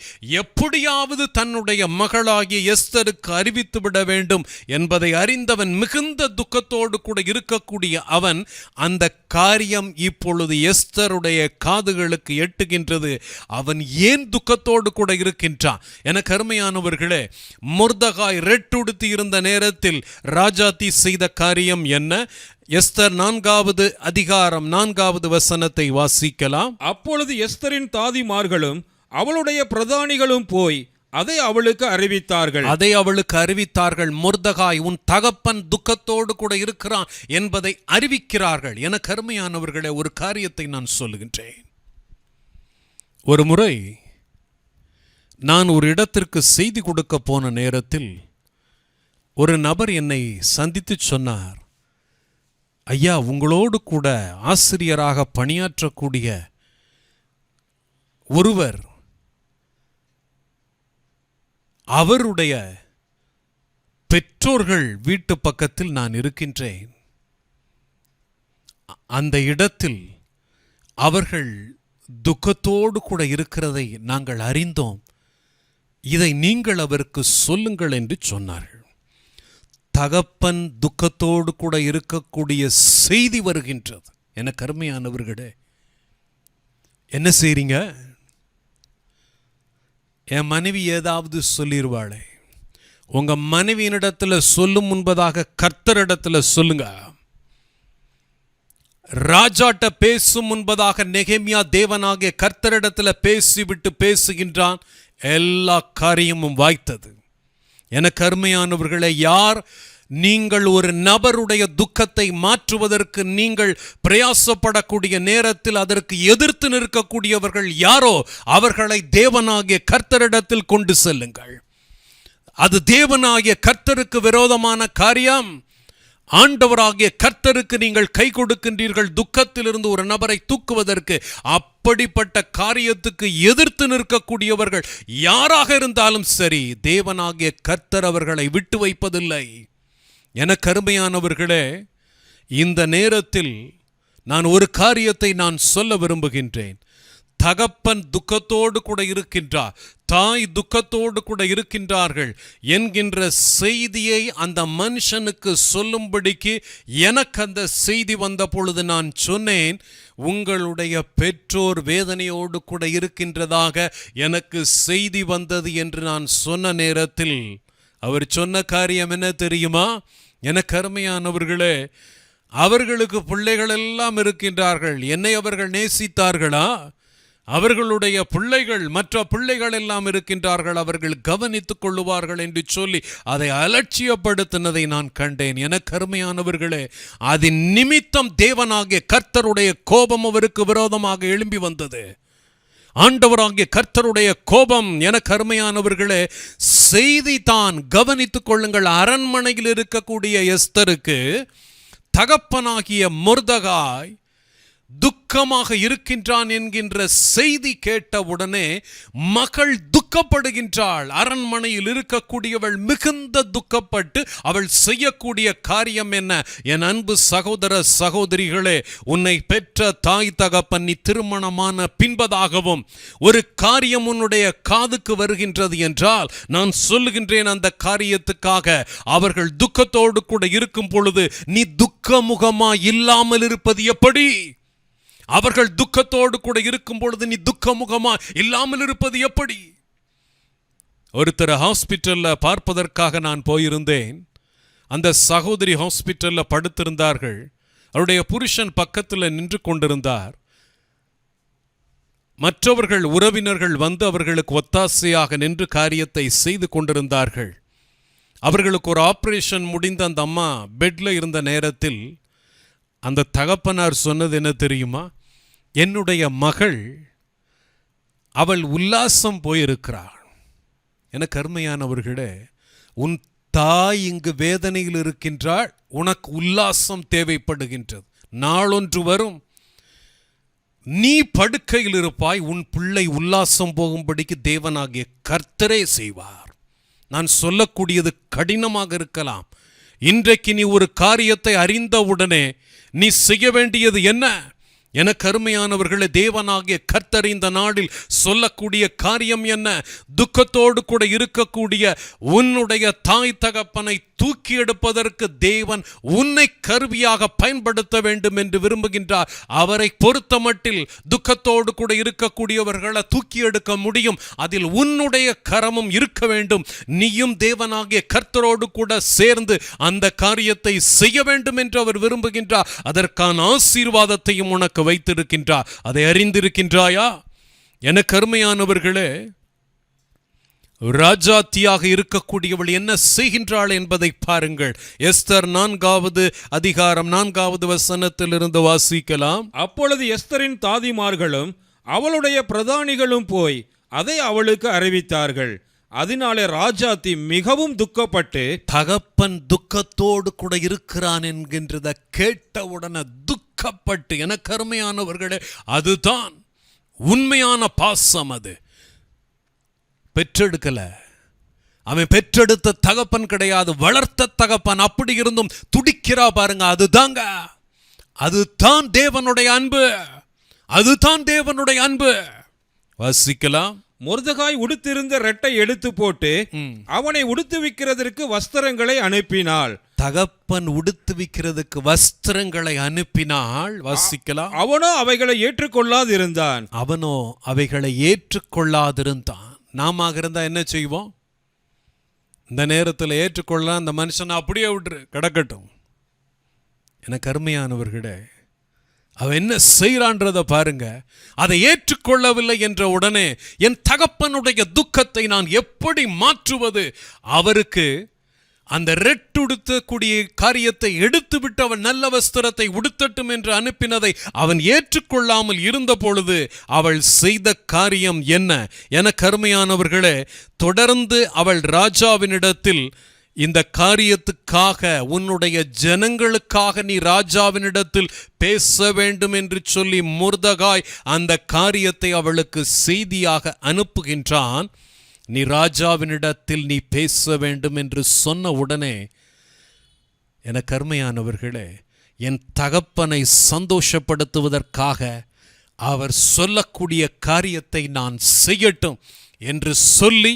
எப்படியாவது தன்னுடைய மகளாகிய எஸ்தருக்கு அறிவித்து விட வேண்டும் என்பதை அறிந்தவன் மிகுந்த துக்கத்தோடு கூட இருக்கக்கூடிய அவன் அந்த காரியம் இப்பொழுது எஸ்தருடைய காதுகளுக்கு எட்டுகின்றது. அவன் ஏன் துக்கத்தோடு கூட இருக்கின்றான்? எனக்கு அருமையானவர்களே, மொர்தகாய் ரெட்டுடுத்தி இருந்த நேரத்தில் ராஜாத்தி செய்த காரியம் என்ன? எஸ்தர் 4வது அதிகாரம் 4வது வசனத்தை வாசிக்கலாம். அப்பொழுது எஸ்தரின் தாதிமார்களும் அவளுடைய பிரதானிகளும் போய் அதை அவளுக்கு அறிவித்தார்கள். மொர்தகாய் உன் தகப்பன் துக்கத்தோடு கூட இருக்கிறான் என்பதை அறிவிக்கிறார்கள். எனக்கு அருமையானவர்களே, ஒரு காரியத்தை நான் சொல்லுகின்றேன். ஒரு முறை நான் ஒரு இடத்திற்கு செய்தி கொடுக்க போன நேரத்தில் ஒரு நபர் என்னை சந்தித்து சொன்னார், ஐயா, உங்களோடு கூட ஆசிரியராக பணியாற்றக்கூடிய ஒருவர், அவருடைய பெற்றோர்கள் வீட்டு பக்கத்தில் நான் இருக்கின்றேன். அந்த இடத்தில் அவர்கள் துக்கத்தோடு கூட இருக்கிறதை நாங்கள் அறிந்தோம். இதை நீங்கள் அவருக்கு சொல்லுங்கள் என்று சொன்னார்கள். தகப்பன் துக்கத்தோடு கூட இருக்கக்கூடிய செய்தி வருகின்றது. எனக்கு அருமையானவர்களே, என்ன செய்றீங்க? என் மனைவி ஏதாவது சொல்லிடுவாளே. உங்க மனைவியினிடத்துல சொல்லும் முன்பதாக கர்த்தரிடத்துல சொல்லுங்க. ராஜாட்ட பேசும் முன்பதாக நெகேமியா தேவனாகிய கர்த்தரிடத்துல பேசிவிட்டு பேசுகின்றான். எல்லா காரியமும் வாய்த்தது. எனக்கு அருமையானவர்களே, யார் நீங்கள் ஒரு நபருடைய துக்கத்தை மாற்றுவதற்கு நீங்கள் பிரயாசப்படக்கூடிய நேரத்தில் அதற்கு எதிர்த்து நிற்கக்கூடியவர்கள் யாரோ அவர்களை தேவனாகிய கர்த்தரிடத்தில் கொண்டு செல்லுங்கள். அது தேவனாகிய கர்த்தருக்கு விரோதமான காரியம். ஆண்டவராகிய கர்த்தருக்கு நீங்கள் கை கொடுக்கின்றீர்கள் துக்கத்திலிருந்து ஒரு நபரை தூக்குவதற்கு. அப்படிப்பட்ட காரியத்துக்கு எதிர்த்து நிற்கக்கூடியவர்கள் யாராக இருந்தாலும் சரி, தேவனாகிய கர்த்தர் அவர்களை விட்டு வைப்பதில்லை. எனக்கு அருமையானவர்களே, இந்த நேரத்தில் நான் ஒரு காரியத்தை நான் சொல்ல விரும்புகின்றேன். தகப்பன் துக்கத்தோடு கூட இருக்கின்றார், தாய் துக்கத்தோடு கூட இருக்கின்றார்கள் என்கின்ற செய்தியை அந்த மனுஷனுக்கு சொல்லும்படிக்கு எனக்கு அந்த செய்தி வந்த பொழுது நான் சொன்னேன், உங்களுடைய பெற்றோர் வேதனையோடு கூட இருக்கின்றதாக எனக்கு செய்தி வந்தது என்று நான் சொன்ன நேரத்தில் அவர் சொன்ன காரியம் என்ன தெரியுமா? எனக்கு அருமையானவர்களே, அவர்களுக்கு பிள்ளைகள் எல்லாம் இருக்கின்றார்கள். என்னை அவர்கள் நேசித்தார்களா? அவர்களுடைய பிள்ளைகள், மற்ற பிள்ளைகள் எல்லாம் இருக்கின்றார்கள், அவர்கள் கவனித்துக் கொள்ளுவார்கள் என்று சொல்லி அதை அலட்சியப்படுத்தினதை நான் கண்டேன். எனக்கு அருமையானவர்களே, அதன் நிமித்தம் தேவனாகிய கர்த்தருடைய கோபம் அவருக்கு விரோதமாக எழும்பி வந்தது. ஆண்டவராகிய கர்த்தருடைய கோபம், எனக்கு அருமையானவர்களே, செய்தி தான். கவனித்துக் கொள்ளுங்கள். அரண்மனையில் இருக்கக்கூடிய எஸ்தருக்கு தகப்பனாகிய மொர்தகாய் துக்கமாக இருக்கின்றான் என்கின்ற செய்தி கேட்டவுடனே மகள் துக்கப்படுகின்றாள். அரண்மனையில் இருக்கக்கூடியவள் மிகுந்த துக்கப்பட்டு அவள் செய்யக்கூடிய காரியம் என்ன? என் அன்பு சகோதர சகோதரிகளே, உன்னை பெற்ற தாய் தகப்பன் நீ திருமணமான பின்பதாகவும் ஒரு காரியம் உன்னுடைய காதுக்கு வருகின்றது என்றால், நான் சொல்லுகின்றேன், அந்த காரியத்துக்காக அவர்கள் துக்கத்தோடு கூட இருக்கும் பொழுது நீ துக்கமுகமா இல்லாமல் இருப்பது எப்படி? அவர்கள் துக்கத்தோடு கூட இருக்கும் பொழுது நீ துக்கமுகமா இல்லாமல் இருப்பது எப்படி? ஒருத்தர் ஹாஸ்பிட்டல்ல பார்ப்பதற்காக நான் போயிருந்தேன். அந்த சகோதரி ஹாஸ்பிட்டல்ல படுத்திருந்தார்கள். அவருடைய புருஷன் பக்கத்தில் நின்று கொண்டிருந்தார். மற்றவர்கள் உறவினர்கள் வந்து அவர்களுக்கு ஒத்தாசையாக நின்று காரியத்தை செய்து கொண்டிருந்தார்கள். அவர்களுக்கு ஒரு ஆபரேஷன் முடிந்த அந்த அம்மா பெட்ல இருந்த நேரத்தில் அந்த தகப்பனார் சொன்னது என்ன தெரியுமா? என்னுடைய மகள், அவள் உல்லாசம் போயிருக்கிறாள். எனக்கு அருமையானவர்களே, உன் தாய் இங்கு வேதனையில் இருக்கின்றாள், உனக்கு உல்லாசம் தேவைப்படுகின்றது. நாளொன்று வரும், நீ படுக்கையில் இருப்பாய், உன் பிள்ளை உல்லாசம் போகும்படிக்கு தேவனாகிய கர்த்தரே செய்வார். நான் சொல்லக்கூடியது கடினமாக இருக்கலாம். இன்றைக்கு நீ ஒரு காரியத்தை அறிந்தவுடனே நீ செய்ய வேண்டியது என்ன? எனக்கு அருமையானவர்களே, தேவனாகிய கர்த்தர் இந்த நாளில் சொல்லக்கூடிய காரியம் என்ன? துக்கத்தோடு கூட இருக்கக்கூடிய உன்னுடைய தாய் தகப்பனை தூக்கி எடுப்பதற்கு தேவன் உன்னை கருவியாக பயன்படுத்த வேண்டும் என்று விரும்புகின்றார். அவரை பொறுத்த மட்டில் துக்கத்தோடு கூட இருக்கக்கூடியவர்களை தூக்கி எடுக்க முடியும். அதில் உன்னுடைய கரமும் இருக்க வேண்டும். நீயும் தேவனாகிய கர்த்தரோடு கூட சேர்ந்து அந்த காரியத்தை செய்ய வேண்டும் என்று அவர் விரும்புகின்றார். அதற்கான ஆசீர்வாதத்தையும் உனக்கு வைத்திருக்கின்றார். அதை அறிந்திருக்கின்றாயா? எனக்கு அருமையானவர்களே, ராஜாத்தியாக இருக்கக்கூடியவள் என்ன செய்கின்றாள் என்பதை பாருங்கள். எஸ்தர் 4வது அதிகாரம் 4வது வசனத்திலிருந்து வாசிக்கலாம். அப்பொழுது எஸ்தரின் தாதிமார்களும் அவளுடைய பிரதானிகளும் போய் அதை அவளுக்கு அறிவித்தார்கள். அதனாலே ராஜாத்தி மிகவும் துக்கப்பட்டு, தகப்பன் துக்கத்தோடு கூட இருக்கிறான் என்கின்றத கேட்டவுடனே துக்கப்பட்டு, எனக்கு அருமையானவர்களே, அதுதான் உண்மையான பாசம். அது பெற்றெடுக்கல, அவன் பெற்றெடுத்த தகப்பன் கிடையாது, வளர்த்த தகப்பன். அப்படி இருந்தும் துடிக்கிறா பாருங்க. அதுதான் தேவனுடைய அன்பு. அதுதான் தேவனுடைய அன்பு. வாசிக்கலாம். மொர்தெகாய் உடுத்திருந்த ரெட்டை எடுத்து போட்டு அவனை உடுத்துவிக்கிறதற்கு வஸ்திரங்களை அனுப்பினாள். தகப்பன் உடுத்துவிக்கிறதுக்கு வஸ்திரங்களை அனுப்பினாள். வாசிக்கலாம். அவனோ அவைகளை ஏற்றுக்கொள்ளாதிருந்தான். நாம இருந்தா என்ன செய்வோம்? இந்த நேரத்தில் ஏற்றுக்கொள்ள அந்த மனுஷனை அப்படியே விட்டுரு, கிடக்கட்டும். எனக்கு அருமையானவர்களே, அவன் என்ன செய்யறான்றத பாருங்க. அதை ஏற்றுக்கொள்ளவில்லை என்ற உடனே என் தகப்பனுடைய துக்கத்தை நான் எப்படி மாற்றுவது? அவருக்கு அந்த ரெட்டுடுத்தக்கூடிய காரியத்தை எடுத்துவிட்டு அவன் நல்ல வஸ்திரத்தை உடுத்தட்டும் என்று அனுப்பினதை அவன் ஏற்றுக்கொள்ளாமல் இருந்த பொழுது அவள் செய்த காரியம் என்ன? என கருமையானவர்களே, தொடர்ந்து அவள் ராஜாவினிடத்தில் இந்த காரியத்துக்காக, உன்னுடைய ஜனங்களுக்காக நீ ராஜாவினிடத்தில் பேச வேண்டும் என்று சொல்லி மொர்தெகாய் அந்த காரியத்தை அவளுக்கு செய்தியாக அனுப்புகின்றான். நீ ராஜாவினிடத்தில் நீ பேச வேண்டும் என்று சொன்ன உடனே, எனக்கு அருமையானவர்களே, என் தகப்பனை சந்தோஷப்படுத்துவதற்காக அவர் சொல்லக்கூடிய காரியத்தை நான் செய்யட்டும் என்று சொல்லி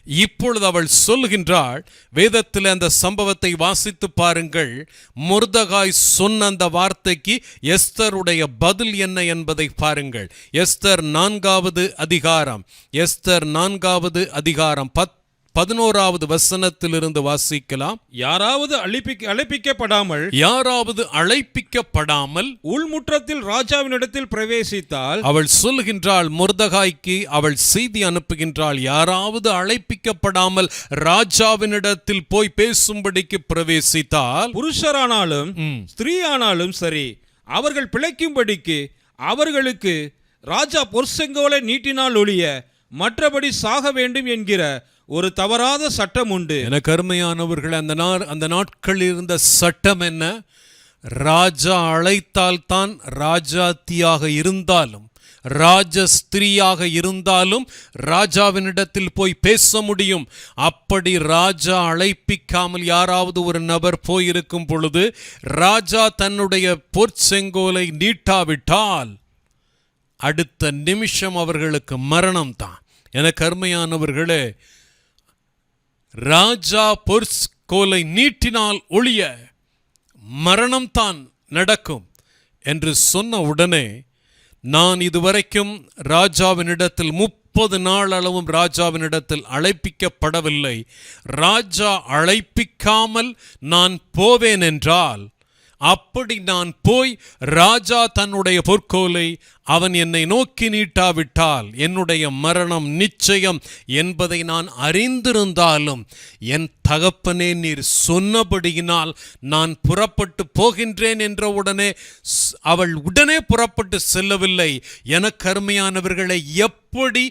இப்பொழுது அவள் சொல்கின்றாள். வேதத்தில் அந்த சம்பவத்தை வாசித்து பாருங்கள். மொர்தெகாய் சொன்ன அந்த வார்த்தைக்கு எஸ்தருடைய பதில் என்ன என்பதை பாருங்கள். எஸ்தர் 4வது அதிகாரம் 11வது வசனத்திலிருந்து வாசிக்கலாம். யாராவது அழைப்பிக்கப்படாமல் உள்முற்றத்தில் ராஜாவினிடத்தில் பிரவேசித்தால், அவள் சொல்கின்றாள், மொர்தெகாய்க்கு அவள் செய்தி அனுப்புகின்றாள். யாராவது அழைப்பிக்கப்படாமல் ராஜாவினிடத்தில் போய் பேசும்படிக்கு பிரவேசித்தால், புருஷரானாலும் ஸ்திரீயானாலும் சரி, அவர்கள் பிழைக்கும்படிக்கு அவர்களுக்கு ராஜா பொற்செங்கோலை நீட்டினால் ஒழிய மற்றபடி சாக வேண்டும் என்கிற ஒரு தவறாத சட்டம் உண்டு. எனக்கு அருமையானவர்கள், அந்த நாட்களில் இருந்த சட்டம் என்ன? ராஜா அழைத்தால் தான் ராஜாத்தியாக இருந்தாலும் ராஜஸ்திரியாக இருந்தாலும் ராஜாவினிடத்தில் போய் பேச முடியும். அப்படி ராஜா அழைப்பிக்காமல் யாராவது ஒரு நபர் போயிருக்கும் பொழுது ராஜா தன்னுடைய பொற்செங்கோலை நீட்டாவிட்டால் அடுத்த நிமிஷம் அவர்களுக்கு மரணம் தான். எனக்கு அருமையானவர்களே, ராஜா பொற்கோலை நீட்டினால் ஒழிய மரணம்தான் நடக்கும் என்று சொன்ன உடனே, நான் இதுவரைக்கும் ராஜாவினிடத்தில் 30 நாள் அளவும் ராஜாவினிடத்தில் அழைப்பிக்கப்படவில்லை. ராஜா அழைப்பிக்காமல் நான் போவேன் என்றால், அப்படி நான் போய் ராஜா தன்னுடைய பொற்கோலை அவன் என்னை நோக்கி நீட்டாவிட்டால் என்னுடைய மரணம் நிச்சயம் என்பதை நான் அறிந்திருந்தாலும், என் தகப்பனே நீர் சொன்னபடியினால் நான் புறப்பட்டு போகின்றேன் என்ற உடனே அவள் உடனே புறப்பட்டு செல்லவில்லை. எனக்கு அருமையானவர்களை, எப்படி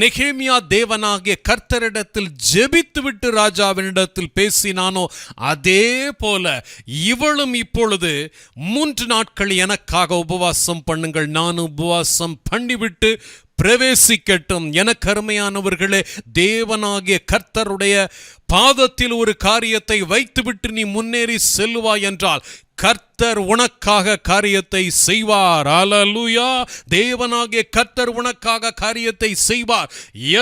நெகேமியா தேவனாகிய கர்த்தரிடத்தில் ஜெபித்துவிட்டு ராஜாவினிடத்தில் பேசினானோ அதே போல இவளும் இப்பொழுது 3 நாட்கள் எனக்காக உபவாசம் பண்ணுங்கள், நானும் உபவாசம் பண்ணிவிட்டு பிரவேசிக்கட்டும். எனக்கு அருமையானவர்களே, தேவனாகிய கர்த்தருடைய பாதத்தில் ஒரு காரியத்தை வைத்துவிட்டு நீ முன்னேறி செல்வாய் என்றால் கர்த்தர் எஸ்தர் உனக்காக காரியத்தை செய்வார். அல்லேலூயா. தேவனாகிய கர்த்தர் உனக்காக காரியத்தை செய்வார்.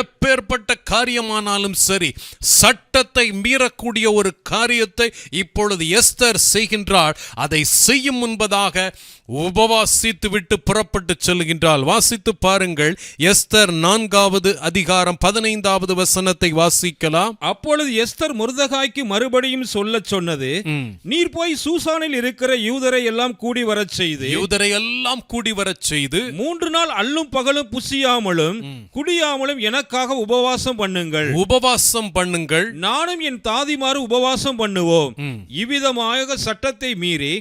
எப்பேற்பட்ட காரியமானாலும் சரி, சட்டத்தை மீறக்கூடிய ஒரு காரியத்தை இப்பொழுது எஸ்தர் செய்கின்றாள். அதை செய்யும் முன்பதாக உபவாசித்து விட்டு புறப்பட்டு செல்கின்றாள். வாசித்து பாருங்கள். எஸ்தர் 4வது அதிகாரம் 15வது வசனத்தை வாசிக்கலாம். அப்பொழுது எஸ்தர் மொர்தெகாய்க்கு மறுபடியும் சொல்லச் சொன்னது, நீர் போய் சூசானில் இருக்கிற யூதரை எல்லாம் கூடி வரச் செய்து 3 நாள் அல்லும் பகலும் புசியாமலும் குடியாமலும் எனக்காக உபவாசம் பண்ணுங்கள். நானும் என் தாதிமாரும் உபவாசம் பண்ணுவோம். இவ்விதமாக சட்டத்தை மீறி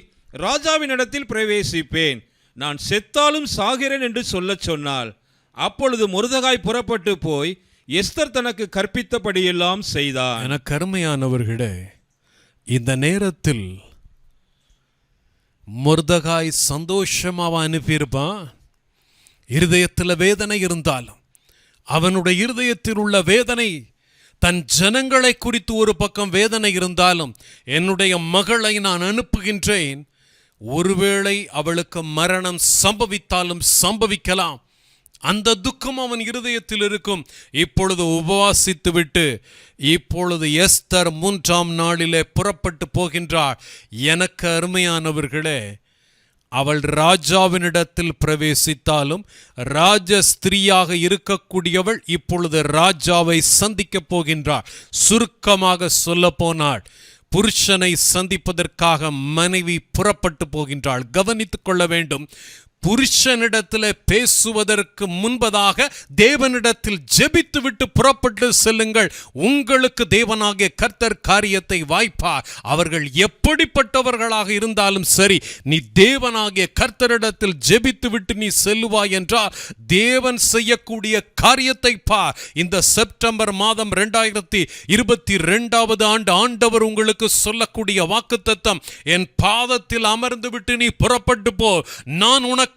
ராஜாவினிடத்தில் பிரவேசிப்பேன். நான் செத்தாலும் சாகிறேன் என்று சொல்லச் சொன்னாள். அப்பொழுது மொர்தெகாய் புறப்பட்டு போய் எஸ்தர் தனக்கு கற்பித்தபடியெல்லாம் செய்தார். எனக்கு அருமையானவர்களே, இந்த நேரத்தில் மொர்தெகாய் சந்தோஷமாக அனுப்பியிருப்பான். இருதயத்தில் வேதனை இருந்தாலும் அவனுடைய இருதயத்தில் உள்ள வேதனை, தன் ஜனங்களை குறித்து ஒரு பக்கம் வேதனை இருந்தாலும், என்னுடைய மகளை நான் அனுப்புகின்றேன், ஒருவேளை அவளுக்கு மரணம் சம்பவித்தாலும் சம்பவிக்கலாம், அந்த துக்கம் அவன் இருதயத்தில் இருக்கும். இப்பொழுது உபவாசித்து விட்டு இப்பொழுது எஸ்தர் 3ஆம் நாளிலே புறப்பட்டு போகின்றாள். எனக்கு அருமையானவர்களே, அவள் ராஜாவினிடத்தில் பிரவேசித்தாலும் ராஜ ஸ்திரீயாக இருக்கக்கூடியவள் இப்பொழுது ராஜாவை சந்திக்கப் போகின்றாள். சுருக்கமாக சொல்ல போனாள், புருஷனை சந்திப்பதற்காக மனைவி புறப்பட்டு போகின்றாள். கவனித்துக் கொள்ள வேண்டும். புருஷனிடத்தில் பேசுவதற்கு முன்பதாக தேவனிடத்தில் ஜெபித்து விட்டு புறப்பட்டு செல்லுங்கள். உங்களுக்கு தேவனாகிய கர்த்தர் காரியத்தை வாய்ப்பார். அவர்கள் எப்படிப்பட்டவர்களாக இருந்தாலும் சரி, நீ தேவனாகிய கர்த்தரிடத்தில் ஜெபித்து விட்டு நீ செல்லுவாய் என்றால் தேவன் செய்யக்கூடிய காரியத்தை பார். இந்த செப்டம்பர் மாதம் 2022 ஆண்டு ஆண்டவர் உங்களுக்கு சொல்லக்கூடிய வாக்குத்தத்தம், என் பாதத்தில் அமர்ந்து விட்டு நீ புறப்பட்டு போ, நான் உனக்காக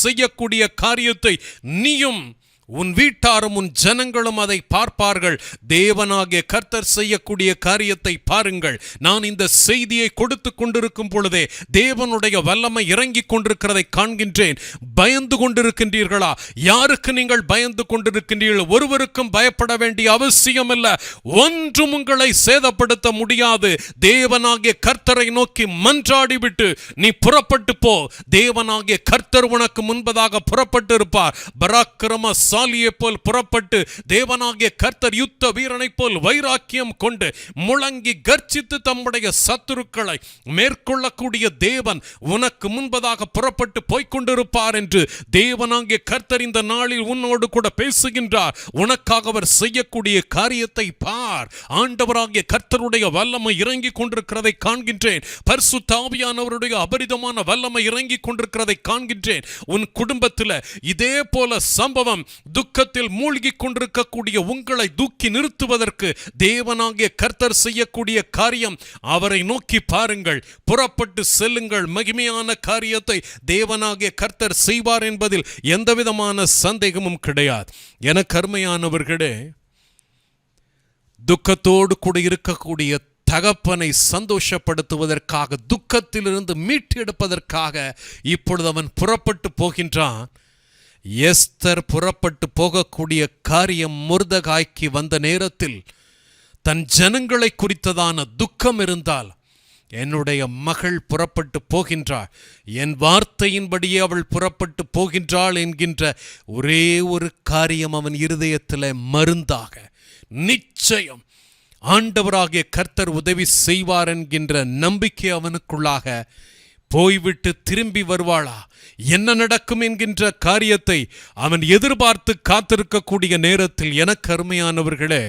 செய்யக்கூடிய காரியத்தை நீயும் உன் வீட்டாரும் உன் ஜனங்களும் அதை பார்ப்பார்கள். தேவனாகிய கர்த்தர் செய்யக்கூடிய காரியத்தை பாருங்கள். நான் இந்த செய்தியை கொடுத்து கொண்டிருக்கும் பொழுதே தேவனுடைய வல்லமை இறங்கி கொண்டிருக்கிறதை காண்கின்றேன். பயந்து கொண்டிருக்கின்றீர்களா? யாருக்கு நீங்கள் பயந்து கொண்டிருக்கின்றீர்கள்? ஒருவருக்கும் பயப்பட வேண்டிய அவசியமில்லை. ஒன்றும் உங்களை சேதப்படுத்த முடியாது. தேவனாகிய கர்த்தரை நோக்கி மன்றாடிவிட்டு நீ புறப்பட்டு போ. தேவனாகிய கர்த்தர் உனக்கு முன்பதாக புறப்பட்டு இருப்பார். பராக்கிரம சாலியை போல் புறப்பட்டு தேவனாகிய கர்த்தர் யுத்த வீரனை போல் வைராக்கியம் கொண்டு முழங்கி கர்ச்சித்து தம்முடைய சத்துருக்களை மேற்கொள்ளக்கூடிய தேவன் உனக்கு முன்பதாக புறப்பட்டு போய்கொண்டிருப்பார் என்று தேவனாகிய கர்த்தர் இந்த நாளில் உன்னோடு கூட பேசுகின்றார். உனக்காக அவர் செய்யக்கூடிய காரியத்தை பார். ஆண்டவராகிய கர்த்தருடைய வல்லமை இறங்கி கொண்டிருக்கிறதை காண்கின்றேன். பரிசுத்த ஆவியானவருடைய அபரிதமான வல்லமை இறங்கி கொண்டிருக்கிறதை காண்கின்றேன். உன் குடும்பத்தில் இதே போல சம்பவம், துக்கத்தில் மூழ்கி கொண்டிருக்கக்கூடிய உங்களை தூக்கி நிறுத்துவதற்கு தேவனாகிய கர்த்தர் செய்யக்கூடிய காரியம், அவரை நோக்கி பாருங்கள், புறப்பட்டு செல்லுங்கள். மகிமையான காரியத்தை தேவனாகிய கர்த்தர் செய்வார் என்பதில் எந்தவிதமான சந்தேகமும் கிடையாது. எனக்கு அருமையானவர்களே, துக்கத்தோடு கூட இருக்கக்கூடிய தகப்பனை சந்தோஷப்படுத்துவதற்காக, துக்கத்திலிருந்து மீட்டெடுப்பதற்காக இப்பொழுது அவன் புறப்பட்டு போகின்றான். எஸ்தர் புறப்பட்டு போகக்கூடிய காரியம் மொர்தெகாய்க்கு வந்த நேரத்தில் தன் ஜனங்களை குறித்ததான துக்கம் இருந்தால், என்னுடைய மகள் புறப்பட்டு போகின்றாள், என் வார்த்தையின்படியே அவள் புறப்பட்டு போகின்றாள் என்கின்ற ஒரே ஒரு காரியம் அவன் இருதயத்தில் மருந்தாக, நிச்சயம் ஆண்டவராகிய கர்த்தர் உதவி செய்வார் என்கின்ற நம்பிக்கை அவனுக்குள்ளாக போய்விட்டு திரும்பி வருவாளா, என்ன நடக்கும் என்கின்ற காரியத்தை அவன் எதிர்பார்த்து காத்திருக்கக்கூடிய நேரத்தில், எனக்கு அருமையானவர்களே,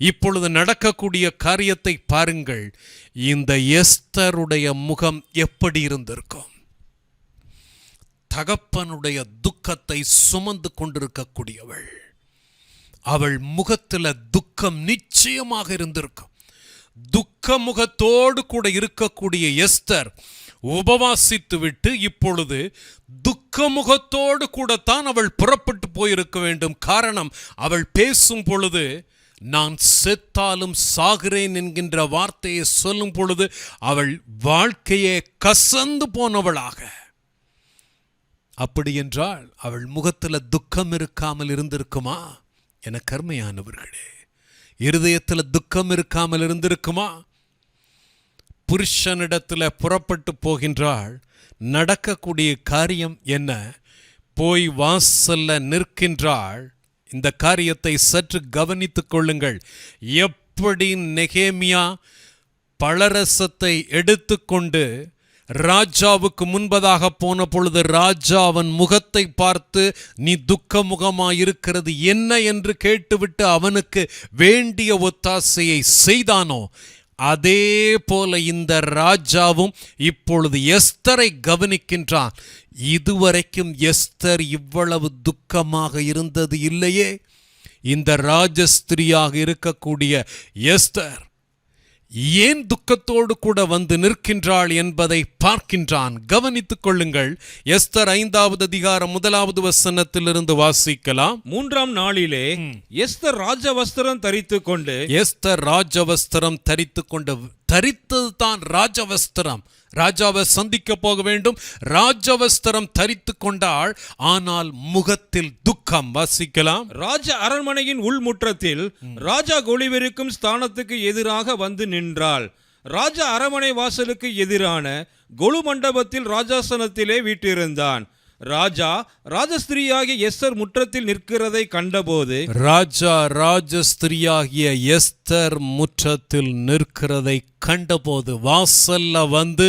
இப்பொழுது நடக்கக்கூடிய காரியத்தை பாருங்கள். இந்த எஸ்தருடைய முகம் எப்படி இருந்திருக்கும்? தகப்பனுடைய துக்கத்தை சுமந்து கொண்டிருக்கக்கூடியவள், அவள் முகத்தில் துக்கம் நிச்சயமாக இருந்திருக்கும். துக்க முகத்தோடு கூட இருக்கக்கூடிய எஸ்தர் உபவாசித்து விட்டு இப்பொழுது துக்க முகத்தோடு கூடத்தான் அவள் புறப்பட்டு போயிருக்க வேண்டும். காரணம், அவள் பேசும் பொழுது நான் செத்தாலும் சாகிறேன் என்கின்ற வார்த்தையை சொல்லும் பொழுது அவள் வாழ்க்கையே கசந்து போனவளாக, அப்படி என்றால் அவள் முகத்தில் துக்கம் இருக்காமல் இருந்திருக்குமா? என கர்மையானவர்களே, இருதயத்தில் துக்கம் இருக்காமல் இருந்திருக்குமா? புருஷனிடத்தில் புறப்பட்டு போகின்றாள். நடக்கக்கூடிய காரியம் என்ன? போய் வாசல்ல நிற்கின்றாள். இந்த காரியத்தை சற்று கவனித்துக் கொள்ளுங்கள். எப்படி நெகேமியா பழரசத்தை எடுத்துக்கொண்டு ராஜாவுக்கு முன்பதாக போன பொழுது ராஜா அவன் முகத்தை பார்த்து நீ துக்கமுகமாயிருக்கிறது என்ன என்று கேட்டுவிட்டு அவனுக்கு வேண்டிய ஒத்தாசையை செய்தானோ, அதே போல இந்த ராஜாவும் இப்பொழுது எஸ்தரை கவனிக்கின்றான். இதுவரைக்கும் எஸ்தர் இவ்வளவு துக்கமாக இருந்தது இல்லையே. இந்த ராஜஸ்திரியாக இருக்கக்கூடிய எஸ்தர் ஏன் துக்கத்தோடு கூட வந்து நிற்கின்றாள் என்பதை பார்க்கின்றான். கவனித்துக் கொள்ளுங்கள். எஸ்தர் 5வது அதிகாரம் 1வது வசனத்திலிருந்து வாசிக்கலாம். 3ஆம் நாளிலே எஸ்தர் ராஜவஸ்திரம் தரித்து கொண்டு, எஸ்தர் ராஜவஸ்திரம் தரித்து கொண்டு, தரித்தது தான் ராஜவஸ்திரம். ராஜாவை சந்திக்க போக வேண்டும், ராஜவஸ்திரம் தரித்து கொண்டாள். ஆனால் முகத்தில் துக்கம். வாசிக்கலாம். ராஜ அரண்மனையின் உள்முற்றத்தில் ராஜா ஒளிவிருக்கும் ஸ்தானத்துக்கு எதிராக வந்து நின்றாள். ராஜா அரண்மனை வாசலுக்கு எதிரான கொலு மண்டபத்தில் ராஜாசனத்திலே வீற்றிருந்தான். ராஜா ராஜஸ்திரியாகிய எஸ்தர் முற்றத்தில் நிற்கிறதை கண்டபோது, ராஜா ராஜஸ்திரியாகிய எஸ்தர் முற்றத்தில் நிற்கிறதை கண்டபோது, வாசல்ல வந்து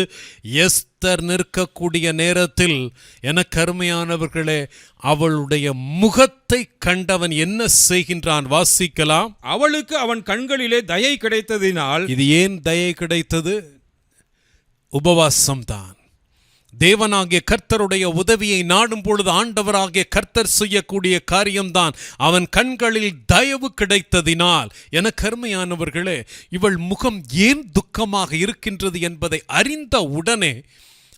எஸ்தர் நிற்கக்கூடிய நேரத்தில், எனக்கு அருமையானவர்களே, அவளுடைய முகத்தை கண்டவன் என்ன செய்கின்றான்? வாசிக்கலாம். அவளுக்கு அவன் கண்களிலே தயை கிடைத்ததினால். இது ஏன் தயை கிடைத்தது? உபவாசம்தான். தேவனாகிய கர்த்தருடைய உதவியை நாடும் பொழுது ஆண்டவராகிய கர்த்தர் செய்யக்கூடிய காரியம்தான். அவன் கண்களில் தயவு கிடைத்ததினால். என கருமையானவர்களே, இவள் முகம் ஏன் துக்கமாக இருக்கின்றது என்பதை அறிந்த உடனே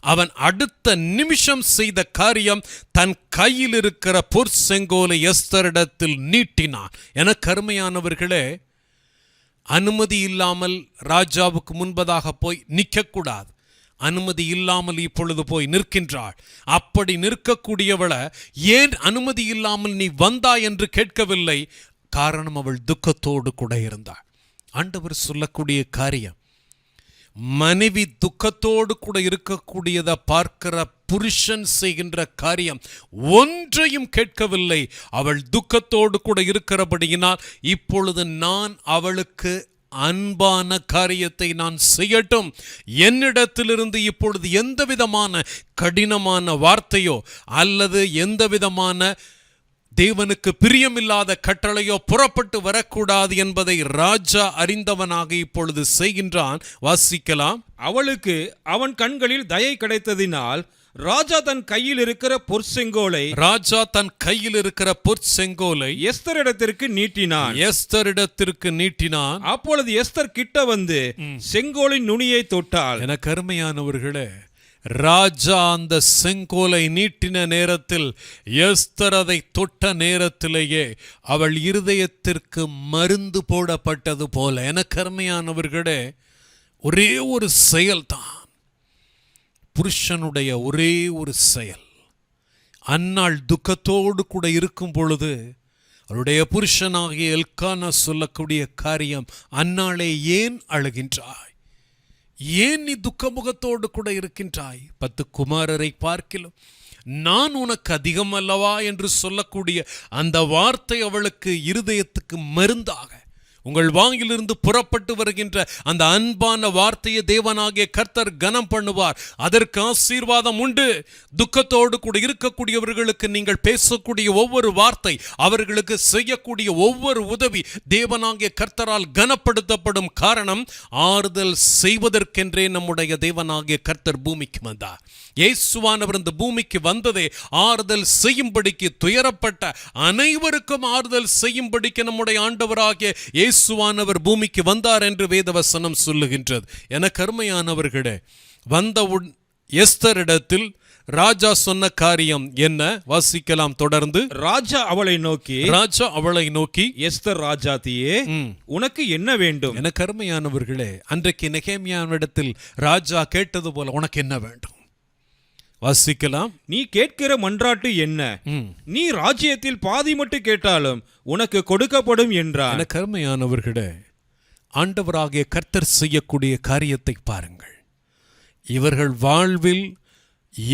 அவன் அடுத்த நிமிஷம் செய்த காரியம், தன் கையில் இருக்கிற பொற்செங்கோலை எஸ்தரிடத்தில் நீட்டினான். என கருமையானவர்களே, அனுமதி இல்லாமல் ராஜாவுக்கு முன்பதாக போய் நிற்கக்கூடாது. அனுமதி இல்லாமல் இப்பொழுது போய் நிற்கின்றாள். அப்படி நிற்கக்கூடியவளை ஏன் அனுமதி இல்லாமல் நீ வந்தாய் என்று கேட்கவில்லை. காரணம், அவள் துக்கத்தோடு கூட இருந்தாள். ஆண்டவர் சொல்லக்கூடிய காரியம், மனைவி துக்கத்தோடு கூட இருக்கக்கூடியதை பார்க்கிற புருஷன் செய்கின்ற காரியம் ஒன்றையும் கேட்கவில்லை. அவள் துக்கத்தோடு கூட இருக்கிறபடியினால் இப்பொழுது நான் அவளுக்கு அன்பான காரியத்தை நான் செய்யட்டும். என்னிடத்திலிருந்து இப்பொழுது எந்த விதமான கடினமான வார்த்தையோ அல்லது எந்த விதமான தேவனுக்கு பிரியமில்லாத கட்டளையோ புறப்பட்டு வரக்கூடாது என்பதை ராஜா அறிந்தவனாக இப்பொழுது செய்கின்றான். வாசிக்கலாம். அவளுக்கு அவன் கண்களில் தயை கிடைத்ததினால் ராஜா தன் கையில் இருக்கிற பொற்செங்கோலை எஸ்தரிடத்திற்கு நீட்டினான். அப்பொழுது எஸ்தர் கிட்ட வந்து செங்கோலின் நுனியை தொட்டாள். என கருமையானவர்களே, ராஜா அந்த செங்கோலை நீட்டின நேரத்தில், எஸ்தர் அதை தொட்ட நேரத்திலேயே அவள் இருதயத்திற்கு மருந்து போடப்பட்டது போல. என கருமையானவர்களே, ஒரே ஒரு செயல்தான், புருஷனுடைய ஒரே ஒரு செயல். அன்னாள் துக்கத்தோடு கூட இருக்கும் பொழுது அவருடைய புருஷனாகிய எல்கானா சொல்லக்கூடிய காரியம், அன்னாளே ஏன் அழுகின்றாய்? ஏன் நீ துக்கமுகத்தோடு கூட இருக்கின்றாய்? 10 குமாரரை பார்க்கிலும் நான் உனக்கு அதிகம் அல்லவா என்று சொல்லக்கூடிய அந்த வார்த்தை அவளுக்கு இருதயத்துக்கு மருந்தாக, உங்கள் வாயிலிருந்து புறப்பட்டு வருகின்ற அந்த அன்பான வார்த்தையை தேவனாகிய கர்த்தர் கனம் பண்ணுவார். அதற்கு ஆசீர்வாதம் உண்டு. துக்கத்தோடு கூட இருக்கக்கூடியவர்களுக்கு நீங்கள் பேசக்கூடிய ஒவ்வொரு வார்த்தை, அவர்களுக்கு செய்யக்கூடிய ஒவ்வொரு உதவி தேவனாகிய கர்த்தரால் கனப்படுத்தப்படும். காரணம், ஆறுதல் செய்வதற்கென்றே நம்முடைய தேவனாகிய கர்த்தர் பூமிக்கு வந்தார். இயேசுவானவர் இந்த பூமிக்கு வந்ததே ஆறுதல் செய்யும்படிக்கு, துயரப்பட்ட அனைவருக்கும் ஆறுதல் செய்யும்படிக்கு நம்முடைய ஆண்டவராகிய இயேசுவானவர் பூமிக்கு வந்தார் என்று வேதவசனம் சொல்லுகின்றது. என கருமையானவர்களே, வந்த எஸ்தரிடத்தில் ராஜா சொன்ன காரியம் என்ன? வாசிக்கலாம் தொடர்ந்து. ராஜா அவளை நோக்கி, எஸ்தர் ராஜாத்தியே, உனக்கு என்ன வேண்டும்? எனக்கு அருமையானவர்களே, அன்றைக்கு நெகேமியாவிடத்தில் ராஜா கேட்டது போல உனக்கு என்ன வேண்டும்? வாசிக்கலாம். நீ கேட்கிற மன்றாட்டு என்ன? நீ ராஜ்யத்தில் பாதி மட்டும் கேட்டாலும் உனக்கு கொடுக்கப்படும் என்றார். எனக்கு அருமையானவர்களே, ஆண்டவராகிய கர்த்தர் செய்யக்கூடிய காரியத்தை பாருங்கள். இவர்கள் வாழ்வில்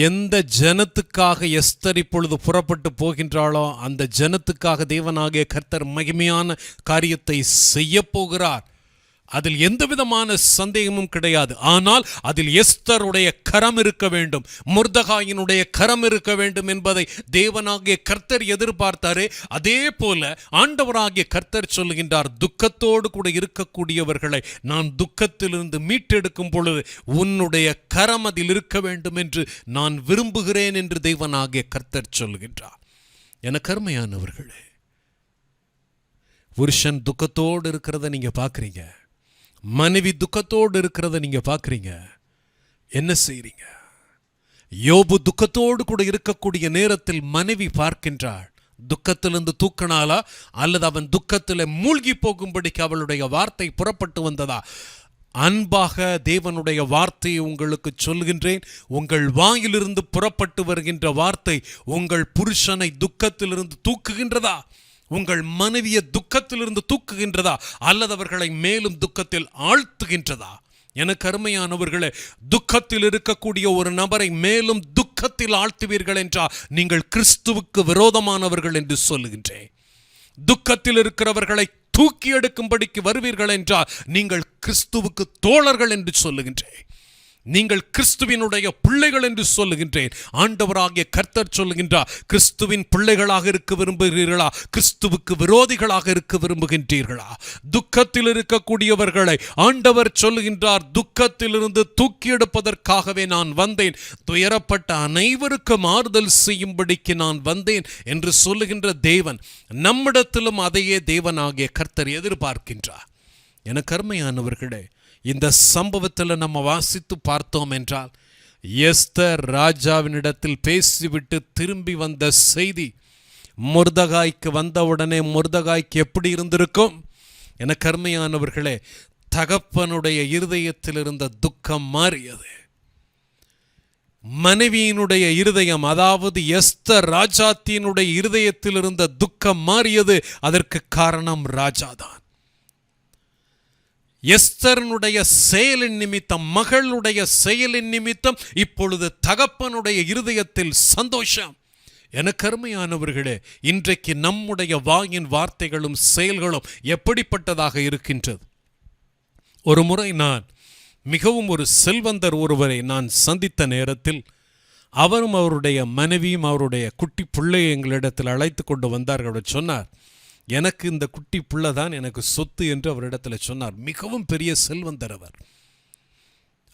எந்த ஜனத்துக்காக எஸ்தர் இப்பொழுது புறப்பட்டு போகின்றாளோ அந்த ஜனத்துக்காக தேவனாகிய கர்த்தர் மகிமையான காரியத்தை செய்ய போகிறார். அதில் எந்த விதமான சந்தேகமும் கிடையாது. ஆனால் அதில் எஸ்தருடைய கரம் இருக்க வேண்டும், மொர்தெகாயினுடைய கரம் இருக்க வேண்டும் என்பதை தேவனாகிய கர்த்தர் எதிர்பார்த்தாரே, அதே போல ஆண்டவராகிய கர்த்தர் சொல்லுகின்றார், துக்கத்தோடு கூட இருக்கக்கூடியவர்களை நான் துக்கத்திலிருந்து மீட்டெடுக்கும் பொழுது உன்னுடைய கரம் அதில் இருக்க வேண்டும் என்று நான் விரும்புகிறேன் என்று தேவனாகிய கர்த்தர் சொல்லுகின்றார். எனக்கு அருமையானவர்களே, புருஷன் துக்கத்தோடு இருக்கிறத நீங்க பார்க்குறீங்க, மனைவி துக்கத்தோடு இருக்கிறத நீங்க பார்க்குறீங்க, என்ன செய்றீங்க? யோபு துக்கத்தோடு கூட இருக்கக்கூடிய நேரத்தில் மனைவி பார்க்கின்றாள், துக்கத்திலிருந்து தூக்கினாளா அல்லது அவன் துக்கத்தில் மூழ்கி போகும்படிக்கு அவளுடைய வார்த்தை புறப்பட்டு வந்ததா? அன்பாக தேவனுடைய வார்த்தையை உங்களுக்கு சொல்கின்றேன், உங்கள் வாயிலிருந்து புறப்பட்டு வருகின்ற வார்த்தை உங்கள் புருஷனை துக்கத்திலிருந்து தூக்குகின்றதா? உங்கள் மனைவியை துக்கத்திலிருந்து தூக்குகின்றதா அல்லது அவர்களை மேலும் துக்கத்தில் ஆழ்த்துகின்றதா? எனக்கு அருமையானவர்களே, துக்கத்தில் இருக்கக்கூடிய ஒரு நபரை மேலும் துக்கத்தில் ஆழ்த்துவீர்கள் என்றால் நீங்கள் கிறிஸ்துவுக்கு விரோதமானவர்கள் என்று சொல்லுகின்றேன். துக்கத்தில் இருக்கிறவர்களை தூக்கி எடுக்கும்படிக்கு வருவீர்கள் என்றால் நீங்கள் கிறிஸ்துவுக்கு தோழர்கள் என்று சொல்லுகின்றேன். நீங்கள் கிறிஸ்துவினுடைய பிள்ளைகள் என்று சொல்லுகின்றேன். ஆண்டவராகிய கர்த்தர் சொல்லுகின்றார், கிறிஸ்துவின் பிள்ளைகளாக இருக்க விரும்புகிறீர்களா? கிறிஸ்துவுக்கு விரோதிகளாக இருக்க விரும்புகின்றீர்களா? துக்கத்தில் இருக்கக்கூடியவர்களை ஆண்டவர் சொல்லுகின்றார், துக்கத்திலிருந்து தூக்கி எடுப்பதற்காகவே நான் வந்தேன், துயரப்பட்ட அனைவருக்கும் ஆறுதல் செய்யும்படிக்கு நான் வந்தேன் என்று சொல்லுகின்ற தேவன் நம்மிடத்திலும் அதையே தேவனாகிய கர்த்தர் எதிர்பார்க்கின்றார். எனக்கு அருமையானவர்களே, இந்த சம்பவத்தில் நம்ம வாசித்து பார்த்தோம் என்றால், எஸ்தர் ராஜாவினிடத்தில் பேசிவிட்டு திரும்பி வந்த செய்தி மொர்தெகாய்க்கு வந்தவுடனே மொர்தெகாய்க்கு எப்படி இருந்திருக்கும்? எனக்கு அருமையானவர்களே, தகப்பனுடைய இருதயத்தில் இருந்த துக்கம் மாறியது. மனைவியினுடைய இருதயம், அதாவது எஸ்தர் ராஜாத்தியினுடைய இருதயத்தில் இருந்த துக்கம் மாறியது. அதற்கு காரணம் ராஜாதான். எஸ்தரனுடைய செயலின் நிமித்தம், மகளுடைய செயலின் நிமித்தம் இப்பொழுது தகப்பனுடைய இருதயத்தில் சந்தோஷம். எனக்கு அருமையானவர்களே, இன்றைக்கு நம்முடைய வாயின் வார்த்தைகளும் செயல்களும் எப்படிப்பட்டதாக இருக்கின்றது? ஒரு முறை நான் மிகவும் ஒரு செல்வந்தர் ஒருவரை நான் சந்தித்த நேரத்தில் அவரும் அவருடைய மனைவியும் அவருடைய குட்டி பிள்ளையை எங்களிடத்தில் அழைத்து கொண்டு வந்தார்கள். அவர் சொன்னார், எனக்கு இந்த குட்டி பிள்ளை தான் எனக்கு சொத்து என்று அவரிடத்தில் சொன்னார். மிகவும் பெரிய செல்வந்தர் அவர்.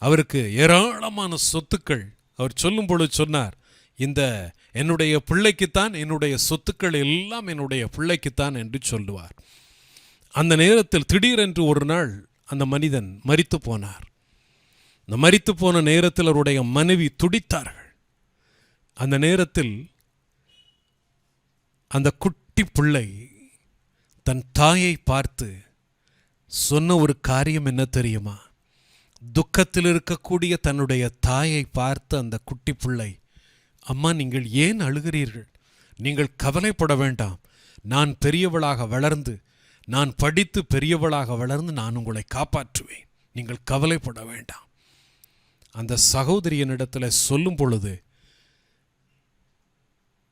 அவருக்கு ஏராளமான சொத்துக்கள். அவர் சொல்லும் பொழுது சொன்னார், இந்த என்னுடைய பிள்ளைக்குத்தான், என்னுடைய சொத்துக்கள் எல்லாம் என்னுடைய பிள்ளைக்குத்தான் என்று சொல்லுவார். அந்த நேரத்தில் திடீரென்று ஒரு நாள் அந்த மனிதன் மரித்து போனார். அந்த மரித்து போன நேரத்தில் அவருடைய மனைவி துடித்தார்கள். அந்த நேரத்தில் அந்த குட்டி பிள்ளை தன் தாயை பார்த்து சொன்ன ஒரு காரியம் என்ன தெரியுமா? துக்கத்தில் இருக்கக்கூடிய தன்னுடைய தாயை பார்த்து அந்த குட்டி பிள்ளை, அம்மா நீங்கள் ஏன் அழுகிறீர்கள்? நீங்கள் கவலைப்பட வேண்டாம், நான் பெரியவளாக வளர்ந்து, நான் படித்து பெரியவளாக வளர்ந்து நான் உங்களை காப்பாற்றுவேன், நீங்கள் கவலைப்பட வேண்டாம். அந்த சகோதரியனிடத்தில் சொல்லும் பொழுது,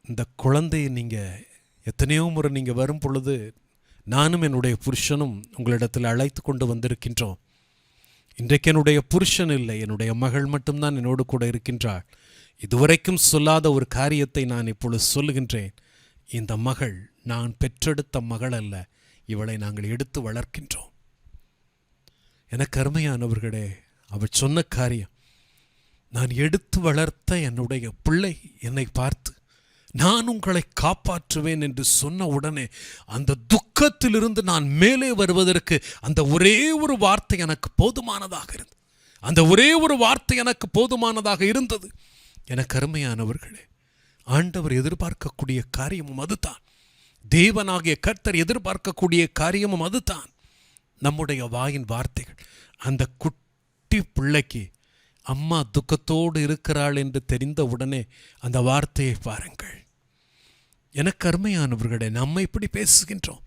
இந்த குழந்தையை நீங்கள் எத்தனையோ முறை நீங்கள் வரும் பொழுது நானும் என்னுடைய புருஷனும் உங்களிடத்தில் அழைத்து கொண்டு வந்திருக்கின்றோம். இன்றைக்கு என்னுடைய புருஷன் இல்லை, என்னுடைய மகள் மட்டும்தான் என்னோடு கூட இருக்கின்றாள். இதுவரைக்கும் சொல்லாத ஒரு காரியத்தை நான் இப்பொழுது சொல்லுகின்றேன். இந்த மகள் நான் பெற்றெடுத்த மகள் அல்ல, இவளை நாங்கள் எடுத்து வளர்க்கின்றோம். எனக்கு அருமையானவர்களே, அவள் சொன்ன காரியம், நான் எடுத்து வளர்த்த என்னுடைய பிள்ளை என்னை பார்த்து நான் உங்களை காப்பாற்றுவேன் என்று சொன்ன உடனே அந்த துக்கத்திலிருந்து நான் மேலே வருவதற்கு அந்த ஒரே ஒரு வார்த்தை எனக்கு போதுமானதாக இருந்தது. அந்த ஒரே ஒரு வார்த்தை எனக்கு போதுமானதாக இருந்தது. எனக்கு அருமையானவர்களே, ஆண்டவர் எதிர்பார்க்கக்கூடிய காரியமும் அதுதான். தேவனாகிய கர்த்தர் எதிர்பார்க்கக்கூடிய காரியமும் அதுதான். நம்முடைய வாயின் வார்த்தைகள். அந்த குட்டி பிள்ளைக்கு அம்மா துக்கத்தோடு இருக்கிறாள் என்று தெரிந்த உடனே அந்த வார்த்தையை பாருங்கள். எனக்கு அருமையானவர்களே, நம்ம இப்படி பேசுகின்றோம்.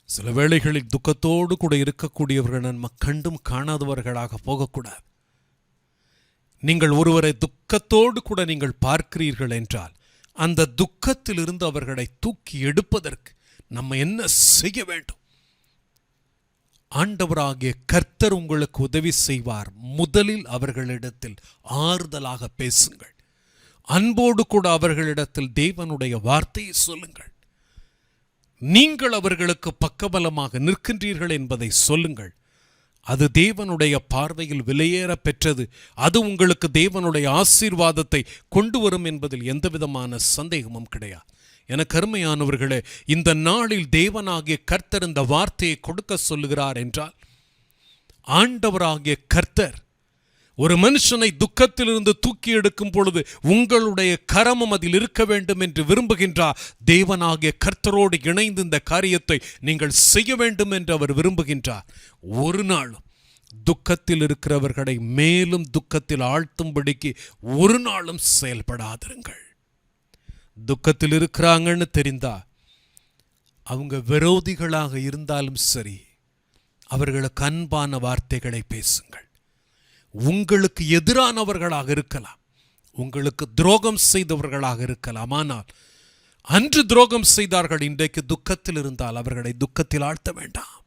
சில வேளைகளில் துக்கத்தோடு கூட இருக்கக்கூடியவர்கள் நம்ம கண்டும் காணாதவர்களாக போகக்கூடாது. நீங்கள் ஒருவரை துக்கத்தோடு கூட நீங்கள் பார்க்கிறீர்கள் என்றால் அந்த துக்கத்திலிருந்து அவர்களை தூக்கி எடுப்பதற்கு நம்ம என்ன செய்ய வேண்டும்? ஆண்டவராகிய கர்த்தர் உங்களுக்கு உதவி செய்வார். முதலில் அவர்களிடத்தில் ஆறுதலாக பேசுங்கள். அன்போடு கூட அவர்களிடத்தில் தேவனுடைய வார்த்தையை சொல்லுங்கள். நீங்கள் அவர்களுக்கு பக்கபலமாக நிற்கின்றீர்கள் என்பதை சொல்லுங்கள். அது தேவனுடைய பார்வையில் விலையேற பெற்றது. அது உங்களுக்கு தேவனுடைய ஆசீர்வாதத்தை கொண்டு வரும் என்பதில் எந்தவிதமான சந்தேகமும் கிடையாது. எனக்கு அருமையானவர்களே, இந்த நாளில் தேவனாகிய கர்த்தர் இந்த வார்த்தையை கொடுக்க சொல்லுகிறார் என்றால், ஆண்டவராகிய கர்த்தர் ஒரு மனுஷனை துக்கத்திலிருந்து தூக்கி எடுக்கும் பொழுது உங்களுடைய கரமும் அதில் இருக்க வேண்டும் என்று விரும்புகின்றார். தேவனாகிய கர்த்தரோடு இணைந்து இந்த காரியத்தை நீங்கள் செய்ய வேண்டும் என்று அவர் விரும்புகின்றார். ஒரு நாளும் துக்கத்தில் இருக்கிறவர்களை மேலும் துக்கத்தில் ஆழ்த்தும்படிக்கு ஒரு நாளும் செயல்படாதிருங்கள். துக்கத்தில் இருக்கிறாங்கன்னு தெரிந்தா அவங்க விரோதிகளாக இருந்தாலும் சரி, அவர்களுக்கு அன்பான வார்த்தைகளை பேசுங்கள். உங்களுக்கு எதிரானவர்களாக இருக்கலாம், உங்களுக்கு துரோகம் செய்தவர்களாக இருக்கலாம். ஆனால் அன்று துரோகம் செய்தார்கள், இன்றைக்கு துக்கத்தில் இருந்தால் அவர்களை துக்கத்தில் ஆழ்த்த வேண்டாம்.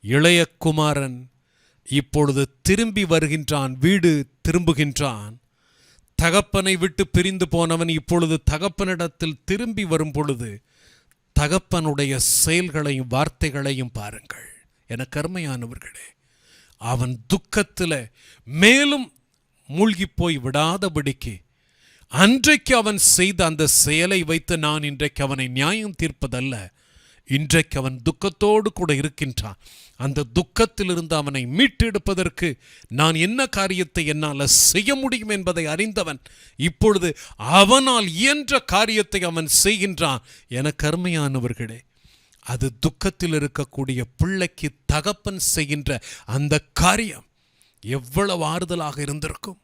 இளைய குமாரன் இப்பொழுது திரும்பி வருகின்றான், வீடு திரும்புகின்றான். தகப்பனை விட்டு பிரிந்து போனவன் இப்பொழுது தகப்பனிடத்தில் திரும்பி வரும் பொழுது தகப்பனுடைய செயல்களையும் வார்த்தைகளையும் பாருங்கள். எனக்கு அருமையானவர்களே, அவன் துக்கத்தில் மேலும் மூழ்கி போய் விடாதபடிக்கு அன்றைக்கு அவன் செய்த அந்த செயலை வைத்து நான் இன்றைக்கு அவனை நியாயம் தீர்ப்பதல்ல. இன்றைக்கு அவன் துக்கத்தோடு கூட இருக்கின்றான். அந்த துக்கத்திலிருந்து அவனை மீட்டெடுப்பதற்கு நான் என்ன காரியத்தை என்னால் செய்ய முடியும் என்பதை அறிந்தவன் இப்பொழுது அவனால் இயன்ற காரியத்தை அவன் செய்கின்றான். எனக்கு அருமையானவர்களே, அது துக்கத்தில் இருக்கக்கூடிய பிள்ளைக்கு தகப்பன் செய்கின்ற அந்த காரியம் எவ்வளவு ஆறுதலாக இருந்திருக்கும்.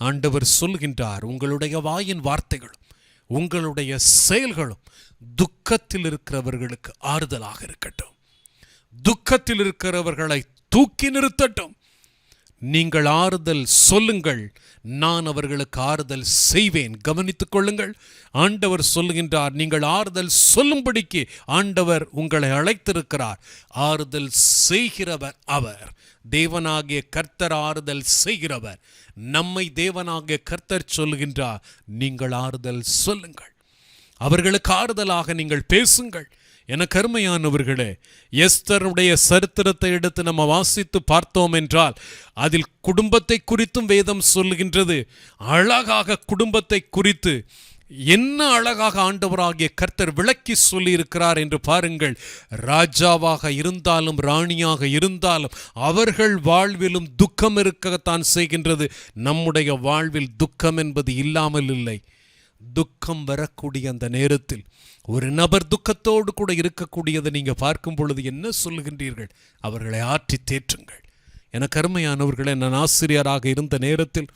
ஆண்டவர் சொல்கின்றார், உங்களுடைய வாயின் வார்த்தைகளும் உங்களுடைய செயல்களும் துக்கத்தில் இருக்கிறவர்களுக்கு ஆறுதலாக இருக்கட்டும். துக்கத்தில் இருக்கிறவர்களை தூக்கி நிறுத்தட்டும். நீங்கள் ஆறுதல் சொல்லுங்கள், நான் அவர்களுக்கு ஆறுதல் செய்வேன். கவனித்துக் கொள்ளுங்கள், ஆண்டவர் சொல்லுகின்றார், நீங்கள் ஆறுதல் சொல்லும்படிக்கு ஆண்டவர் உங்களை அழைத்திருக்கிறார். ஆறுதல் செய்கிறவர் அவர். தேவனாகிய கர்த்தர் ஆறுதல் செய்கிறவர். நம்மை தேவனாகிய கர்த்தர் சொல்லுகின்றார், நீங்கள் ஆறுதல் சொல்லுங்கள், அவர்களுக்கு ஆறுதலாக நீங்கள் பேசுங்கள். எனக்கு அருமையானவர்களே, எஸ்தருடைய சரித்திரத்தை எடுத்து நம்ம வாசித்து பார்த்தோம் என்றால் அதில் குடும்பத்தை குறித்தும் வேதம் சொல்லுகின்றது. அழகாக குடும்பத்தை குறித்து என்ன அழகாக ஆண்டவராகிய கர்த்தர் விளக்கி சொல்லி இருக்கிறார் என்று பாருங்கள். ராஜாவாக இருந்தாலும் ராணியாக இருந்தாலும் அவர்கள் வாழ்விலும் துக்கம் இருக்கத்தான் செய்கின்றது. நம்முடைய வாழ்வில் துக்கம் என்பது இல்லாமல் இல்லை. துக்கம் வரக்கூடிய அந்த நேரத்தில் ஒரு நபர் துக்கத்தோடு கூட இருக்கக்கூடியதை நீங்க பார்க்கும் பொழுது என்ன சொல்லுகின்றீர்கள்? அவர்களை ஆற்றி தேற்றுங்கள். எனக்கு அருமையானவர்களே, நான் ஆசிரியராக இருந்த நேரத்தில்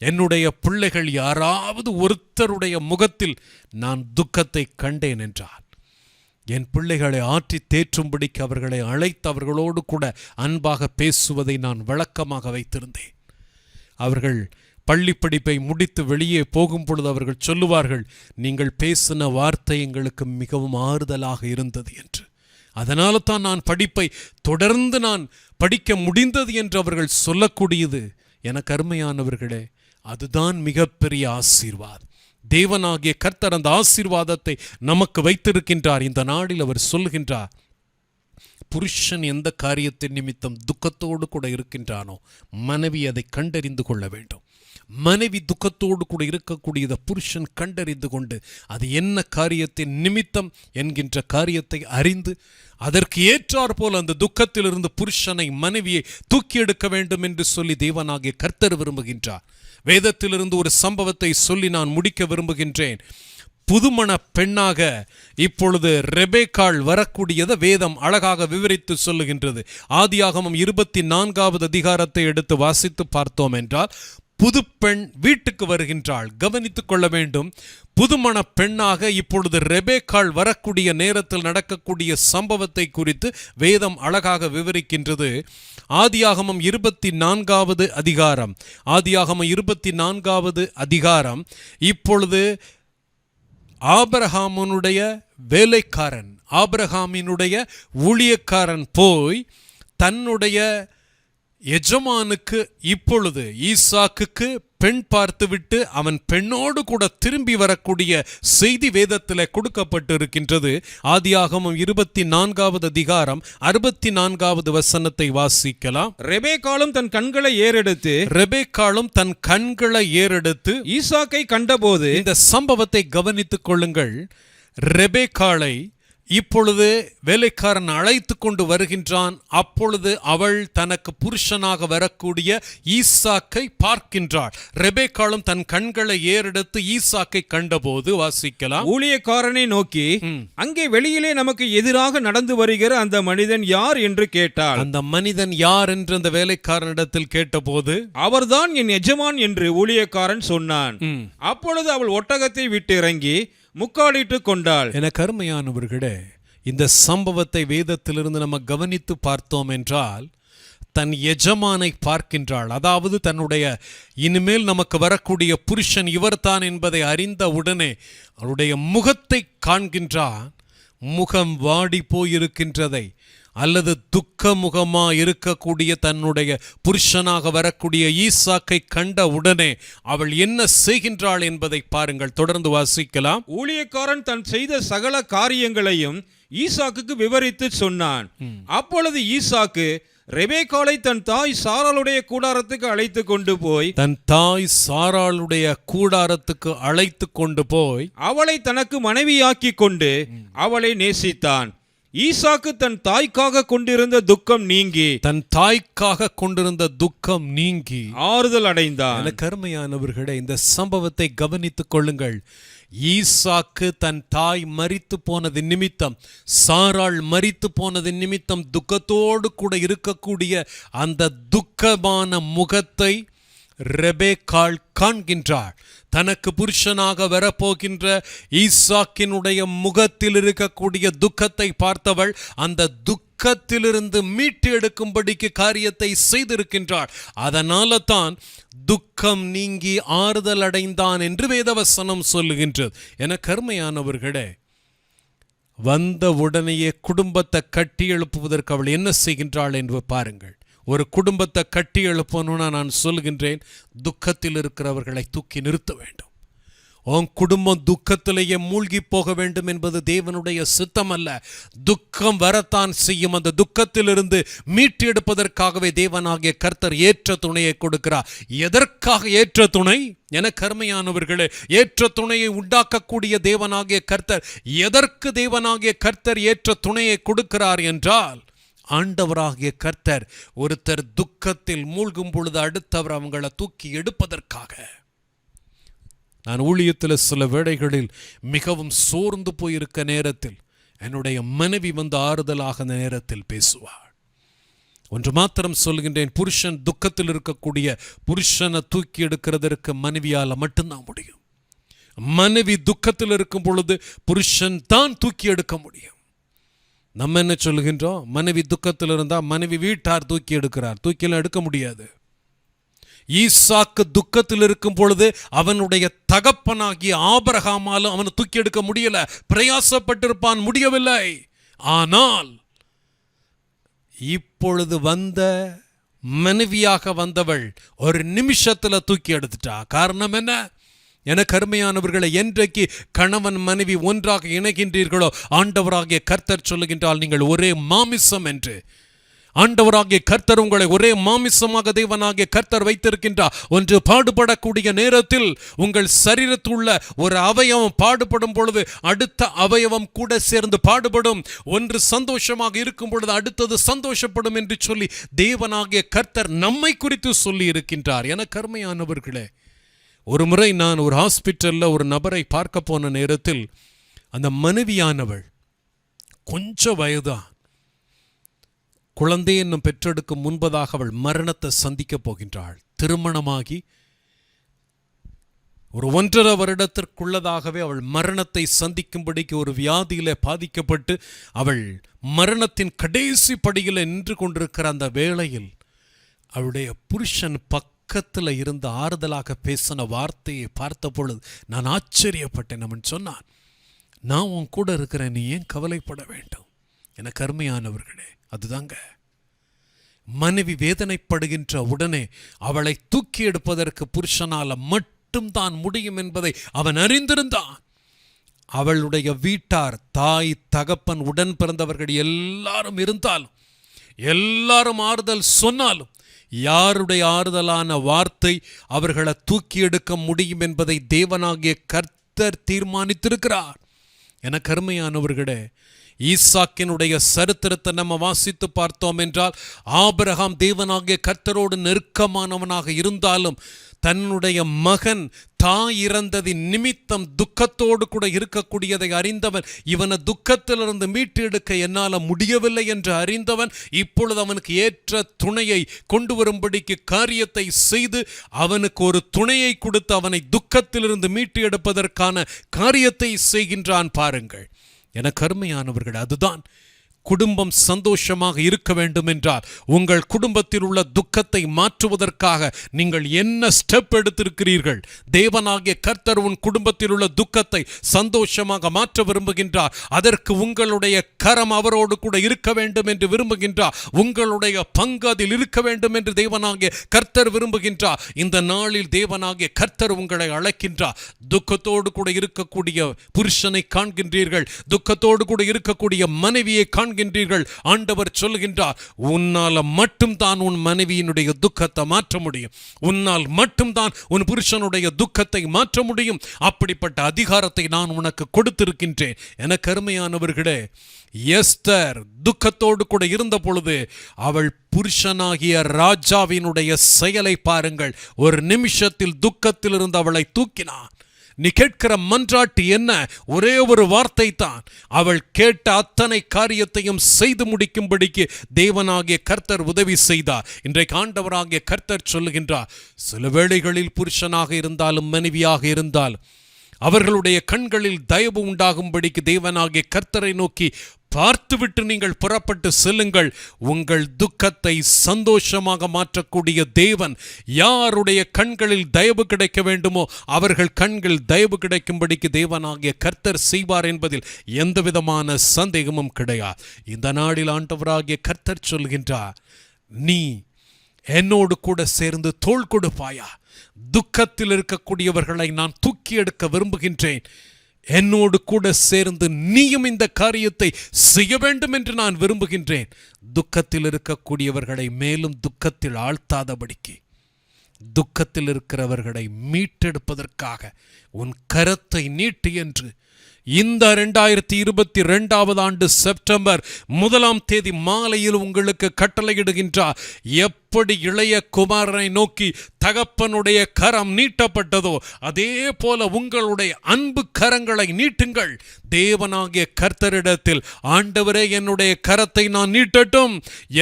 என்னுடைய பிள்ளைகள் யாராவது ஒருத்தருடைய முகத்தில் நான் துக்கத்தை கண்டேன் என்றால் என் பிள்ளைகளை ஆற்றி தேற்றும்படிக்கு அவர்களை அழைத்து அவர்களோடு கூட அன்பாக பேசுவதை நான் வழக்கமாக வைத்திருந்தேன். அவர்கள் பள்ளி படிப்பை முடித்து வெளியே போகும் பொழுது அவர்கள் சொல்லுவார்கள், நீங்கள் பேசின வார்த்தை எங்களுக்கு மிகவும் ஆறுதலாக இருந்தது என்று. அதனால தான் நான் படிப்பை தொடர்ந்து நான் படிக்க முடிந்தது என்று அவர்கள் சொல்லக்கூடியது. எனக்கு அருமையானவர்களே, அதுதான் மிகப்பெரிய ஆசீர்வாதம். தேவனாகிய கர்த்தர் அந்த ஆசீர்வாதத்தை நமக்கு வைத்திருக்கின்றார். இந்த நாளில் அவர் சொல்கின்றார், புருஷன் எந்த காரியத்தின் நிமித்தம் துக்கத்தோடு கூட இருக்கின்றானோ மனைவி அதை கண்டறிந்து கொள்ள வேண்டும். மனைவி துக்கத்தோடு கூட இருக்கக்கூடியதை புருஷன் கண்டறிந்து கொண்டு அது என்ன காரியத்தின் நிமித்தம் என்கின்ற காரியத்தை அறிந்து அதற்கு ஏற்றாற் போல் அந்த துக்கத்திலிருந்து புருஷனை மனைவியை தூக்கி எடுக்க வேண்டும் என்று சொல்லி தேவனாகிய கர்த்தர் விரும்புகின்றார். வேதத்திலிருந்து ஒரு சம்பவத்தை சொல்லி நான் முடிக்க விரும்புகின்றேன். புதுமண பெண்ணாக இப்பொழுது ரெபேக்காள் வரக்கூடியதை வேதம் அழகாக விவரித்து சொல்லுகின்றது. ஆதியாகமம் 24வது அதிகாரத்தை எடுத்து வாசித்து பார்த்தோம் என்றால் புது பெண் வீட்டுக்கு வருகின்றாள். கவனித்துக் கொள்ள வேண்டும், புதுமண பெண்ணாக இப்பொழுது ரெபேக்காள் வரக்கூடிய நேரத்தில் நடக்கக்கூடிய சம்பவத்தை குறித்து வேதம் அழகாக விவரிக்கின்றது. ஆதியாகமம் 24வது அதிகாரம், ஆதியாகமம் 24வது அதிகாரம் இப்பொழுது ஆபிரகாமினுடைய வேலைக்காரன், ஆபிரகாமினுடைய ஊழியக்காரன் போய் தன்னுடைய எஜமானுக்கு இப்பொழுது ஈசாக்குக்கு பெண் பார்த்துவிட்டு அவன் பெண்ணோடு கூட திரும்பி வரக்கூடிய செய்தி வேதத்தில் கொடுக்கப்பட்டு இருக்கின்றது. ஆதியாகமம் 24வது அதிகாரம் 64வது வசனத்தை வாசிக்கலாம். ரெபேக்காளும் தன் கண்களை ஏறெடுத்து ஈசாக்கை கண்டபோது, இந்த சம்பவத்தை கவனித்துக் கொள்ளுங்கள். ரெபேக்காளை இப்பொழுது வேலைக்காரன் அழைத்து கொண்டு வருகின்றான். அப்பொழுது அவள் தனக்கு புருஷனாக வரக்கூடிய ஈசாக்கை பார்க்கின்றாள். ரெபேக்காளும் தன் கண்களை ஏறெடுத்து ஈசாக்கை கண்டபோது வாசிக்கலாம். ஊழியக்காரனை நோக்கி, அங்கே வெளியிலே நமக்கு எதிராக நடந்து வருகிற அந்த மனிதன் யார் என்று கேட்டாள். அந்த மனிதன் யார் என்று அந்த வேலைக்காரனிடத்தில் கேட்டபோது, அவர்தான் என் எஜமான் என்று ஊழியக்காரன் சொன்னான். அப்பொழுது அவள் ஒட்டகத்தை விட்டு இறங்கி முக்காடிட்டு கொண்டாள். என கருமையானவர்களே, இந்த சம்பவத்தை வேதத்திலிருந்து நம்ம கவனித்து பார்த்தோம் என்றால் தன் எஜமானை பார்க்கின்றாள். அதாவது தன்னுடைய இனிமேல் நமக்கு வரக்கூடிய புருஷன் இவர்தான் என்பதை அறிந்த உடனே அவருடைய முகத்தை காண்கின்றான். முகம் வாடி போயிருக்கின்றதை அல்லது துக்க முகமா இருக்கக்கூடிய தன்னுடைய புருஷனாக வரக்கூடிய ஈசாக்கை கண்ட உடனே அவள் என்ன செய்கின்றாள் என்பதை பாருங்கள். தொடர்ந்து வாசிக்கலாம். ஊழியக்காரன் தன் செய்த சகல காரியங்களையும் ஈசாக்குக்கு விவரித்து சொன்னான். அப்பொழுது ஈசாக்கு ரெபேக்காளை தன் தாய் சாராளுடைய கூடாரத்துக்கு அழைத்து கொண்டு போய் அவளை தனக்கு மனைவியாக்கி கொண்டு அவளை நேசித்தான். ஈசாக்கு தன் தாய்க்காக கொண்டிருந்த துக்கம் நீங்கி ஆறுதல் அடைந்தான். கருமையானவர்களே, இந்த சம்பவத்தை கவனித்துக் கொள்ளுங்கள். ஈசாக்கு தன் தாய் மரித்து போனது நிமித்தம், சாராள் மரித்து போனது நிமித்தம் துக்கத்தோடு கூட இருக்கக்கூடிய அந்த துக்கமான முகத்தை ரெபேக்காள் காண்கின்றாள். தனக்கு புருஷனாக வரப்போகின்ற ஈசாக்கினுடைய முகத்தில் இருக்கக்கூடிய துக்கத்தை பார்த்தவள் அந்த துக்கத்திலிருந்து மீட்டு எடுக்கும்படிக்கு காரியத்தை செய்திருக்கின்றாள். அதனால தான் துக்கம் நீங்கி ஆறுதல் அடைந்தான் என்று வேதவசனம் சொல்லுகின்றது. என கருமையானவர்களே, வந்த உடனேயே குடும்பத்தை கட்டி எழுப்புவதற்கு அவள் என்ன செய்கின்றாள் என்று பாருங்கள். ஒரு குடும்பத்தை கட்டி எழுப்பணும்னா நான் சொல்கின்றேன், துக்கத்தில் இருக்கிறவர்களை தூக்கி நிறுத்த வேண்டும். உன் குடும்பம் துக்கத்திலேயே மூழ்கி போக வேண்டும் என்பது தேவனுடைய சித்தம் அல்ல. துக்கம் வரத்தான் செய்யும். அந்த துக்கத்திலிருந்து மீட்டு எடுப்பதற்காகவே தேவனாகிய கர்த்தர் ஏற்ற துணையை கொடுக்கிறார். எதற்காக ஏற்ற துணை? என கருமையானவர்களே, ஏற்ற துணையை உண்டாக்கக்கூடிய தேவனாகிய கர்த்தர், எதற்கு தேவனாகிய கர்த்தர் ஏற்ற துணையை கொடுக்கிறார் என்றால், ஆண்டவராகிய கர்த்தர் ஒருத்தர் துக்கத்தில் மூழ்கும் பொழுது அடுத்தவர் அவங்களை தூக்கி எடுப்பதற்காக. நான் ஊழியத்தில் சில வேளைகளில் மிகவும் சோர்ந்து போயிருக்க நேரத்தில் என்னுடைய மனைவி வந்து ஆறுதலாக நேரத்தில் பேசுவாள். ஒன்று மாத்திரம் சொல்கின்றேன், புருஷன் துக்கத்தில் இருக்கக்கூடிய புருஷனை தூக்கி எடுக்கிறதற்கு மனைவியால் மட்டும்தான் முடியும். மனைவி துக்கத்தில் இருக்கும் பொழுது புருஷன் தான் தூக்கி எடுக்க முடியும். நம்ம என்ன சொல்லுகின்றோம்? மனைவி துக்கத்தில் இருந்தால் மனைவி வீட்டார் தூக்கி எடுக்கிறார். தூக்கிலாம் எடுக்க முடியாது. ஈசாக்கு துக்கத்தில் இருக்கும் பொழுது அவனுடைய தகப்பனாகிய ஆபிரகாமாலும் அவனை தூக்கி எடுக்க முடியல. பிரயாசப்பட்டிருப்பான், முடியவில்லை. ஆனால் இப்பொழுது வந்த மனைவியாக வந்தவள் ஒரு நிமிஷத்துல தூக்கி எடுத்துட்டா. காரணம் என்ன? என கருமையானவர்களை, என்றைக்கு கணவன் மனைவி ஒன்றாக இணைகின்றீர்களோ ஆண்டவராகிய கர்த்தர் சொல்லுகின்றால் நீங்கள் ஒரே மாமிசம் என்று. ஆண்டவராகிய கர்த்தர் உங்களை ஒரே மாமிசமாக தேவனாகிய கர்த்தர் வைத்திருக்கின்றார். ஒன்று பாடுபடக்கூடிய நேரத்தில் உங்கள் சரீரத்துள்ள ஒரு அவயவம் பாடுபடும் பொழுது அடுத்த அவயவம் கூட சேர்ந்து பாடுபடும். ஒன்று சந்தோஷமாக இருக்கும் பொழுது அடுத்தது சந்தோஷப்படும் என்று சொல்லி தேவனாகிய கர்த்தர் நம்மை குறித்து சொல்லி இருக்கின்றார். என கருமையானவர்களே, ஒரு முறை நான் ஒரு ஹாஸ்பிட்டலில் ஒரு நபரை பார்க்க போன நேரத்தில் அந்த மனைவியானவள் கொஞ்சம் வயதான், குழந்தை என்னும் பெற்றெடுக்கும் முன்பதாக அவள் மரணத்தை சந்திக்க போகின்றாள். திருமணமாகி ஒரு 1.5 வருடத்திற்குள்ளதாகவே அவள் மரணத்தை சந்திக்கும்படிக்கு ஒரு வியாதியில பாதிக்கப்பட்டு அவள் மரணத்தின் கடைசி படியில் நின்று கொண்டிருக்கிற அந்த வேளையில் அவளுடைய புருஷன் பக்கத்தில் இருந்து ஆறுதலாக பேசின வார்த்தையை பார்த்த பொழுது நான் ஆச்சரியப்பட்டேன். அவன் சொன்னான், நான் உன் கூட இருக்கிறேன், நீ ஏன் கவலைப்பட வேண்டும்? என கருமையானவர்களே, அதுதாங்க மனைவி வேதனைப்படுகின்ற உடனே அவளை தூக்கி எடுப்பதற்கு புருஷனால மட்டும்தான் முடியும் என்பதை அவன் அறிந்திருந்தான். அவளுடைய வீட்டார், தாய், தகப்பன், உடன் பிறந்தவர்கள் எல்லாரும் இருந்தாலும், எல்லாரும் ஆறுதல் சொன்னாலும், யாருடைய ஆறுதலான வார்த்தை அவர்களை தூக்கி எடுக்க முடியும் என்பதை தேவனாகிய கர்த்தர் தீர்மானித்திருக்கிறார். என கருமையானவர்களே, ஈசாக்கினுடைய சரித்திரத்தை நம்ம வாசித்து பார்த்தோம் என்றால், ஆபிரகாம் தேவனாகிய கர்த்தரோடு நெருக்கமானவனாக இருந்தாலும் தன்னுடைய மகன் தாய் இறந்ததின் நிமித்தம் துக்கத்தோடு கூட இருக்கக்கூடியதை அறிந்தவன், இவனை துக்கத்திலிருந்து மீட்டு எடுக்க என்னால் முடியவில்லை என்று அறிந்தவன், இப்பொழுது அவனுக்கு ஏற்ற துணையை கொண்டு வரும்படிக்கு காரியத்தை செய்து அவனுக்கு ஒரு துணையை கொடுத்து அவனை துக்கத்திலிருந்து மீட்டு எடுப்பதற்கான காரியத்தை செய்கின்றான். பாருங்கள் என கருமையானவர்கள், அதுதான் குடும்பம் சந்தோஷமாக இருக்க வேண்டும் என்றால் உங்கள் குடும்பத்தில் உள்ள துக்கத்தை மாற்றுவதற்காக நீங்கள் என்ன ஸ்டெப் எடுத்திருக்கிறீர்கள்? தேவனாகிய கர்த்தர் உன் குடும்பத்தில் உள்ள துக்கத்தை சந்தோஷமாக மாற்ற விரும்புகின்றார். அதற்கு உங்களுடைய கரம் அவரோடு கூட இருக்க வேண்டும் என்று விரும்புகின்றார். உங்களுடைய பங்கு அதில் இருக்க வேண்டும் என்று தேவனாகிய கர்த்தர் விரும்புகின்றார். இந்த நாளில் தேவனாகிய கர்த்தர் உங்களை அழைக்கின்றார். துக்கத்தோடு கூட இருக்கக்கூடிய புருஷனை காண்கின்றீர்கள், துக்கத்தோடு கூட இருக்கக்கூடிய மனைவியை காண்கின்றீர்கள். ஆண்டவர் சொல்கின்றார், உன்னால் மட்டும்தான் உன் மனைவியினுடைய துக்கத்தை மாற்ற முடியும், உன்னால் மட்டும்தான் உன் புருஷனுடைய துக்கத்தை மாற்ற முடியும். அப்படிப்பட்ட அதிகாரத்தை நான் உனக்கு கொடுத்திருக்கின்றேன். என கருமையானவர்களே, எஸ்தர் துக்கத்தோடு கூட இருந்த பொழுது அவள் புருஷனாகிய ராஜாவினுடைய செயலை பாருங்கள். ஒரு நிமிஷத்தில் துக்கத்தில் இருந்து அவளை தூக்கினான். நீ கேட்கிற மன்றாட்டு என்ன? ஒரே ஒரு வார்த்தை தான். அவள் கேட்ட அத்தனை காரியத்தையும் செய்து முடிக்கும்படிக்கு தேவனாகிய கர்த்தர் உதவி செய்தார். இன்றைக்கு ஆண்டவராகிய கர்த்தர் சொல்லுகின்றார், சில வேளைகளில் புருஷனாக இருந்தாலும் மனைவியாக இருந்தாலும் அவர்களுடைய கண்களில் தயவு உண்டாகும்படிக்கு தேவனாகிய கர்த்தரை நோக்கி பார்த்துவிட்டு நீங்கள் புறப்பட்டு செல்லுங்கள். உங்கள் துக்கத்தை சந்தோஷமாக மாற்றக்கூடிய தேவன் யாருடைய கண்களில் தயவு கிடைக்க வேண்டுமோ அவர்கள் கண்களில் தயவு கிடைக்கும்படிக்கு தேவனாகிய கர்த்தர் செய்வார் என்பதில் எந்த விதமான சந்தேகமும் கிடையாது. இந்த நாளில் ஆண்டவராகிய கர்த்தர் சொல்கின்றார், நீ என்னோடு கூட சேர்ந்து தோள் கொடுப்பாயா? துக்கத்தில் இருக்கக்கூடியவர்களை நான் தூக்கி எடுக்க விரும்புகின்றேன். என்னோடு கூட சேர்ந்து நீயும் இந்த காரியத்தை செய்ய வேண்டும் என்று நான் விரும்புகின்றேன். துக்கத்தில் இருக்கக்கூடியவர்களை மேலும் துக்கத்தில் ஆழ்த்தாதபடிக்கு, துக்கத்தில் இருக்கிறவர்களை மீட்டெடுப்பதற்காக உன் கரத்தை நீட்டு என்று இந்த 2022 ஆண்டு செப்டம்பர் 1 மாலையில் உங்களுக்கு கட்டளையிடுகின்றார். எப்படி இளைய குமாரனை நோக்கி தகப்பனுடைய கரம் நீட்டப்பட்டதோ அதே போல உங்களுடைய அன்பு கரங்களை நீட்டுங்கள். தேவனாகிய கர்த்தரிடத்தில், ஆண்டவரே என்னுடைய கரத்தை நான் நீட்டட்டும்,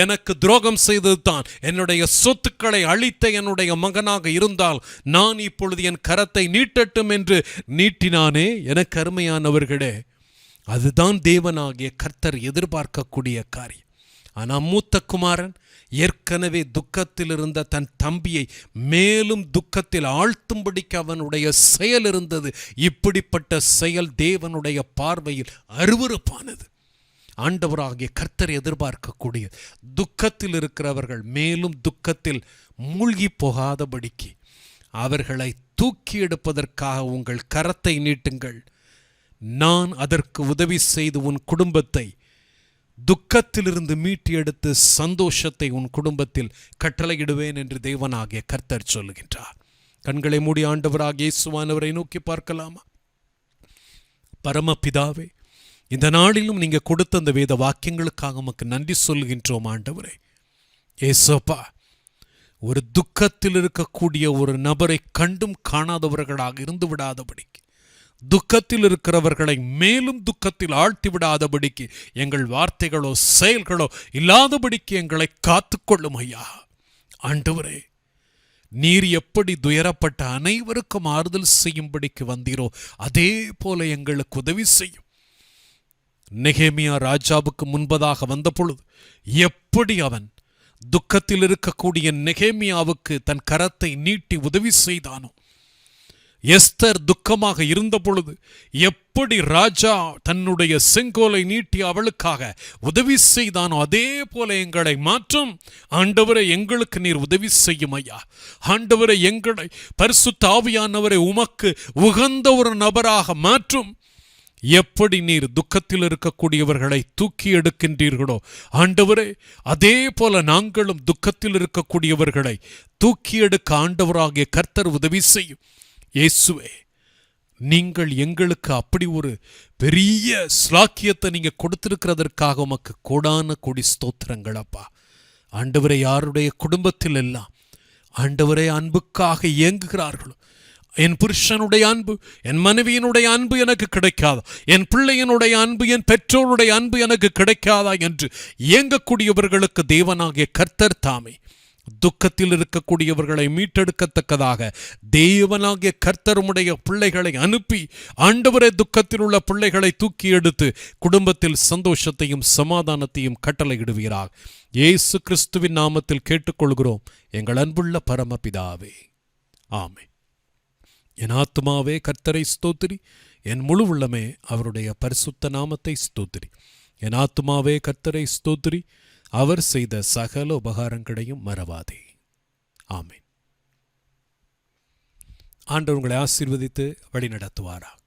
எனக்கு துரோகம் செய்தது தான், என்னுடைய சொத்துக்களை அழித்த என்னுடைய மகனாக இருந்தால் நான் இப்பொழுது என் கரத்தை நீட்டட்டும் என்று நீட்டினானே. எனக்கு அருமையானவர்களே, அதுதான் தேவனாகிய கர்த்தர் எதிர்பார்க்கக்கூடிய காரியம். ஆனால் மூத்த குமாரன் ஏற்கனவே துக்கத்தில் இருந்த தன் தம்பியை மேலும் துக்கத்தில் ஆழ்த்தும்படிக்கு அவனுடைய செயல் இருந்தது. இப்படிப்பட்ட செயல் தேவனுடைய பார்வையில் அருவருப்பானது. ஆண்டவராகிய கர்த்தர் எதிர்பார்க்கக்கூடிய துக்கத்தில் இருக்கிறவர்கள் மேலும் துக்கத்தில் மூழ்கி போகாதபடிக்கு அவர்களை தூக்கி எடுப்பதற்காக உங்கள் கரத்தை நீட்டுங்கள். நான் அதற்கு உதவி செய்து உன் குடும்பத்தை துக்கத்திலிருந்து மீட்டி எடுத்து சந்தோஷத்தை உன் குடும்பத்தில் கட்டளையிடுவேன் என்று தேவனாகிய கர்த்தர் சொல்லுகின்றார். கண்களை மூடி ஆண்டவராகிய இயேசுவானவரை நோக்கி பார்க்கலாமா? பரமபிதாவே, இந்த நாளிலும் நீங்க கொடுத்த அந்த வேத வாக்கியங்களுக்காக உமக்கு நன்றி சொல்லுகின்றோம் ஆண்டவரே. ஏசப்பா, ஒரு துக்கத்தில் இருக்கக்கூடிய ஒரு நபரை கண்டும் காணாதவர்களாக இருந்து விடாதபடிக்கு, துக்கத்தில் இருக்கிறவர்களை மேலும் துக்கத்தில் ஆழ்த்தி விடாதபடிக்கு, எங்கள் வார்த்தைகளோ செயல்களோ இல்லாதபடிக்கு எங்களை காத்துக்கொள்ளும் ஐயா. ஆண்டவரே, நீர் எப்படி துயரப்பட்ட அனைவருக்கும் ஆறுதல் செய்யும்படிக்கு வந்தீரோ அதே போல எங்களுக்கு உதவி செய்யும். நெகேமியா ராஜாவுக்கு முன்பதாக வந்த பொழுது எப்படி அவன் துக்கத்தில் இருக்கக்கூடிய நெகேமியாவுக்கு தன் கரத்தை நீட்டி உதவி செய்தானோ, எஸ்தர் துக்கமாக இருந்த பொழுது எப்படி ராஜா தன்னுடைய செங்கோலை நீட்டி அவளுக்காக உதவி செய்தானோ அதே போல எங்களை மாற்றும் ஆண்டவரை. எங்களுக்கு நீர் உதவி செய்யும் ஐயா. ஆண்டவரை, எங்களை பரிசுத்த ஆவியானவரை உமக்கு உகந்த ஒரு நபராக மாற்றும். எப்படி நீர் துக்கத்தில் இருக்கக்கூடியவர்களை தூக்கி எடுக்கின்றீர்களோ ஆண்டவரே, அதே போல நாங்களும் துக்கத்தில் இருக்கக்கூடியவர்களை தூக்கி எடுக்க ஆண்டவராகிய கர்த்தர் உதவி செய்யும். இயேசுவே, நீங்கள் எங்களுக்கு அப்படி ஒரு பெரிய ஸ்லாக்கியத்தை நீங்க கொடுத்திருக்கிறதற்காக உமக்கு கோடான கோடி ஸ்தோத்திரங்கள் அப்பா. ஆண்டவரே, யாருடைய குடும்பத்தில் எல்லாம் ஆண்டவரே அன்புக்காக இயங்குகிறார்களோ, என் புருஷனுடைய அன்பு, என் மனைவியினுடைய அன்பு எனக்கு கிடைக்காதா, என் பிள்ளையினுடைய அன்பு, என் பெற்றோருடைய அன்பு எனக்கு கிடைக்காதா என்று இயங்கக்கூடியவர்களுக்கு தேவனாகிய கர்த்தர் தாமே துக்கத்தில் இருக்கக்கூடியவர்களை மீட்டெடுக்கத்தக்கதாக தேவனாகிய கர்த்தருடைய பிள்ளைகளை அனுப்பி ஆண்டவரே துக்கத்தில் உள்ள பிள்ளைகளை தூக்கி எடுத்து குடும்பத்தில் சந்தோஷத்தையும் சமாதானத்தையும் கட்டளையிடுவீராக. இயேசு கிறிஸ்துவின் நாமத்தில் கேட்டுக்கொள்கிறோம் எங்கள் அன்புள்ள பரமபிதாவே, ஆமென். என் ஆத்துமாவே கர்த்தரை ஸ்தோத்திரி, என் முழு உள்ளமே அவருடைய பரிசுத்த நாமத்தை ஸ்தோத்திரி. என் ஆத்துமாவே கர்த்தரை ஸ்தோத்திரி, அவர் செய்த சகல உபகாரங்களையும் மறவாதே. ஆமென். ஆண்டவர் உங்களை ஆசீர்வதித்து வழி நடத்துவாராக.